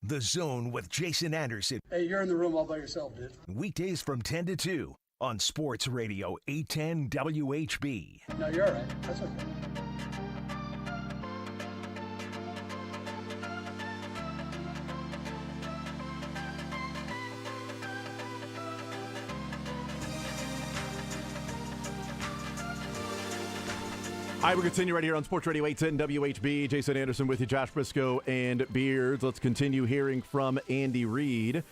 The Zone with Jason Anderson. Hey, you're in the room all by yourself, dude. Weekdays from 10 to 2 on Sports Radio 810 WHB. No, you're all right. That's okay. All right, we continue right here on Sports Radio 810 WHB. Jason Anderson with you, Josh Brisco and Beards. Let's continue hearing from Andy Reid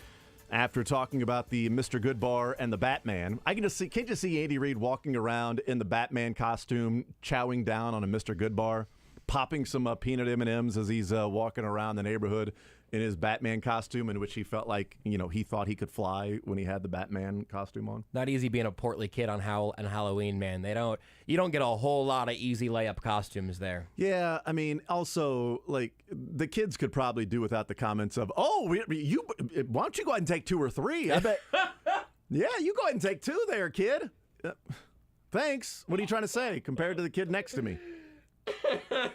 after talking about the Mr. Goodbar and the Batman. Can't you see Andy Reid walking around in the Batman costume, chowing down on a Mr. Goodbar, popping some peanut M&Ms as he's walking around the neighborhood in his Batman costume, in which he felt like, he thought he could fly when he had the Batman costume on. Not easy being a portly kid on Halloween, man. You don't get a whole lot of easy layup costumes there. Yeah, I mean, also, the kids could probably do without the comments of, why don't you go ahead and take 2 or 3? I bet. Yeah, you go ahead and take 2 there, kid. Thanks. What are you trying to say compared to the kid next to me?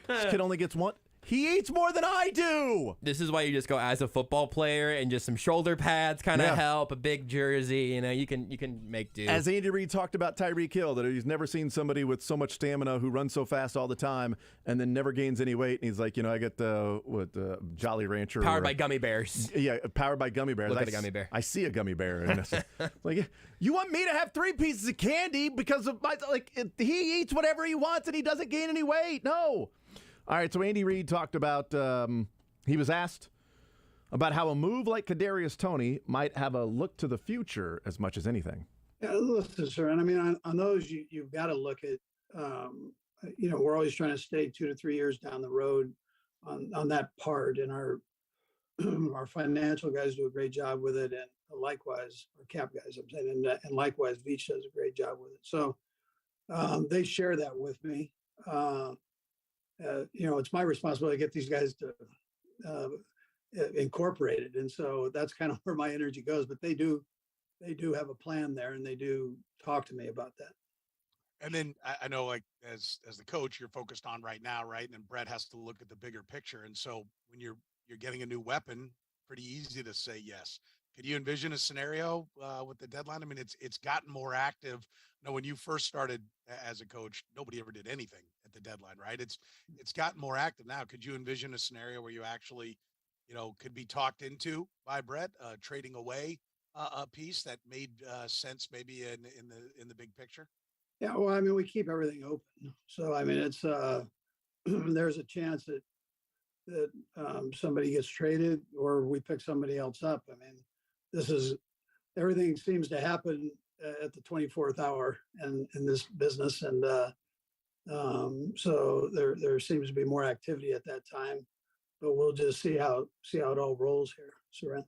This kid only gets 1. He eats more than I do. This is why you just go as a football player, and just some shoulder pads kind of help, a big jersey. You can make do. As Andy Reid talked about Tyreek Hill, that he's never seen somebody with so much stamina who runs so fast all the time and then never gains any weight. And he's like, I get the Jolly Rancher. Powered by gummy bears. Yeah, powered by gummy bears. Look at a gummy bear. I see a gummy bear. And it's like, you want me to have 3 pieces of candy because of he eats whatever he wants and he doesn't gain any weight? No. All right, so Andy Reid talked about, he was asked about how a move like Kadarius Toney might have a look to the future as much as anything. Yeah, listen, sir, and I mean, on those, you've got to look at, we're always trying to stay 2 to 3 years down the road on that part, and our financial guys do a great job with it, and likewise, our cap guys, I'm saying, and likewise, Veach does a great job with it. So they share that with me. It's my responsibility to get these guys to incorporate it. And so that's kind of where my energy goes, but they do have a plan there, and they do talk to me about that. And then I know, as the coach, you're focused on right now, right? And then Brett has to look at the bigger picture. And so when you're getting a new weapon, pretty easy to say yes. Could you envision a scenario with the deadline? I mean, it's gotten more active. You know, when you first started as a coach, nobody ever did anything at the deadline, right? It's gotten more active now. Could you envision a scenario where you actually, you know, could be talked into by Brett trading away a piece that made sense maybe in the big picture? Yeah, well, I mean, we keep everything open. So I mean, it's there's a chance that somebody gets traded or we pick somebody else up. I mean, this is everything seems to happen at the 24th hour in this business, and so there seems to be more activity at that time. But we'll just see how it all rolls here, Soren.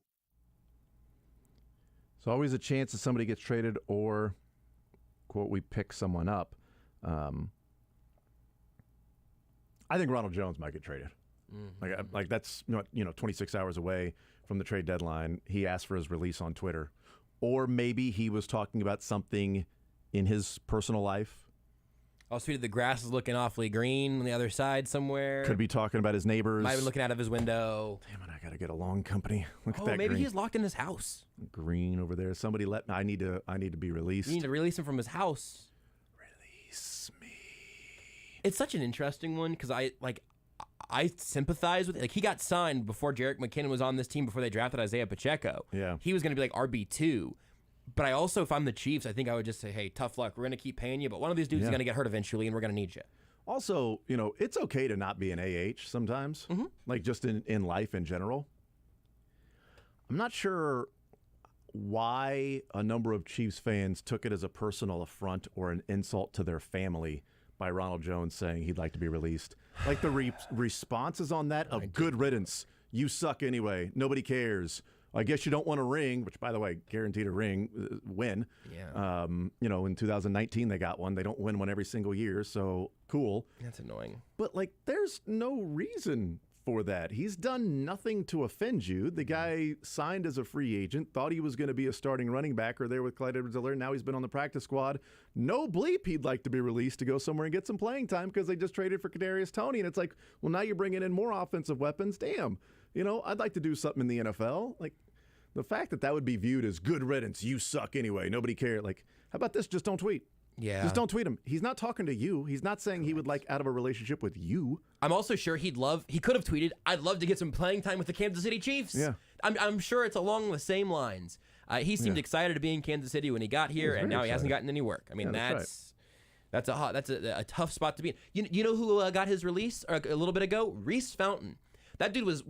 So always a chance that somebody gets traded or, quote, we pick someone up. I think Ronald Jones might get traded. Mm-hmm. Like that's 26 hours away from the trade deadline. He asked for his release on Twitter, or maybe he was talking about something in his personal life. Also, the grass is looking awfully green on the other side somewhere. Could be talking about his neighbors. Might have been looking out of his window. Damn it, I got to get a lawn company. Look at that maybe green. he's locked in his house. Green over there. Somebody let me. I need to be released. You need to release him from his house. Release me. It's such an interesting one because I sympathize with it. Like, he got signed before Jerick McKinnon was on this team before they drafted Isaiah Pacheco. Yeah. He was going to be like RB2. But I also, if I'm the Chiefs, I think I would just say, hey, tough luck. We're going to keep paying you, but one of these dudes is going to get hurt eventually, and we're going to need you. Also, it's okay to not be an AH sometimes, like just in life in general. I'm not sure why a number of Chiefs fans took it as a personal affront or an insult to their family by Ronald Jones saying he'd like to be released. Like the responses on that of good riddance. You suck anyway. Nobody cares. I guess you don't want a ring, which, by the way, guaranteed a win. Yeah. In 2019 they got one. They don't win one every single year, so cool. That's annoying. But, there's no reason for that. He's done nothing to offend you. The guy signed as a free agent, thought he was going to be a starting running back or there with Clyde Edwards-Helaire. Now he's been on the practice squad. No bleep he'd like to be released to go somewhere and get some playing time because they just traded for Kadarius Toney. And it's like, well, now you're bringing in more offensive weapons. Damn. I'd like to do something in the NFL. Like, the fact that would be viewed as good riddance, you suck anyway, nobody cares. Like, how about this? Just don't tweet. Yeah. Just don't tweet him. He's not talking to you. He's not saying he would like out of a relationship with you. I'm also sure he could have tweeted, I'd love to get some playing time with the Kansas City Chiefs. Yeah. I'm sure it's along the same lines. He seemed excited to be in Kansas City when he got here, and now he hasn't gotten any work. I mean, that's a tough spot to be in. You know who got his release a little bit ago? Reese Fountain. That dude was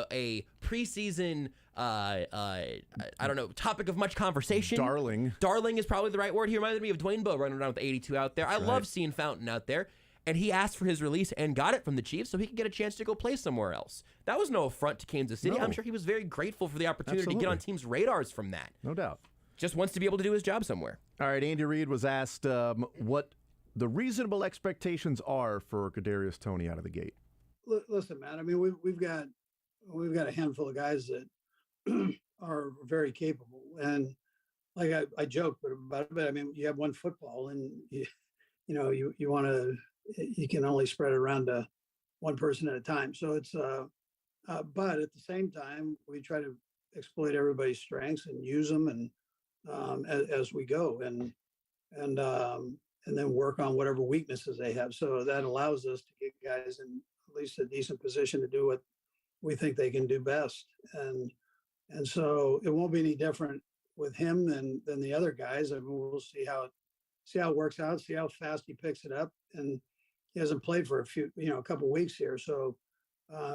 a preseason, I don't know, topic of much conversation. Darling. Darling is probably the right word. He reminded me of Dwayne Bowe running around with 82 out there. I love seeing Fountain out there. And he asked for his release and got it from the Chiefs so he could get a chance to go play somewhere else. That was no affront to Kansas City. No. I'm sure he was very grateful for the opportunity to get on teams' radars from that. No doubt. Just wants to be able to do his job somewhere. All right, Andy Reid was asked what the reasonable expectations are for Kadarius Toney out of the gate. Listen, man. I mean, we've got a handful of guys that are very capable, and like I joke about it, but I mean, you have one football, and you want to, you can only spread it around to one person at a time. So it's but at the same time, we try to exploit everybody's strengths and use them, and as we go, and then work on whatever weaknesses they have. So that allows us to get guys in at least a decent position to do what we think they can do best. And so it won't be any different with him than the other guys. I mean, we'll see how it works out, see how fast he picks it up. And he hasn't played for a couple of weeks here. So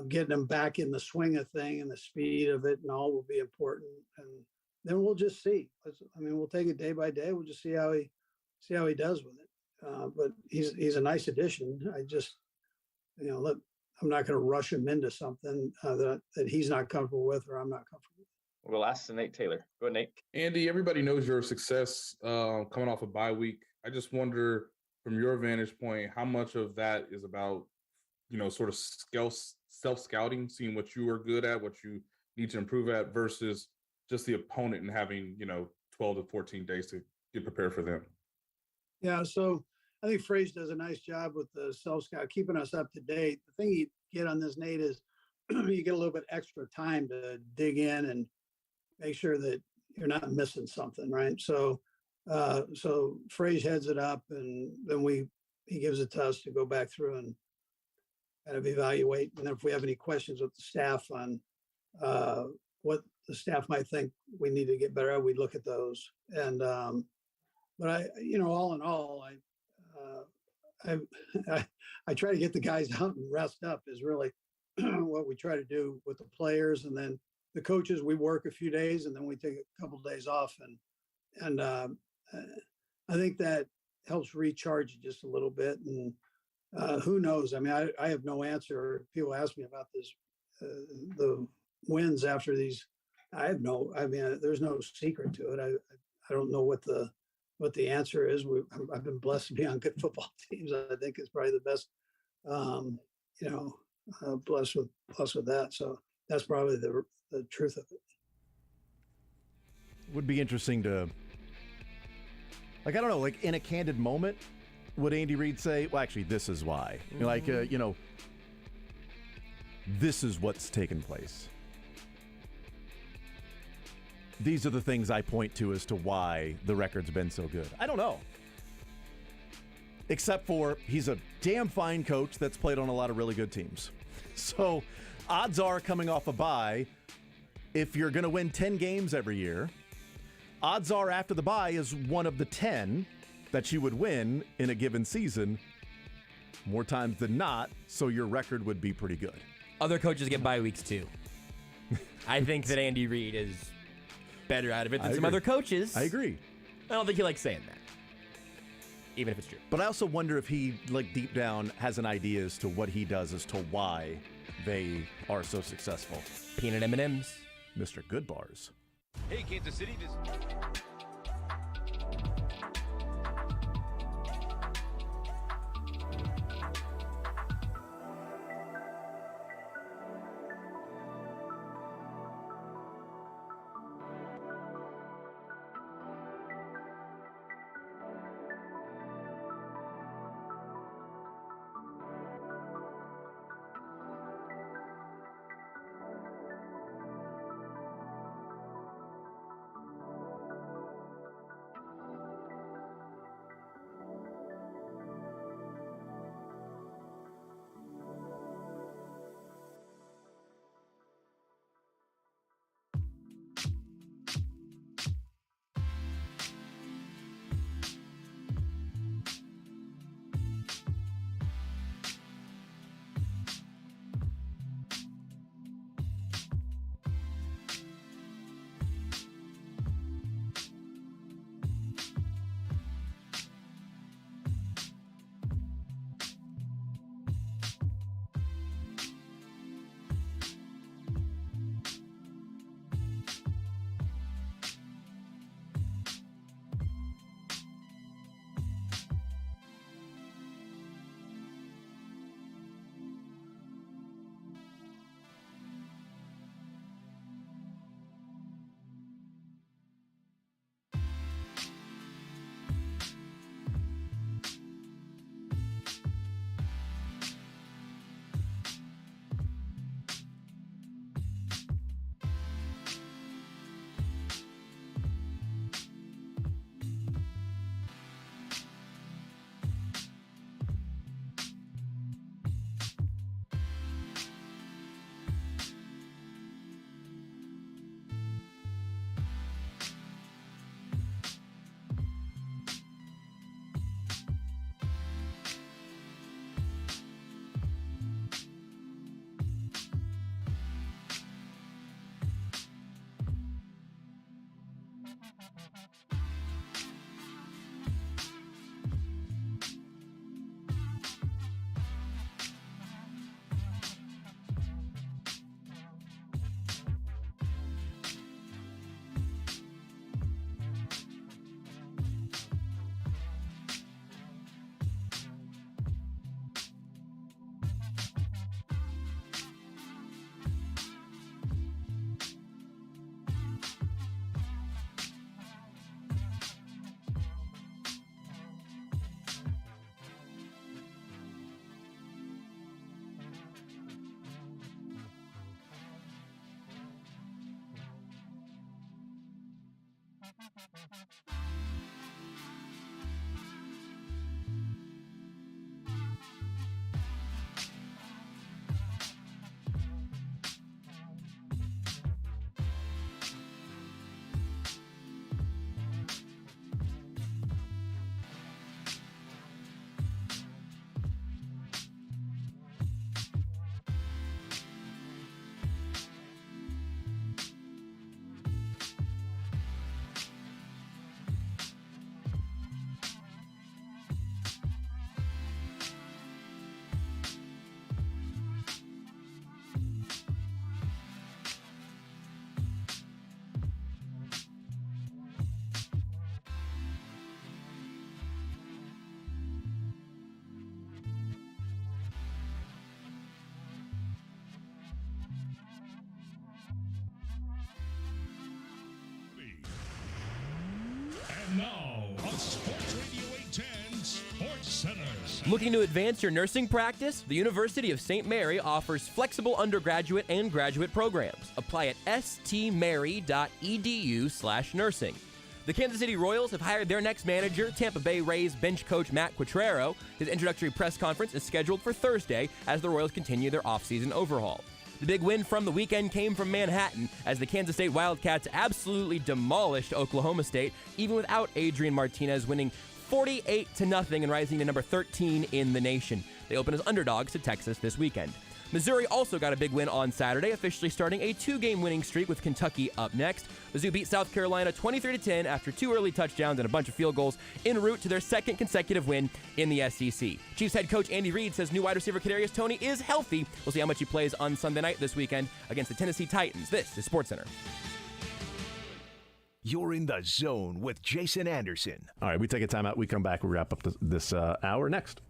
getting him back in the swing of thing and the speed of it and all will be important. And then we'll just see. We'll take it day by day. We'll just see how he does with it. But he's a nice addition. I just, I'm not going to rush him into something that he's not comfortable with or I'm not comfortable with. We'll ask Nate Taylor. Go ahead, Nate. Andy, everybody knows your success coming off a bye week. I just wonder, from your vantage point, how much of that is about, sort of self-scouting, seeing what you are good at, what you need to improve at, versus just the opponent and having, 12 to 14 days to get prepared for them? Yeah, so I think Frage does a nice job with the self-scout, keeping us up to date. The thing you get on this, Nate, is you get a little bit extra time to dig in make sure that you're not missing something, right? So Frage heads it up, and then he gives it to us to go back through and kind of evaluate. And if we have any questions with the staff on what the staff might think we need to get better at, we look at those. And but all in all, I try to get the guys out and rest up is really what we try to do with the players, and then the coaches. We work a few days and then we take a couple of days off, and I think that helps recharge just a little bit. And who knows? I mean, I have no answer. People ask me about this, the wins after these. I mean, there's no secret to it. I don't know what the answer is. I've been blessed to be on good football teams. I think it's probably the best, blessed with that. So that's probably the truth of it. Would be interesting to, I don't know, in a candid moment, would Andy Reid say, well, actually, this is why? This is what's taken place. These are the things I point to as to why the record's been so good. I don't know. Except for he's a damn fine coach that's played on a lot of really good teams. So odds are, coming off a bye, if you're going to win 10 games every year, odds are after the bye is one of the 10 that you would win in a given season more times than not, so your record would be pretty good. Other coaches get bye weeks too. I think that Andy Reid is better out of it than some other coaches. I agree. I don't think he likes saying that, even if it's true. But I also wonder if he, deep down, has an idea as to what he does as to why they are so successful. Peanut M&Ms. Mr. Good Bars. Hey, Kansas City. Looking to advance your nursing practice? The University of St. Mary offers flexible undergraduate and graduate programs. Apply at stmary.edu/nursing. The Kansas City Royals have hired their next manager, Tampa Bay Rays bench coach Matt Quatraro. His introductory press conference is scheduled for Thursday as the Royals continue their offseason overhaul. The big win from the weekend came from Manhattan as the Kansas State Wildcats absolutely demolished Oklahoma State, even without Adrian Martinez, winning 48-0 and rising to number 13 in the nation. They open as underdogs to Texas this weekend. Missouri also got a big win on Saturday, officially starting a 2-game winning streak with Kentucky up next. Mizzou beat South Carolina 23-10 after 2 early touchdowns and a bunch of field goals en route to their second consecutive win in the SEC. Chiefs head coach Andy Reid says new wide receiver Kadarius Toney is healthy. We'll see how much he plays on Sunday night this weekend against the Tennessee Titans. This is SportsCenter. You're in the zone with Jason Anderson. All right, we take a timeout. We come back. We wrap up this hour next.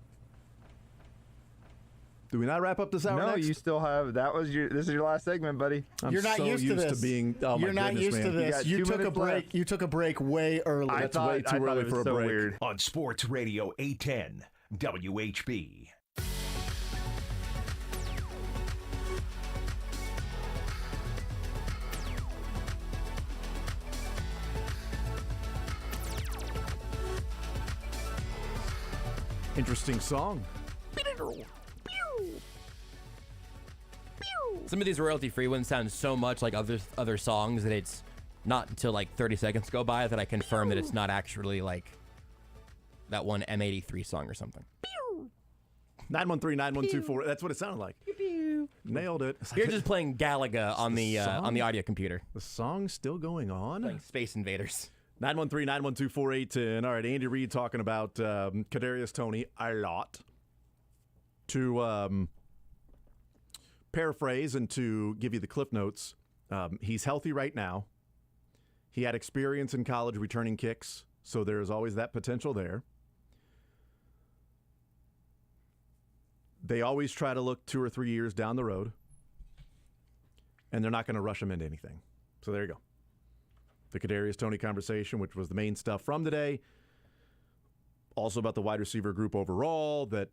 Do we not wrap up this hour? No, next? You still have. This is your last segment, buddy. You're not used to this. You're not used to this. You took a break. You took a break way early. That's way too early for a break. Weird. On Sports Radio 810 WHB. Interesting song. Some of these royalty-free ones sound so much like other songs that it's not until like 30 seconds go by that I confirm that it's not actually like that one M83 song or something. 913-9124. That's what it sounded like. Nailed it. You're just playing Galaga on the audio computer. The song's still going on? Playing Space Invaders. 913-912-4810. All right, Andy Reid talking about Kadarius Toney a lot. To paraphrase and to give you the cliff notes, he's healthy right now. He had experience in college returning kicks, so there's always that potential there. They always try to look 2 or 3 years down the road, and they're not going to rush him into anything. So there you go. The Kadarius Toney conversation, which was the main stuff from today. Also about the wide receiver group overall, that,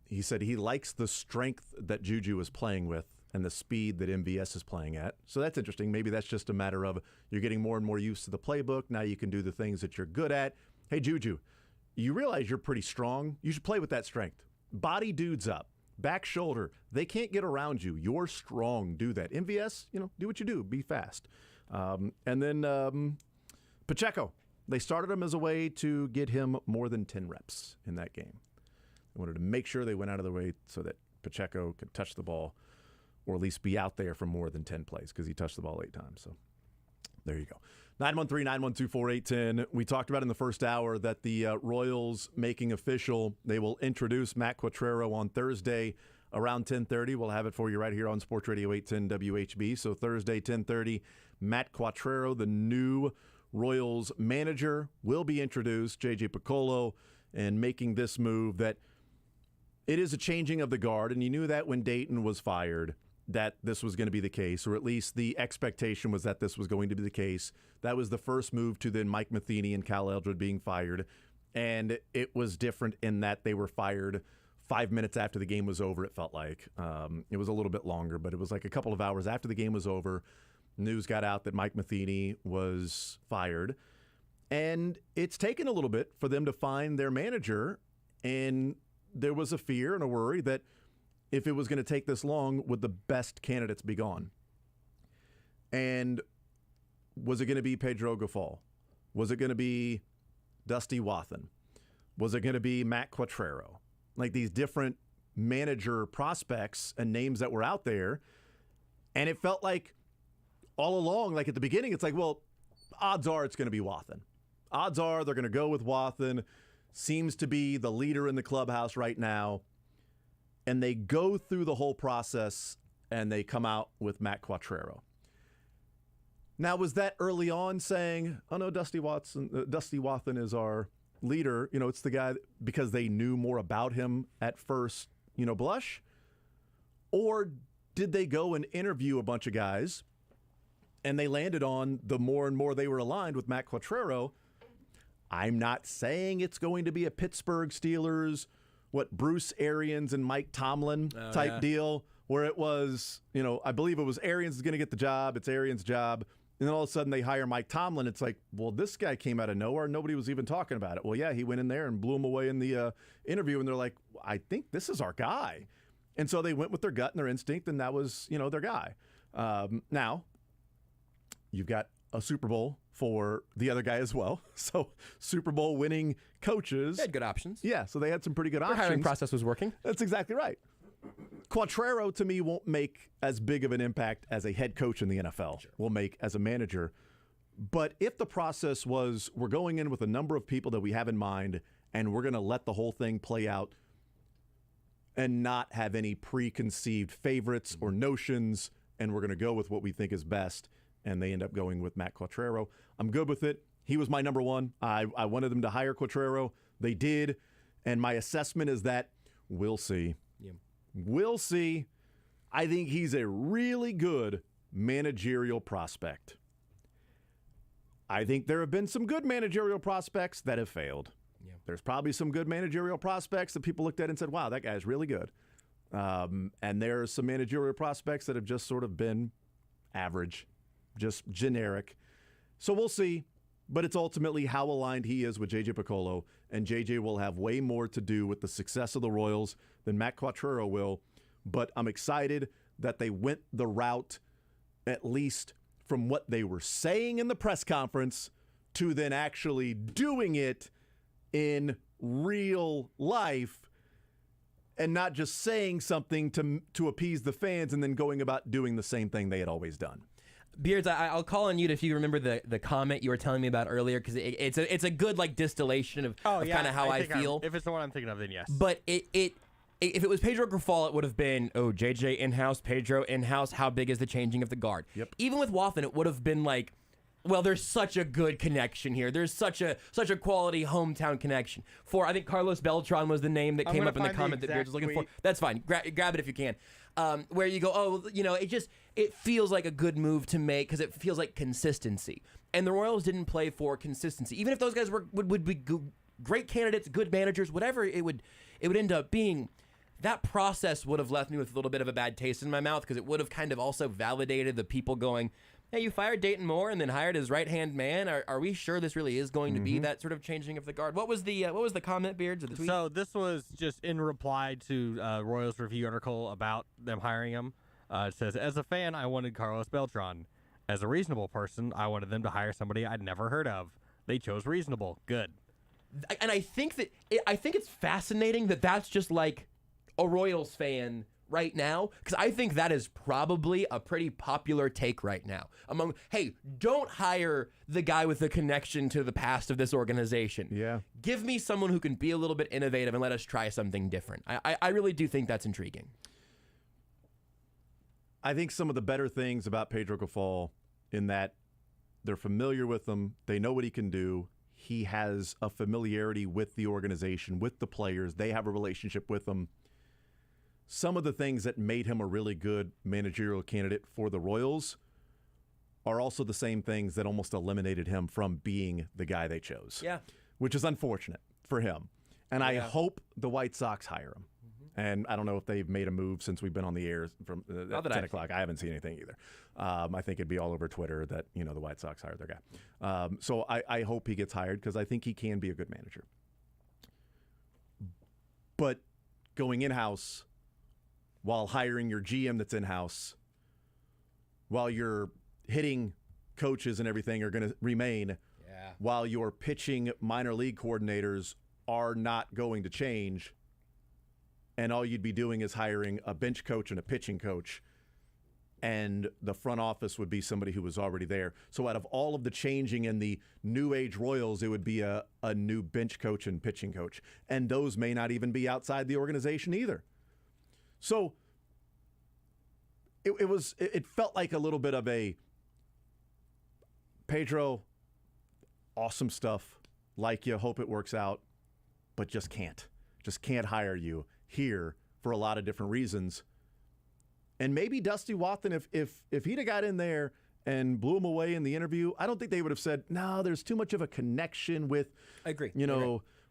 he said he likes the strength that Juju is playing with and the speed that MVS is playing at. So that's interesting. Maybe that's just a matter of you're getting more and more used to the playbook. Now you can do the things that you're good at. Hey, Juju, you realize you're pretty strong. You should play with that strength. Body dudes up. Back shoulder. They can't get around you. You're strong. Do that. MVS, do what you do. Be fast. And then Pacheco. They started him as a way to get him more than 10 reps in that game. They wanted to make sure they went out of their way so that Pacheco could touch the ball or at least be out there for more than 10 plays because he touched the ball 8 times. So there you go. 913-912-4810. We talked about in the first hour that the Royals making official, they will introduce Matt Quatraro on Thursday around 10:30. We'll have it for you right here on Sports Radio 810 WHB. So Thursday, 10:30, Matt Quatraro, the new Royals manager, will be introduced. J.J. Piccolo, and making this move that it is a changing of the guard, and you knew that when Dayton was fired that this was going to be the case, or at least the expectation was that this was going to be the case. That was the first move to then Mike Matheny and Cal Eldred being fired, and it was different in that they were fired 5 minutes after the game was over, it felt like. It was a little bit longer, but it was like a couple of hours after the game was over. News got out that Mike Matheny was fired, and it's taken a little bit for them to find their manager, and there was a fear and a worry that if it was going to take this long, would the best candidates be gone? And was it going to be Pedro Gaffal? Was it going to be Dusty Wathan? Was it going to be Matt Quatraro? Like these different manager prospects and names that were out there. And it felt like all along, like at the beginning, it's like, well, odds are it's going to be Wathan. Odds are they're going to go with Wathan. Seems to be the leader in the clubhouse right now. And they go through the whole process and they come out with Matt Quatraro. Now, was that early on saying, oh no, Dusty Wathan is our leader? It's the guy because they knew more about him at first, blush? Or did they go and interview a bunch of guys and they landed on the more and more they were aligned with Matt Quatraro? I'm not saying it's going to be a Pittsburgh Steelers, Bruce Arians and Mike Tomlin type deal, where it was, I believe it was Arians is going to get the job. It's Arians' job. And then all of a sudden they hire Mike Tomlin. It's like, well, this guy came out of nowhere. Nobody was even talking about it. Well, yeah, he went in there and blew him away in the interview. And they're like, I think this is our guy. And so they went with their gut and their instinct, and that was, their guy. Now, you've got a Super Bowl for the other guy as well. So Super Bowl winning coaches. They had good options. Yeah, so they had some pretty good options. Their hiring process was working. That's exactly right. Quatraro, to me, won't make as big of an impact as a head coach in the NFL will make as a manager. But if the process was we're going in with a number of people that we have in mind and we're going to let the whole thing play out and not have any preconceived favorites or notions, and we're going to go with what we think is best, and they end up going with Matt Quatraro, I'm good with it. He was my number one. I wanted them to hire Quatraro. They did. And my assessment is that we'll see. Yeah. We'll see. I think he's a really good managerial prospect. I think there have been some good managerial prospects that have failed. Yeah. There's probably some good managerial prospects that people looked at and said, wow, that guy's really good. And there are some managerial prospects that have just sort of been average, just generic. So we'll see. But it's ultimately how aligned he is with J.J. Piccolo, and J.J. will have way more to do with the success of the Royals than Matt Quatraro will. But I'm excited that they went the route, at least from what they were saying in the press conference, to then actually doing it in real life, and not just saying something to appease the fans and then going about doing the same thing they had always done. Beards, I'll call on you if you remember the comment you were telling me about earlier, because it's a good distillation of kind of how I feel. If it's the one I'm thinking of, then yes. But if it was Pedro Grifol, it would have been, JJ in-house, Pedro in-house, how big is the changing of the guard? Yep. Even with Wathan, it would have been like, well, there's such a good connection here. There's such a quality hometown connection. I think Carlos Beltran was the name that came up in the comment that Beards was looking for. That's fine. Grab it if you can. Where you go, it feels like a good move to make because it feels like consistency. And the Royals didn't play for consistency. Even if those guys would be great candidates, good managers, whatever it would end up being, that process would have left me with a little bit of a bad taste in my mouth because it would have kind of also validated the people going, hey, you fired Dayton Moore and then hired his right-hand man. Are we sure this really is going to be that sort of changing of the guard? What was the comment, Beards, of the tweet? So this was just in reply to Royals Review article about them hiring him. It says, as a fan, I wanted Carlos Beltran. As a reasonable person, I wanted them to hire somebody I'd never heard of. They chose reasonable. Good. And I think it's fascinating that that's just like a Royals fan right now, because I think that is probably a pretty popular take right now among, hey, don't hire the guy with the connection to the past of this organization. Yeah. Give me someone who can be a little bit innovative and let us try something different. I really do think that's intriguing. I think some of the better things about Pedro Grifol in that they're familiar with him, they know what he can do. He has a familiarity with the organization, with the players. They have a relationship with him. Some of the things that made him a really good managerial candidate for the Royals are also the same things that almost eliminated him from being the guy they chose. Yeah. Which is unfortunate for him. And I hope the White Sox hire him. And I don't know if they've made a move since we've been on the air from 10 o'clock. I haven't seen anything either. I think it'd be all over Twitter that, the White Sox hired their guy. So I hope he gets hired because I think he can be a good manager. But going in-house while hiring your GM that's in-house, while your hitting coaches and everything are going to remain, while your pitching minor league coordinators are not going to change, and all you'd be doing is hiring a bench coach and a pitching coach, and the front office would be somebody who was already there. So out of all of the changing in the new age Royals, it would be a new bench coach and pitching coach. And those may not even be outside the organization either. So it felt like a little bit of a Pedro, awesome stuff, like you, hope it works out, but just can't hire you here for a lot of different reasons. And maybe Dusty Wathan, if he'd have got in there and blew him away in the interview, I don't think they would have said, no, there's too much of a connection with, I agree.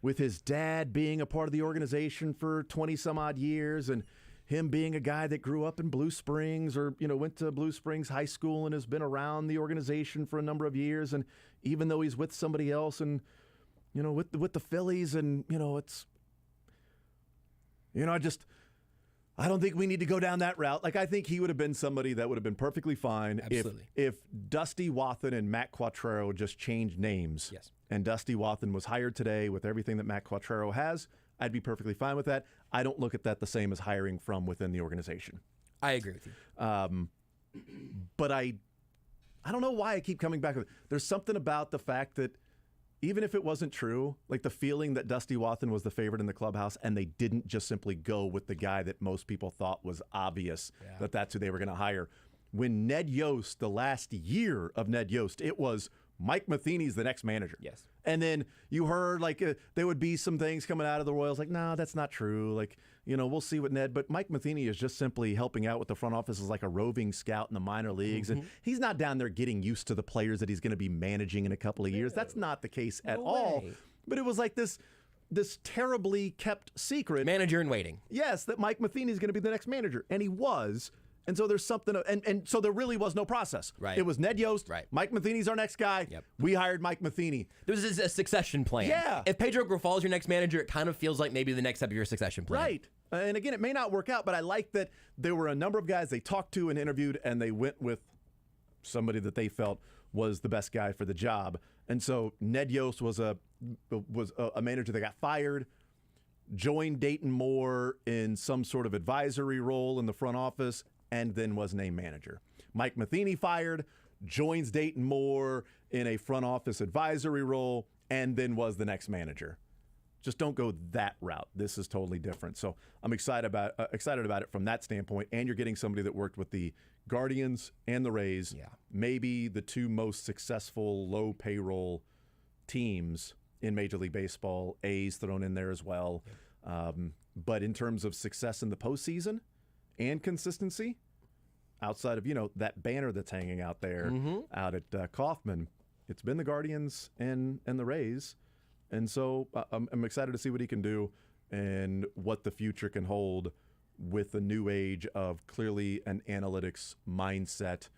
With his dad being a part of the organization for 20 some odd years and him being a guy that grew up in Blue Springs or, went to Blue Springs High School and has been around the organization for a number of years. And even though he's with somebody else and, with the Phillies and, it's, I don't think we need to go down that route. Like, I think he would have been somebody that would have been perfectly fine if Dusty Wathan and Matt Quatraro just changed names. Yes. And Dusty Wathan was hired today with everything that Matt Quatraro has. I'd be perfectly fine with that. I don't look at that the same as hiring from within the organization. I agree with you. But I don't know why I keep coming back with it. There's something about the fact that even if it wasn't true, like the feeling that Dusty Wathan was the favorite in the clubhouse and they didn't just simply go with the guy that most people thought was obvious that that's who they were going to hire. When Ned Yost, the last year of Ned Yost, it was Mike Matheny's the next manager. Yes. And then you heard there would be some things coming out of the Royals like, no, that's not true. Like, we'll see what Ned, but Mike Matheny is just simply helping out with the front office as like a roving scout in the minor leagues. And he's not down there getting used to the players that he's going to be managing in a couple of years. That's not the case at all. But it was like this terribly kept secret. Manager in waiting. Yes, that Mike Matheny is going to be the next manager. And he was. And so there's something, and so there really was no process. Right. It was Ned Yost. Right. Mike Matheny's our next guy. Yep. We hired Mike Matheny. There was a succession plan. Yeah. If Pedro Grifol is your next manager, it kind of feels like maybe the next step of your succession plan. Right. And again, it may not work out, but I like that there were a number of guys they talked to and interviewed, and they went with somebody that they felt was the best guy for the job. And so Ned Yost was a manager that got fired, joined Dayton Moore in some sort of advisory role in the front office, and then was named manager. Mike Matheny fired, joins Dayton Moore in a front office advisory role, and then was the next manager. Just don't go that route. This is totally different. So I'm excited about it from that standpoint. And you're getting somebody that worked with the Guardians and the Rays, maybe the two most successful low payroll teams in Major League Baseball. A's thrown in there as well. But in terms of success in the postseason and consistency, outside of that banner that's hanging out there out at Kauffman, it's been the Guardians and the Rays. And so I'm excited to see what he can do and what the future can hold with the new age of clearly an analytics mindset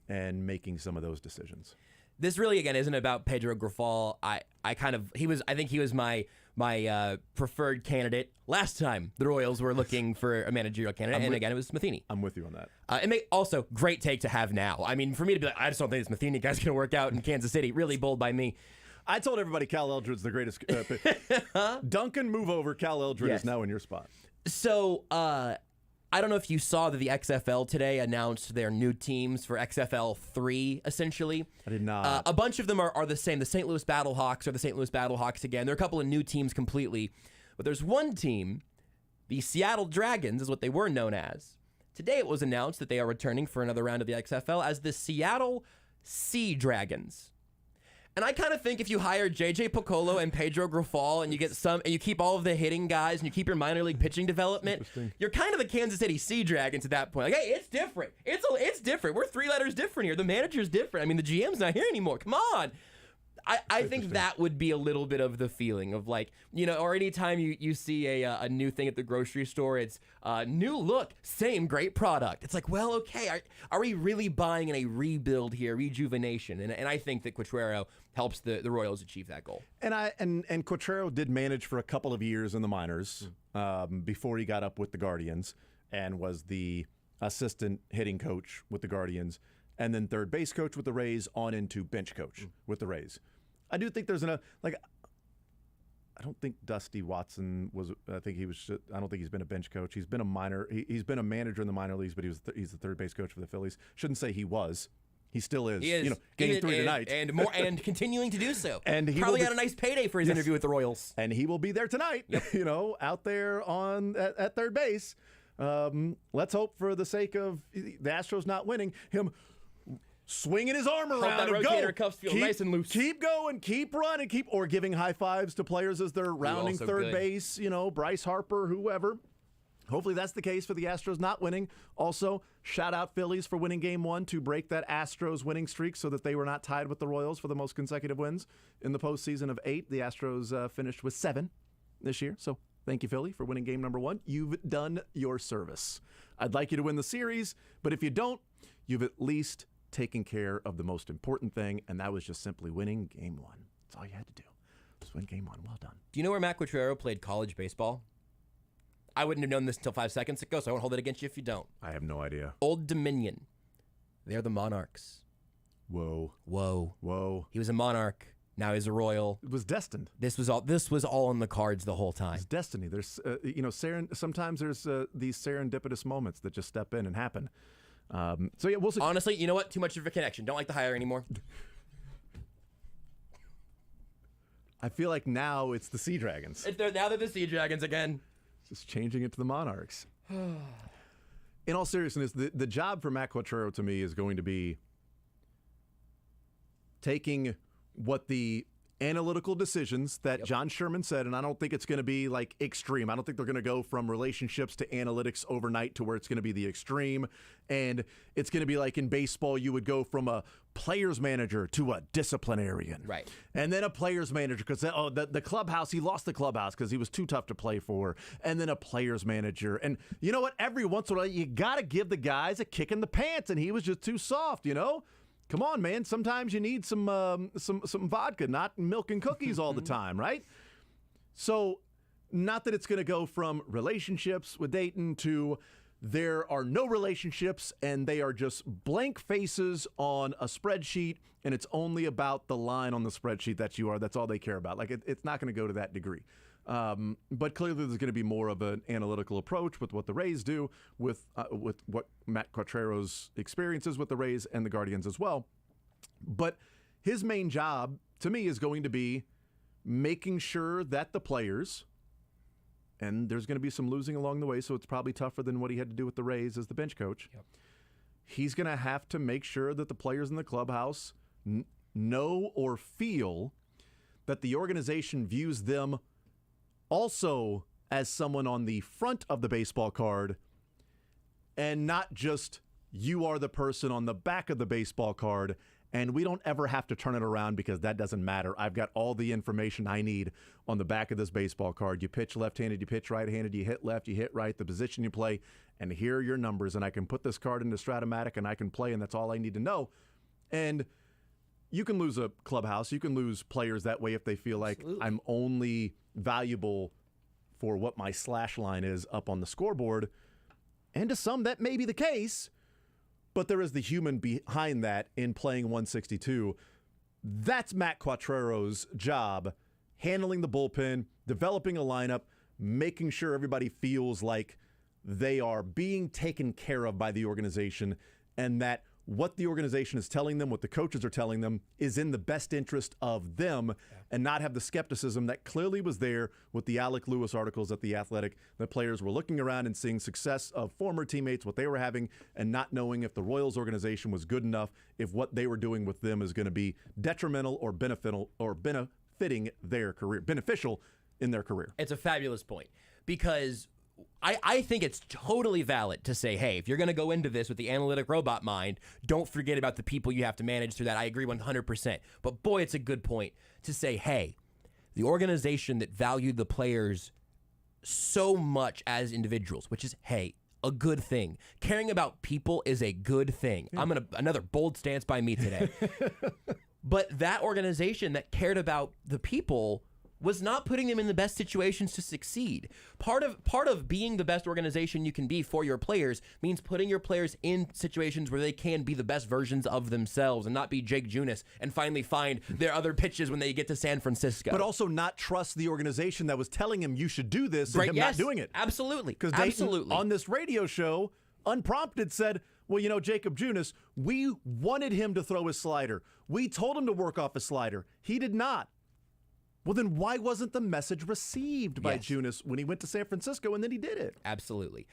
and making some of those decisions. This really, again, isn't about Pedro Grifol. I think he was my preferred candidate last time the Royals were looking for a managerial candidate, and again, it was Matheny. I'm with you on that. Also, great take to have now. I mean, for me to be like, I just don't think this Matheny guy's going to work out in Kansas City, really bold by me. I told everybody Cal Eldred's the greatest. Duncan, move over. Cal Eldred is now in your spot. So, I don't know if you saw that the XFL today announced their new teams for XFL 3, essentially. I did not. A bunch of them are the same. The St. Louis Battlehawks are the St. Louis Battlehawks again. There are a couple of new teams completely. But there's one team, the Seattle Dragons is what they were known as. Today it was announced that they are returning for another round of the XFL as the Seattle Sea Dragons. And I kind of think if you hire J.J. Piccolo and Pedro Grifol and you get and you keep all of the hitting guys and you keep your minor league pitching development, you're kind of the Kansas City Sea Dragons at that point. Like, hey, it's different. It's different. We're 3 letters different here. The manager's different. I mean, the GM's not here anymore. Come on. I think that would be a little bit of the feeling of like, or anytime you see a new thing at the grocery store, it's new look, same great product. It's like, well, okay, are we really buying in a rebuild here, rejuvenation? And I think that Quatraro helps the Royals achieve that goal. And Quatraro did manage for a couple of years in the minors before he got up with the Guardians and was the assistant hitting coach with the Guardians, and then third base coach with the Rays on into bench coach with the Rays. I do think there's I don't think Dusty Watson was. I don't think he's been a bench coach. He's been a minor. He's been a manager in the minor leagues, but he's the third base coach for the Phillies. Shouldn't say he was. He still is. He is. Game 3 tonight, and more, and continuing to do so. And he probably got a nice payday for his interview with the Royals. And he will be there tonight. Yep. Out there at third base. Let's hope, for the sake of the Astros not winning, him swinging his arm around that and rotator cuffs feel nice and loose. Keep going, keep running, or giving high fives to players as they're rounding third base. Bryce Harper, whoever. Hopefully that's the case for the Astros not winning. Also, shout out Phillies for winning Game 1 to break that Astros winning streak so that they were not tied with the Royals for the most consecutive wins in the postseason of 8. The Astros finished with 7 this year. So thank you, Philly, for winning game number 1. You've done your service. I'd like you to win the series, but if you don't, you've at least taken care of the most important thing, and that was just simply winning Game 1. That's all you had to do. Just win Game 1. Well done. Do you know where Matt Quatraro played college baseball? I wouldn't have known this until 5 seconds ago, so I won't hold it against you if you don't. I have no idea. Old Dominion. They're the Monarchs. Whoa. Whoa. Whoa. He was a Monarch. Now he's a Royal. It was destined. This was all in the cards the whole time. It's destiny. There's, sometimes there's these serendipitous moments that just step in and happen. So yeah, we'll see. Honestly, you know what? Too much of a connection. Don't like the hire anymore. I feel like now it's the Sea Dragons. Now they're the Sea Dragons again. Just changing it to the Monarchs. In all seriousness, the job for Matt Quatraro to me is going to be taking what the analytical decisions that John Sherman said, and I don't think it's going to be like extreme. I don't think they're going to go from relationships to analytics overnight to where it's going to be the extreme. And it's going to be like in baseball, you would go from a player's manager to a disciplinarian. Right. And then a player's manager because, the clubhouse, he lost the clubhouse because he was too tough to play for. And then a player's manager. And you know what? Every once in a while, you got to give the guys a kick in the pants, and he was just too soft, you know? Come on, man. Sometimes you need some vodka, not milk and cookies all the time, right? So, not that it's going to go from relationships with Dayton to there are no relationships and they are just blank faces on a spreadsheet, and it's only about the line on the spreadsheet that you are. That's all they care about. Like, it's not going to go to that degree. But clearly there's going to be more of an analytical approach with what the Rays do, with what Matt Quatraro's experiences with the Rays and the Guardians as well. But his main job, to me, is going to be making sure that the players, and there's going to be some losing along the way, so it's probably tougher than what he had to do with the Rays as the bench coach. Yep. He's going to have to make sure that the players in the clubhouse know or feel that the organization views them also as someone on the front of the baseball card, and not just you are the person on the back of the baseball card, and we don't ever have to turn it around because that doesn't matter. I've got all the information I need on the back of this baseball card. You pitch left-handed, you pitch right-handed, you hit left, you hit right, the position you play, and here are your numbers, and I can put this card into Stratomatic, and I can play, and that's all I need to know. And you can lose a clubhouse. You can lose players that way if they feel like I'm only valuable for what my slash line is up on the scoreboard. And to some, that may be the case, but there is the human behind that in playing 162. That's Matt Quatraro's job, handling the bullpen, developing a lineup, making sure everybody feels like they are being taken care of by the organization, and that what the organization is telling them, what the coaches are telling them, is in the best interest of them, and not have the skepticism that clearly was there with the Alec Lewis articles at The Athletic. The players were looking around and seeing success of former teammates, what they were having, and not knowing if the Royals organization was good enough, if what they were doing with them is going to be detrimental or benefiting their career, beneficial in their career. It's a fabulous point, because I think it's totally valid to say, hey, if you're going to go into this with the analytic robot mind, don't forget about the people you have to manage through that. I agree 100%. But boy, it's a good point to say, hey, the organization that valued the players so much as individuals, which is, hey, a good thing. Caring about people is a good thing. Yeah. Another bold stance by me today. But that organization that cared about the people was not putting them in the best situations to succeed. Part of being the best organization you can be for your players means putting your players in situations where they can be the best versions of themselves and not be Jake Junis and finally find their other pitches when they get to San Francisco. But also not trust the organization that was telling him you should do this and him not doing it. Absolutely. Because Dayton, on this radio show, unprompted, said, well, you know, Jacob Junis, we wanted him to throw his slider. We told him to work off his slider. He did not. Well, then why wasn't the message received by Junis when he went to San Francisco and then he did it? Absolutely.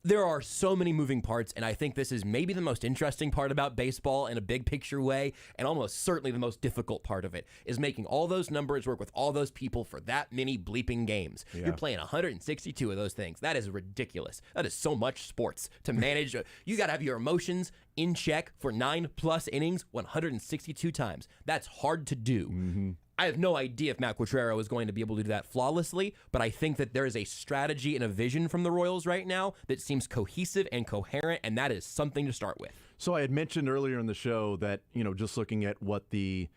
There are so many moving parts, and I think this is maybe the most interesting part about baseball in a big picture way, and almost certainly the most difficult part of it, is making all those numbers work with all those people for that many bleeping games. Yeah. You're playing 162 of those things. That is ridiculous. That is so much sports to manage. You got to have your emotions in check for 9+ innings 162 times. That's hard to do. Mm-hmm. I have no idea if Matt Quatraro is going to be able to do that flawlessly, but I think that there is a strategy and a vision from the Royals right now that seems cohesive and coherent, and that is something to start with. So I had mentioned earlier in the show that, just looking at what the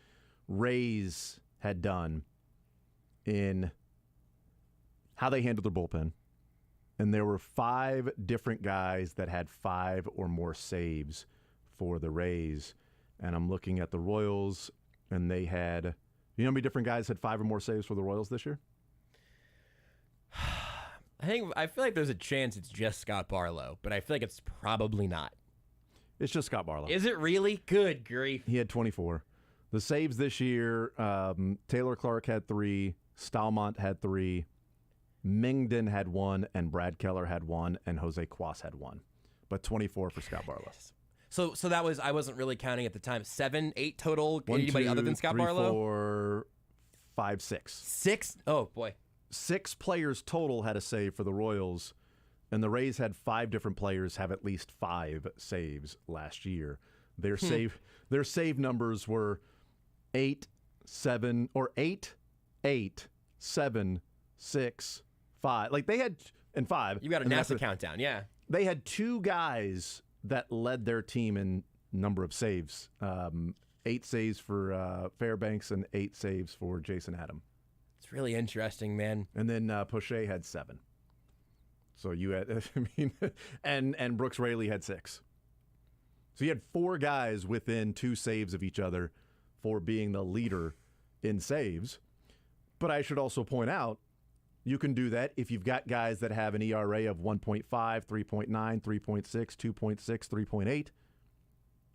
Rays had done in how they handled their bullpen, and there were 5 different guys that had 5 or more saves for the Rays, and I'm looking at the Royals, and they had... You know how many different guys had 5 or more saves for the Royals this year? I feel like there's a chance it's just Scott Barlow, but I feel like it's probably not. It's just Scott Barlow. Is it really? Good grief. He had 24. The saves this year, Taylor Clark had 3, Stalmont had 3, Mingden had 1, and Brad Keller had 1, and Jose Cuas had 1. But 24 for Scott Barlow. So that was, I wasn't really counting at the time, 7, 8 total? 1, Anybody 2, other than Scott 3, Barlow? 4, 5, 6. 6? Oh, boy. 6 players total had a save for the Royals, and the Rays had 5 different players have at least 5 saves last year. Their save numbers were 8, 7, 6, 5. Like they had, and 5. You got a NASA countdown, yeah. They had 2 guys that led their team in number of saves. 8 saves for Fairbanks and 8 saves for Jason Adam. It's really interesting, man. And then Poche had 7. So you had, and Brooks Raley had 6. So you had 4 guys within 2 saves of each other for being the leader in saves. But I should also point out, you can do that if you've got guys that have an ERA of 1.5, 3.9, 3.6, 2.6, 3.8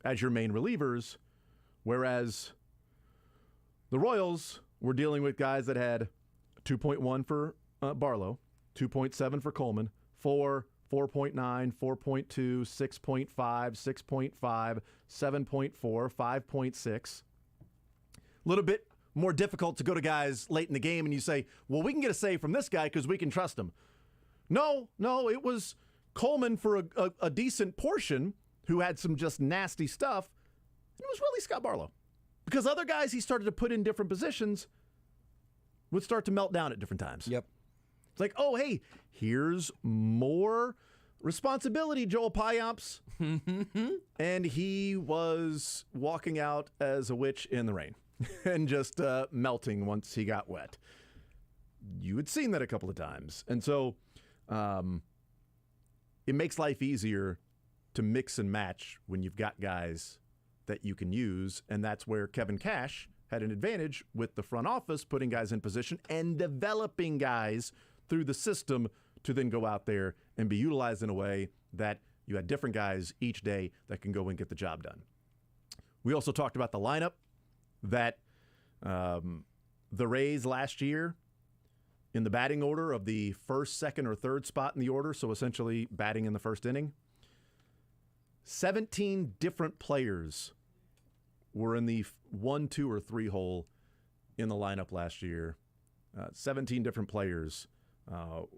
as your main relievers, whereas the Royals were dealing with guys that had 2.1 for Barlow, 2.7 for Coleman, 4, 4.9, 4.2, 6.5, 6.5, 7.4, 5.6. A little bit more difficult to go to guys late in the game and you say, well, we can get a save from this guy because we can trust him. No, it was Coleman for a decent portion who had some just nasty stuff. It was really Scott Barlow. Because other guys he started to put in different positions would start to melt down at different times. Yep. It's like, oh, hey, here's more responsibility, Joel Payamps. And he was walking out as a witch in the rain. And just melting once he got wet. You had seen that a couple of times. And so it makes life easier to mix and match when you've got guys that you can use. And that's where Kevin Cash had an advantage with the front office, putting guys in position and developing guys through the system to then go out there and be utilized in a way that you had different guys each day that can go and get the job done. We also talked about the lineup. That the Rays last year in the batting order of the first, second, or third spot in the order, so essentially batting in the first inning, 17 different players were in the 1, 2, or 3 hole in the lineup last year. 17 different players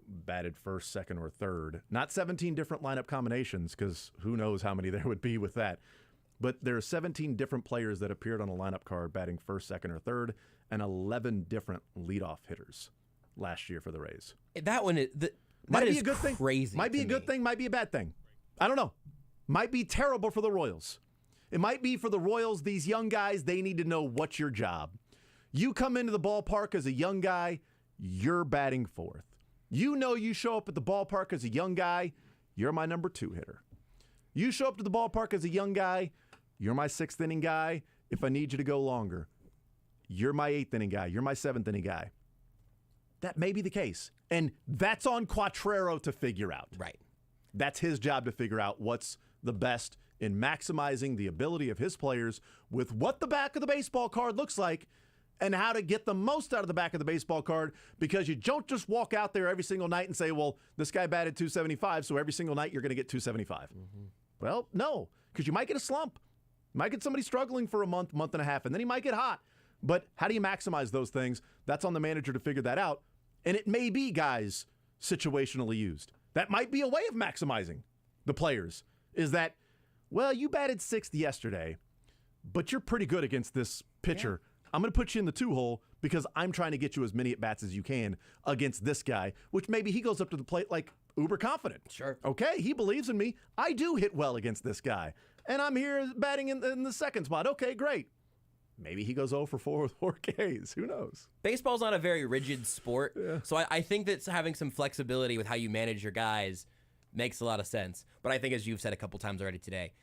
batted first, second, or third. Not 17 different lineup combinations, because who knows how many there would be with that. But there are 17 different players that appeared on a lineup card batting first, second, or third, and 11 different leadoff hitters last year for the Rays. That one is might be is a good crazy. Thing. Might be a good thing, might be a bad thing. I don't know. Might be terrible for the Royals. It might be for the Royals, these young guys, they need to know what's your job. You come into the ballpark as a young guy, you're batting fourth. You know you show up at the ballpark as a young guy, you're my number 2 hitter. You show up to the ballpark as a young guy, you're my 6th inning guy if I need you to go longer. You're my 8th inning guy. You're my 7th inning guy. That may be the case. And that's on Quatraro to figure out. Right. That's his job to figure out what's the best in maximizing the ability of his players with what the back of the baseball card looks like and how to get the most out of the back of the baseball card, because you don't just walk out there every single night and say, well, this guy batted 275, so every single night you're going to get 275. Well, no, because you might get a slump. You might get somebody struggling for a month, month and a half, and then he might get hot. But how do you maximize those things? That's on the manager to figure that out. And it may be guys situationally used. That might be a way of maximizing the players, is that, well, you batted 6th yesterday, but you're pretty good against this pitcher. I'm going to put you in the 2-hole because I'm trying to get you as many at-bats as you can against this guy, which maybe he goes up to the plate like uber confident. Sure. Okay, he believes in me. I do hit well against this guy. And I'm here batting in the second spot. Okay, great. Maybe he goes 0 for 4 with 4 Ks. Who knows? Baseball's not a very rigid sport. So I think that having some flexibility with how you manage your guys makes a lot of sense. But I think, as you've said a couple times already today,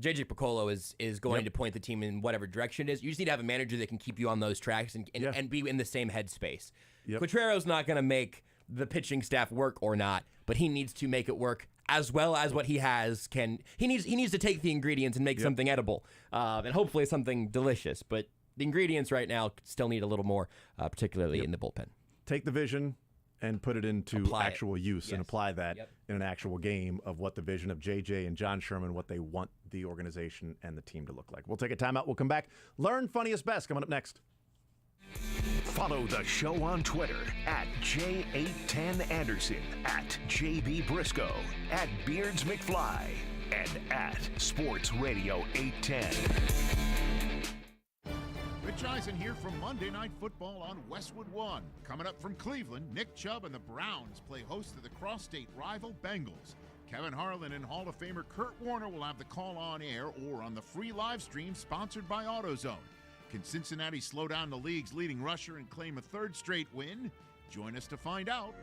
JJ Piccolo is going to point the team in whatever direction it is. You just need to have a manager that can keep you on those tracks and be in the same headspace. Quatraro's not going to make the pitching staff work or not, but he needs to make it work as well as what he has can. He needs to take the ingredients and make something edible, and hopefully something delicious. But the ingredients right now still need a little more, particularly in the bullpen. Take the vision and put it into actual use and apply that in an actual game of what the vision of JJ and John Sherman, what they want the organization and the team to look like. We'll take a timeout. We'll come back. Learn funniest best coming up next. Follow the show on Twitter at J810Anderson, at JB Brisco, at Beards McFly, and at Sports Radio 810. Rich Eisen here from Monday Night Football on Westwood One. Coming up from Cleveland, Nick Chubb and the Browns play host to the cross-state rival Bengals. Kevin Harlan and Hall of Famer Kurt Warner will have the call on air or on the free live stream sponsored by AutoZone. Can Cincinnati slow down the league's leading rusher and claim a 3rd straight win? Join us to find out.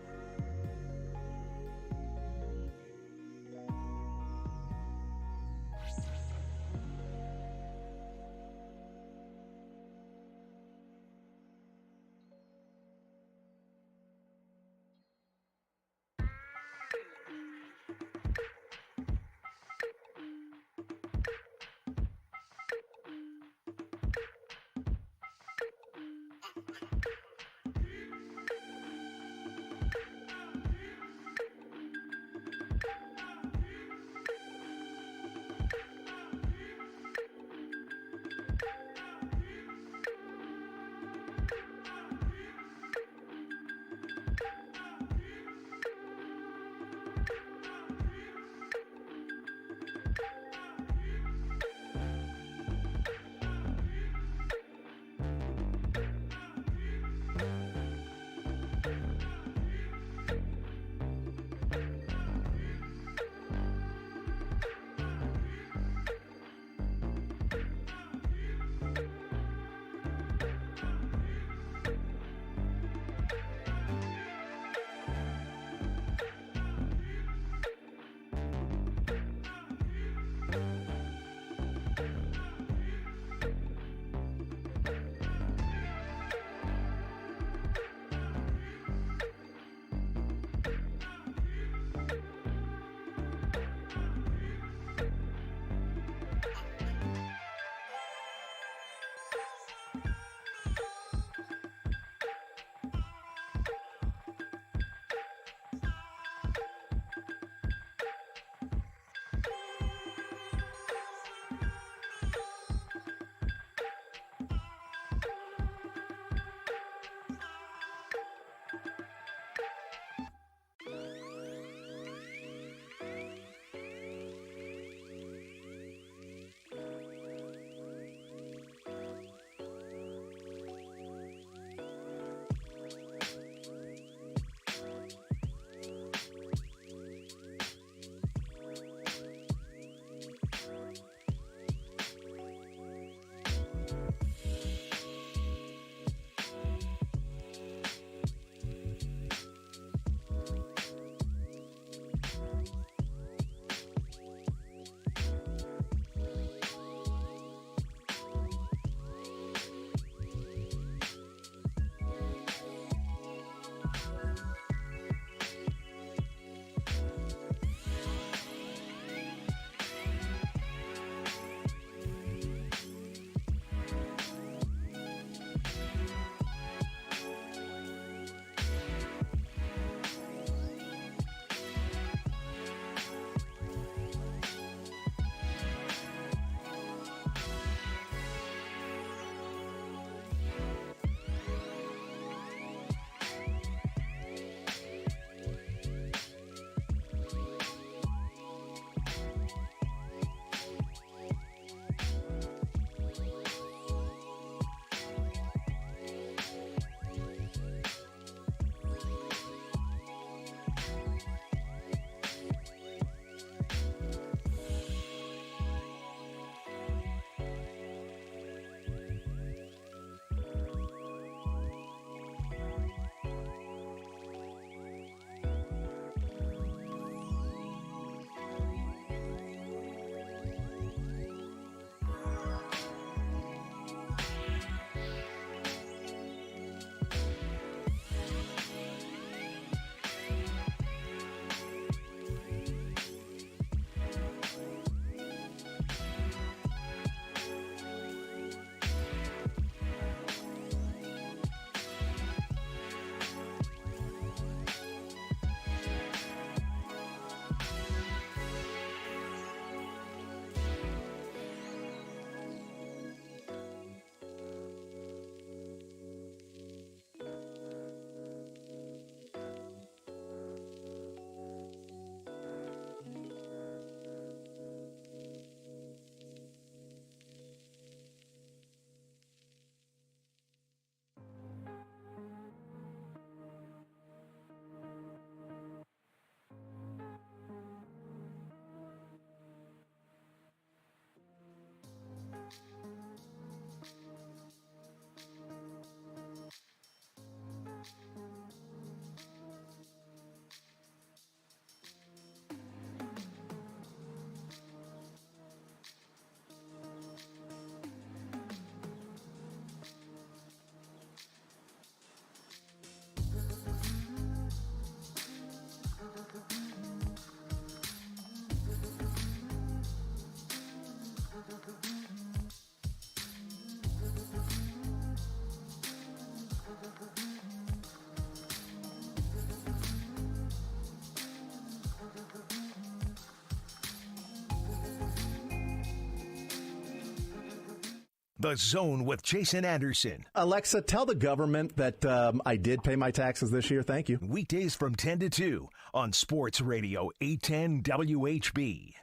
The Zone with Jason Anderson. Alexa, tell the government that I did pay my taxes this year. Thank you. Weekdays from 10 to 2 on Sports Radio 810 WHB.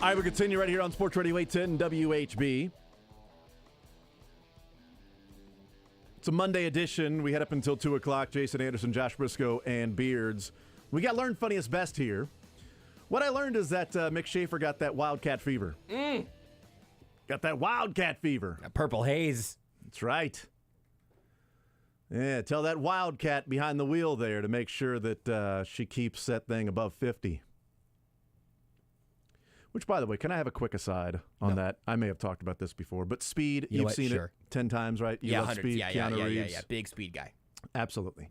All right, we continue right here on Sports Radio 810 WHB. It's a Monday edition. We head up until 2 o'clock. Jason Anderson, Josh Brisco, and Beards. We got Learn Funniest Best here. What I learned is that Mick Schaefer got that Wildcat fever. Got that Wildcat fever. A purple haze. That's right. Yeah, tell that Wildcat behind the wheel there to make sure that she keeps that thing above 50. Which, by the way, can I have a quick aside on that? I may have talked about this before, but Speed, you've seen it 10 times, right? You love Speed, Keanu Reeves. Yeah. Big Speed guy. Absolutely.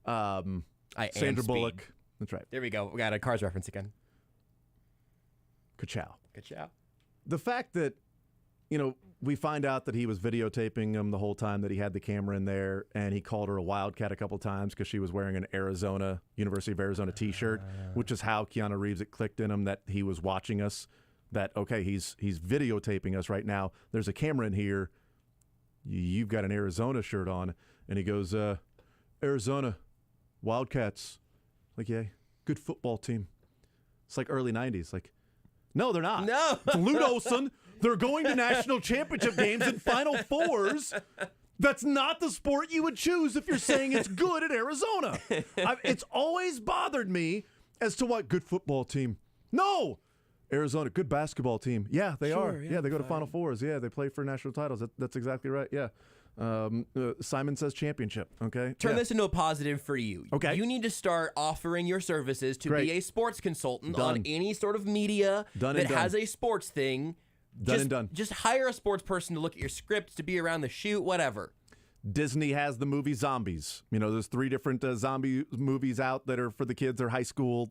Sandra Bullock. That's right. There we go. We got a Cars reference again. Ka-chow. Ka-chow. The fact that, we find out that he was videotaping him the whole time, that he had the camera in there, and he called her a Wildcat a couple times because she was wearing an University of Arizona t-shirt, which is how Keanu Reeves, it clicked in him that he was watching us, that, okay, he's videotaping us right now. There's a camera in here. You've got an Arizona shirt on. And he goes, Arizona, Wildcats. Like, yeah, good football team. It's like early 90s. Like, no, they're not. No. It's Ludolson. They're going to national championship games and Final Fours. That's not the sport you would choose if you're saying it's good at Arizona. It's always bothered me as to what good football team. No. Arizona, good basketball team. Yeah, they are. Yeah, they go to Final Fours. Yeah, they play for national titles. That's exactly right. Yeah. Simon says championship. Okay. Turn this into a positive for you. Okay. You need to start offering your services to be a sports consultant on any sort of media that has a sports thing. Done. Just hire a sports person to look at your scripts, to be around the shoot, whatever. Disney has the movie Zombies. There's 3 different zombie movies out that are for the kids. They're high school,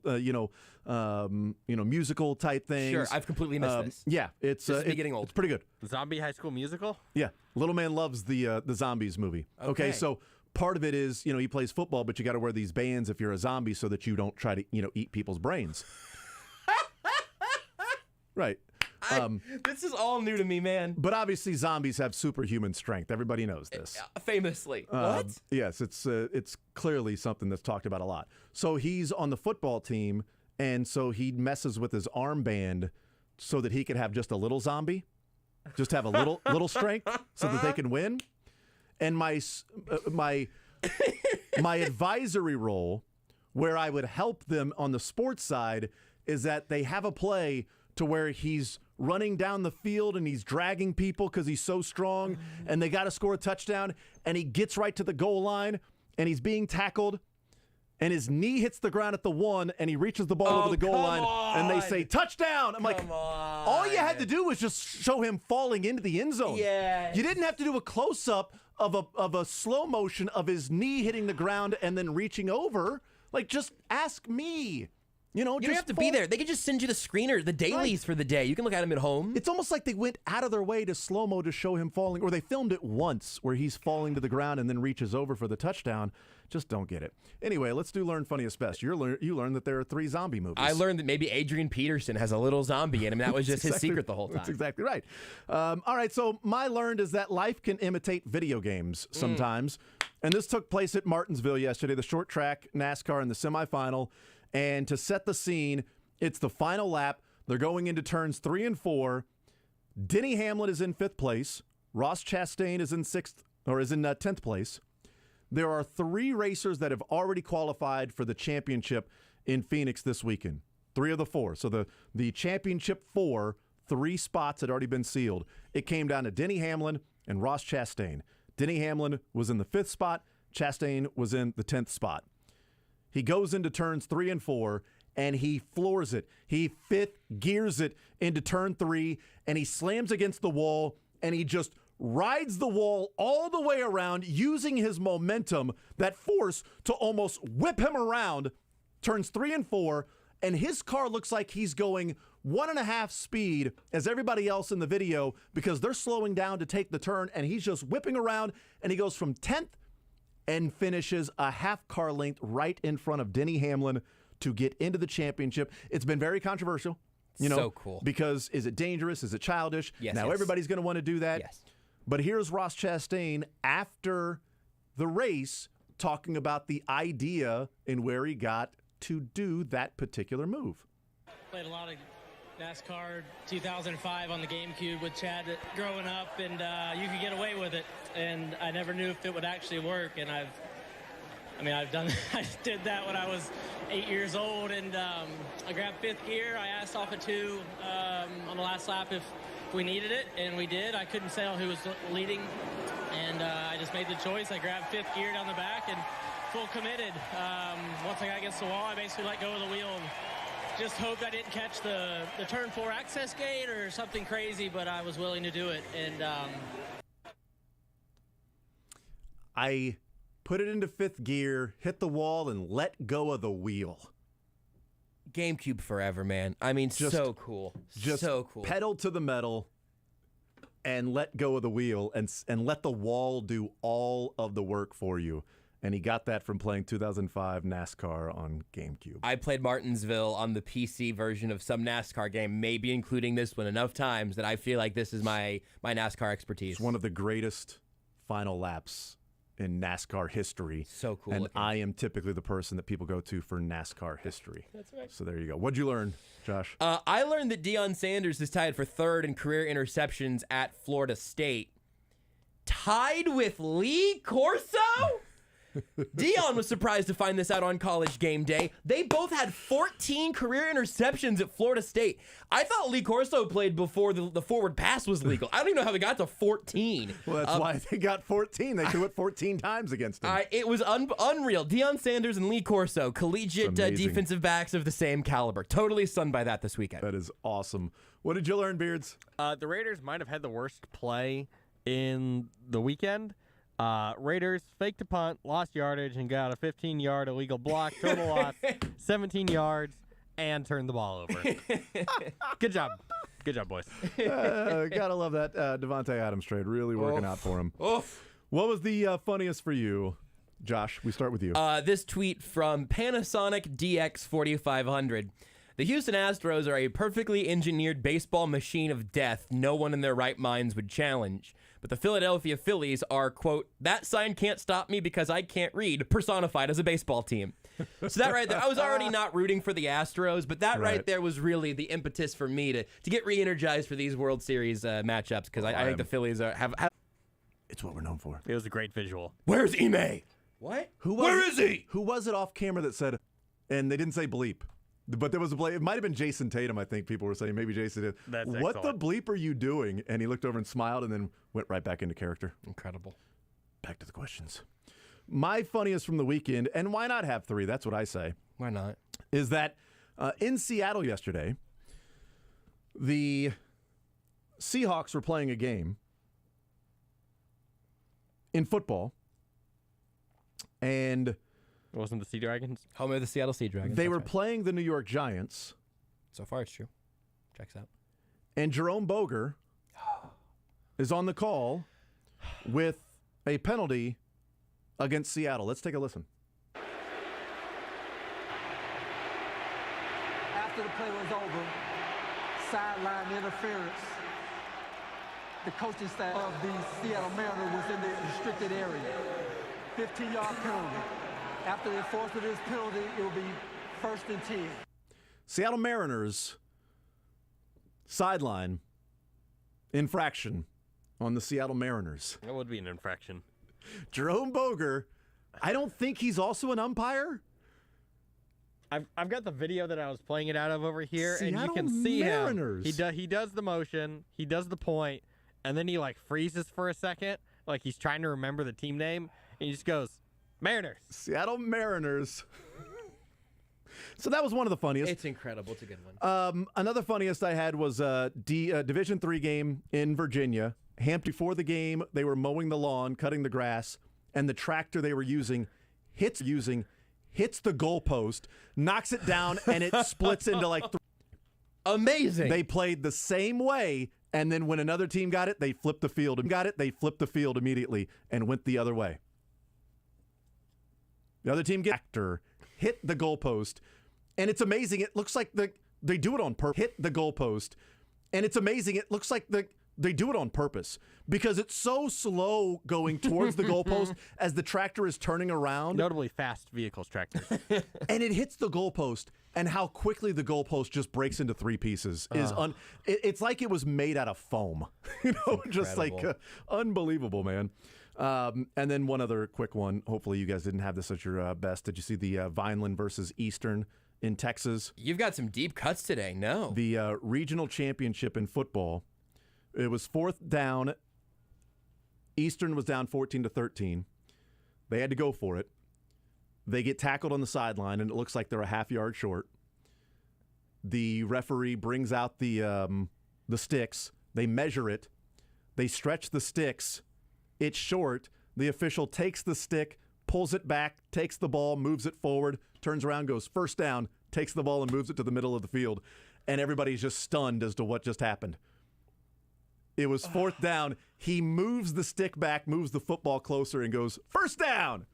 musical type things. Sure, I've completely missed this. Yeah, it's getting old. It's pretty good. Zombie High School Musical? Yeah, Little Man loves the Zombies movie. Okay, so part of it is he plays football, but you got to wear these bands if you're a zombie so that you don't try to eat people's brains. Right. This is all new to me, man. But obviously, zombies have superhuman strength. Everybody knows this. Famously. What? Yes, it's clearly something that's talked about a lot. So he's on the football team, and so he messes with his armband so that he can have just a little zombie, just have a little strength, so that they can win. And my advisory role, where I would help them on the sports side, is that they have a play to where he's running down the field and he's dragging people because he's so strong, and they got to score a touchdown, and he gets right to the goal line, and he's being tackled, and his knee hits the ground at the 1, and he reaches the ball over the goal line, and they say, touchdown! I'm like, all you had to do was just show him falling into the end zone. Yes. You didn't have to do a close-up of a slow motion of his knee hitting the ground and then reaching over. Like, just ask me. You don't have to be there. They can just send you the screener, the dailies for the day. You can look at them at home. It's almost like they went out of their way to slow-mo to show him falling, or they filmed it once where he's falling to the ground and then reaches over for the touchdown. Just don't get it. Anyway, let's do Learn Funniest Best. You learned that there are 3 zombie movies. I learned that maybe Adrian Peterson has a little zombie in him. That was just his secret the whole time. That's exactly right. All right, so my learned is that life can imitate video games sometimes. And this took place at Martinsville yesterday, the short track NASCAR in the semifinal. And to set the scene, it's the final lap. They're going into turns 3 and 4. Denny Hamlin is in 5th place. Ross Chastain is in 10th place. There are 3 racers that have already qualified for the championship in Phoenix this weekend. 3 of the 4. So the championship 4, 3 spots had already been sealed. It came down to Denny Hamlin and Ross Chastain. Denny Hamlin was in the 5th spot. Chastain was in the 10th spot. He goes into turns 3 and 4, and he floors it. He 5th gears it into turn 3, and he slams against the wall, and he just rides the wall all the way around, using his momentum, that force, to almost whip him around. Turns 3 and 4, and his car looks like he's going 1.5 speed as everybody else in the video because they're slowing down to take the turn, and he's just whipping around, and he goes from 10th and finishes a half car length right in front of Denny Hamlin to get into the championship. It's been very controversial. So cool. Because is it dangerous? Is it childish? Yes. Now everybody's going to want to do that. Yes. But here's Ross Chastain after the race talking about the idea and where he got to do that particular move. Played a lot of NASCAR 2005 on the GameCube with Chad growing up, and you could get away with it. And I never knew if it would actually work. And I did that when I was 8 years old, and I grabbed 5th gear. I asked off at 2 on the last lap if we needed it, and we did. I couldn't tell who was leading, and I just made the choice. I grabbed 5th gear down the back and full committed. Once I got against the wall, I basically let go of the wheel and just hoped I didn't catch the turn 4 access gate or something crazy, but I was willing to do it. And I put it into 5th gear, hit the wall, and let go of the wheel. GameCube forever, man. I mean, Just- so cool. Just so cool. pedal to the metal and let go of the wheel and let the wall do all of the work for you. And he got that from playing 2005 NASCAR on GameCube. I played Martinsville on the PC version of some NASCAR game, maybe including this one, enough times that I feel like this is my NASCAR expertise. It's one of the greatest final laps in NASCAR history. So cool And looking. I am typically the person that people go to for NASCAR history. That's right. So there you go. What'd you learn, Josh? I learned that Deion Sanders is tied for 3rd in career interceptions at Florida State. Tied with Lee Corso? Deion was surprised to find this out on College Game Day. They both had 14 career interceptions at Florida State. I thought Lee Corso played before the forward pass was legal. I don't even know how they got to 14. Well, that's why they got 14. They threw it 14 times against him. It was unreal. Deion Sanders and Lee Corso, collegiate defensive backs of the same caliber. Totally stunned by that this weekend. That is awesome. What did you learn, Beards? The Raiders might have had the worst play in the weekend. Raiders faked a punt, lost yardage, and got a 15-yard illegal block, total loss, 17 yards, and turned the ball over. Good job. Good job, boys. Gotta love that Devontae Adams trade. Really working out for him. What was the funniest for you, Josh? We start with you. This tweet from Panasonic DX4500. The Houston Astros are a perfectly engineered baseball machine of death no one in their right minds would challenge. But the Philadelphia Phillies are, quote, that sign can't stop me because I can't read, personified as a baseball team. So that right there, I was already not rooting for the Astros, but that right there was really the impetus for me to get re-energized for these World Series matchups because I think the Phillies have. It's what we're known for. It was a great visual. Where's Ime? What? Where is he? Who was it off camera that said, and they didn't say bleep, but there was a bleep. It might have been Jason Tatum, I think people were saying. Maybe Jason did. That's what excellent. the bleep are you doing? And he looked over and smiled and then went right back into character. Incredible. Back to the questions. My funniest from the weekend, and why not have 3? That's what I say. Why not? Is that in Seattle yesterday, the Seahawks were playing a game in football, and It wasn't the Sea Dragons? Home of the Seattle Sea Dragons. they were playing the New York Giants, So far, it's true. Checks out. and Jerome Boger is on the call with a penalty against Seattle. Let's take a listen. After the play was over, sideline interference. The coaching staff of the Seattle Mariners was in the restricted area. 15-yard penalty. After the enforcement of this penalty, it will be 1st and 10. Seattle Mariners sideline infraction on the Seattle Mariners. That would be an infraction. Jerome Boger, I don't think he's also an umpire. I've got the video that I was playing it out of over here, and you Seattle can see Mariners. him. He does the motion, he does the point, and then he like freezes for a second, like he's trying to remember the team name, and he just goes, Mariners. Seattle Mariners. So that was one of the funniest. It's incredible. It's a good one. Another funniest I had was a Division III game in Virginia. Before the game, they were mowing the lawn, cutting the grass, and the tractor they were using hits the goalpost, knocks it down, and it splits into like amazing. They played the same way, and then when another team got it, they flipped the field. They flipped the field immediately and went the other way. The other team hit the goalpost, and it's amazing. It looks like They do it on purpose. Hit the goalpost, and it's amazing. It looks like they do it on purpose because it's so slow going towards the goalpost as the tractor is turning around. Notably fast vehicles tractors. And it hits the goalpost, and how quickly the goalpost just breaks into three pieces is it's like it was made out of foam. Just like unbelievable, man. And then one other quick one. Hopefully you guys didn't have this at your best. Did you see the Vineland versus Eastern in Texas? You've got some deep cuts today. No. The regional championship in football. It was 4th down. Eastern was down 14-13. They had to go for it. They get tackled on the sideline, and it looks like they're a half yard short. The referee brings out the sticks. They measure it. They stretch the sticks. It's short. The official takes the stick, pulls it back, takes the ball, moves it forward, turns around, goes first down, takes the ball and moves it to the middle of the field. And everybody's just stunned as to what just happened. It was 4th down. He moves the stick back, moves the football closer, and goes, first down.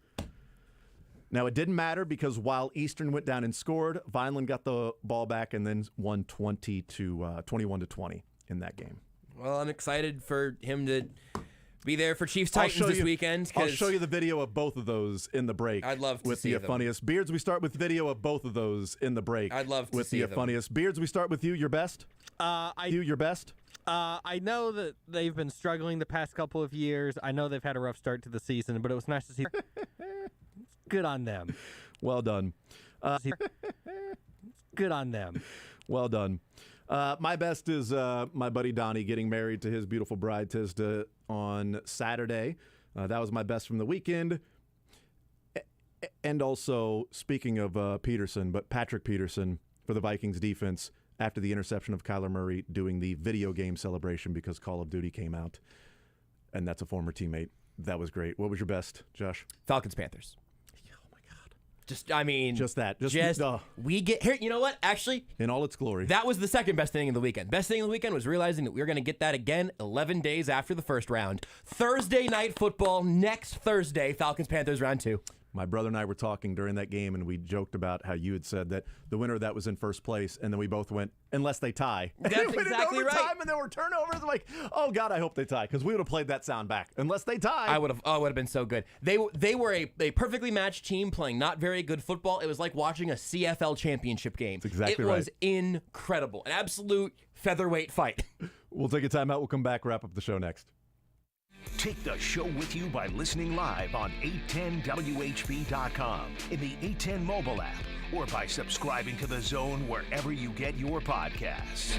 Now, it didn't matter because while Eastern went down and scored, Vineland got the ball back and then won 21-20 in that game. Well, I'm excited for him to be there for Chiefs Titans this weekend. I'll show you the video of both of those in the break. I'd love to with see the them. funniest. Beards, we start with video of both of those in the break. I'd love to with see the them. funniest. Beards, we start with you. Your best? Your best? I know that they've been struggling the past couple of years. I know they've had a rough start to the season, but it was nice to see. Good on them. Well done. Good on them. Well done. My best is my buddy Donnie getting married to his beautiful bride Tisda on Saturday. That was my best from the weekend. And also, speaking of Peterson, but Patrick Peterson for the Vikings defense after the interception of Kyler Murray doing the video game celebration because Call of Duty came out. And that's a former teammate. That was great. What was your best, Josh? Falcons-Panthers. Just we get here. You know what? Actually, in all its glory, that was the second best thing of the weekend. Best thing of the weekend was realizing that we were going to get that again 11 days after the first round. Thursday night football next Thursday. Falcons-Panthers round 2. My brother and I were talking during that game, and we joked about how you had said that the winner of that was in first place, and then we both went, unless they tie. That's exactly right. And there were turnovers. I'm like, oh, God, I hope they tie, because we would have played that sound back. Unless they tie. I would have. Oh, it would have been so good. They were a perfectly matched team playing not very good football. It was like watching a CFL championship game. That's exactly right. It was incredible. An absolute featherweight fight. We'll take a timeout. We'll come back, wrap up the show next. Take the show with you by listening live on 810WHB.com, in the 810 mobile app, or by subscribing to The Zone wherever you get your podcasts.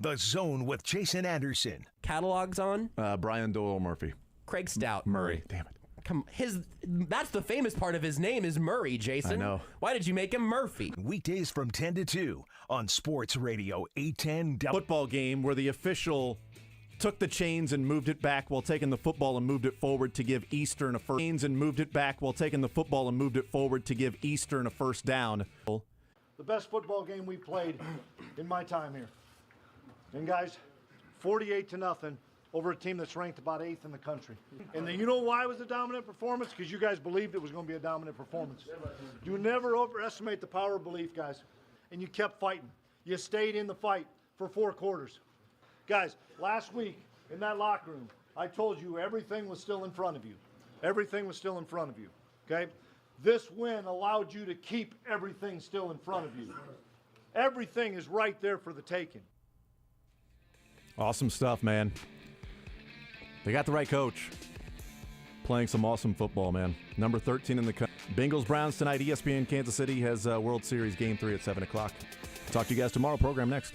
The Zone with Jason Anderson. Catalogs on? Brian Doyle Murphy. Craig Stout. Murray. Damn it. That's the famous part of his name is Murray, Jason. I know. Why did you make him Murphy? Weekdays from 10 to 2 on Sports Radio 810. Football game where the official took the chains and moved it back while taking the football and moved it forward to give Eastern a first. Chains and moved it back while taking the football and moved it forward to give Eastern a first down. The best football game we played in my time here. And guys, 48-0 over a team that's ranked about 8th in the country. And you know why it was a dominant performance? Because you guys believed it was going to be a dominant performance. You never overestimate the power of belief, guys. And you kept fighting. You stayed in the fight for 4 quarters. Guys, last week in that locker room, I told you everything was still in front of you. Everything was still in front of you, okay? This win allowed you to keep everything still in front of you. Everything is right there for the taking. Awesome stuff, man. They got the right coach. Playing some awesome football, man. Number 13 in the country. Bengals Browns tonight. ESPN Kansas City has World Series Game 3 at 7 o'clock. Talk to you guys tomorrow. Program next.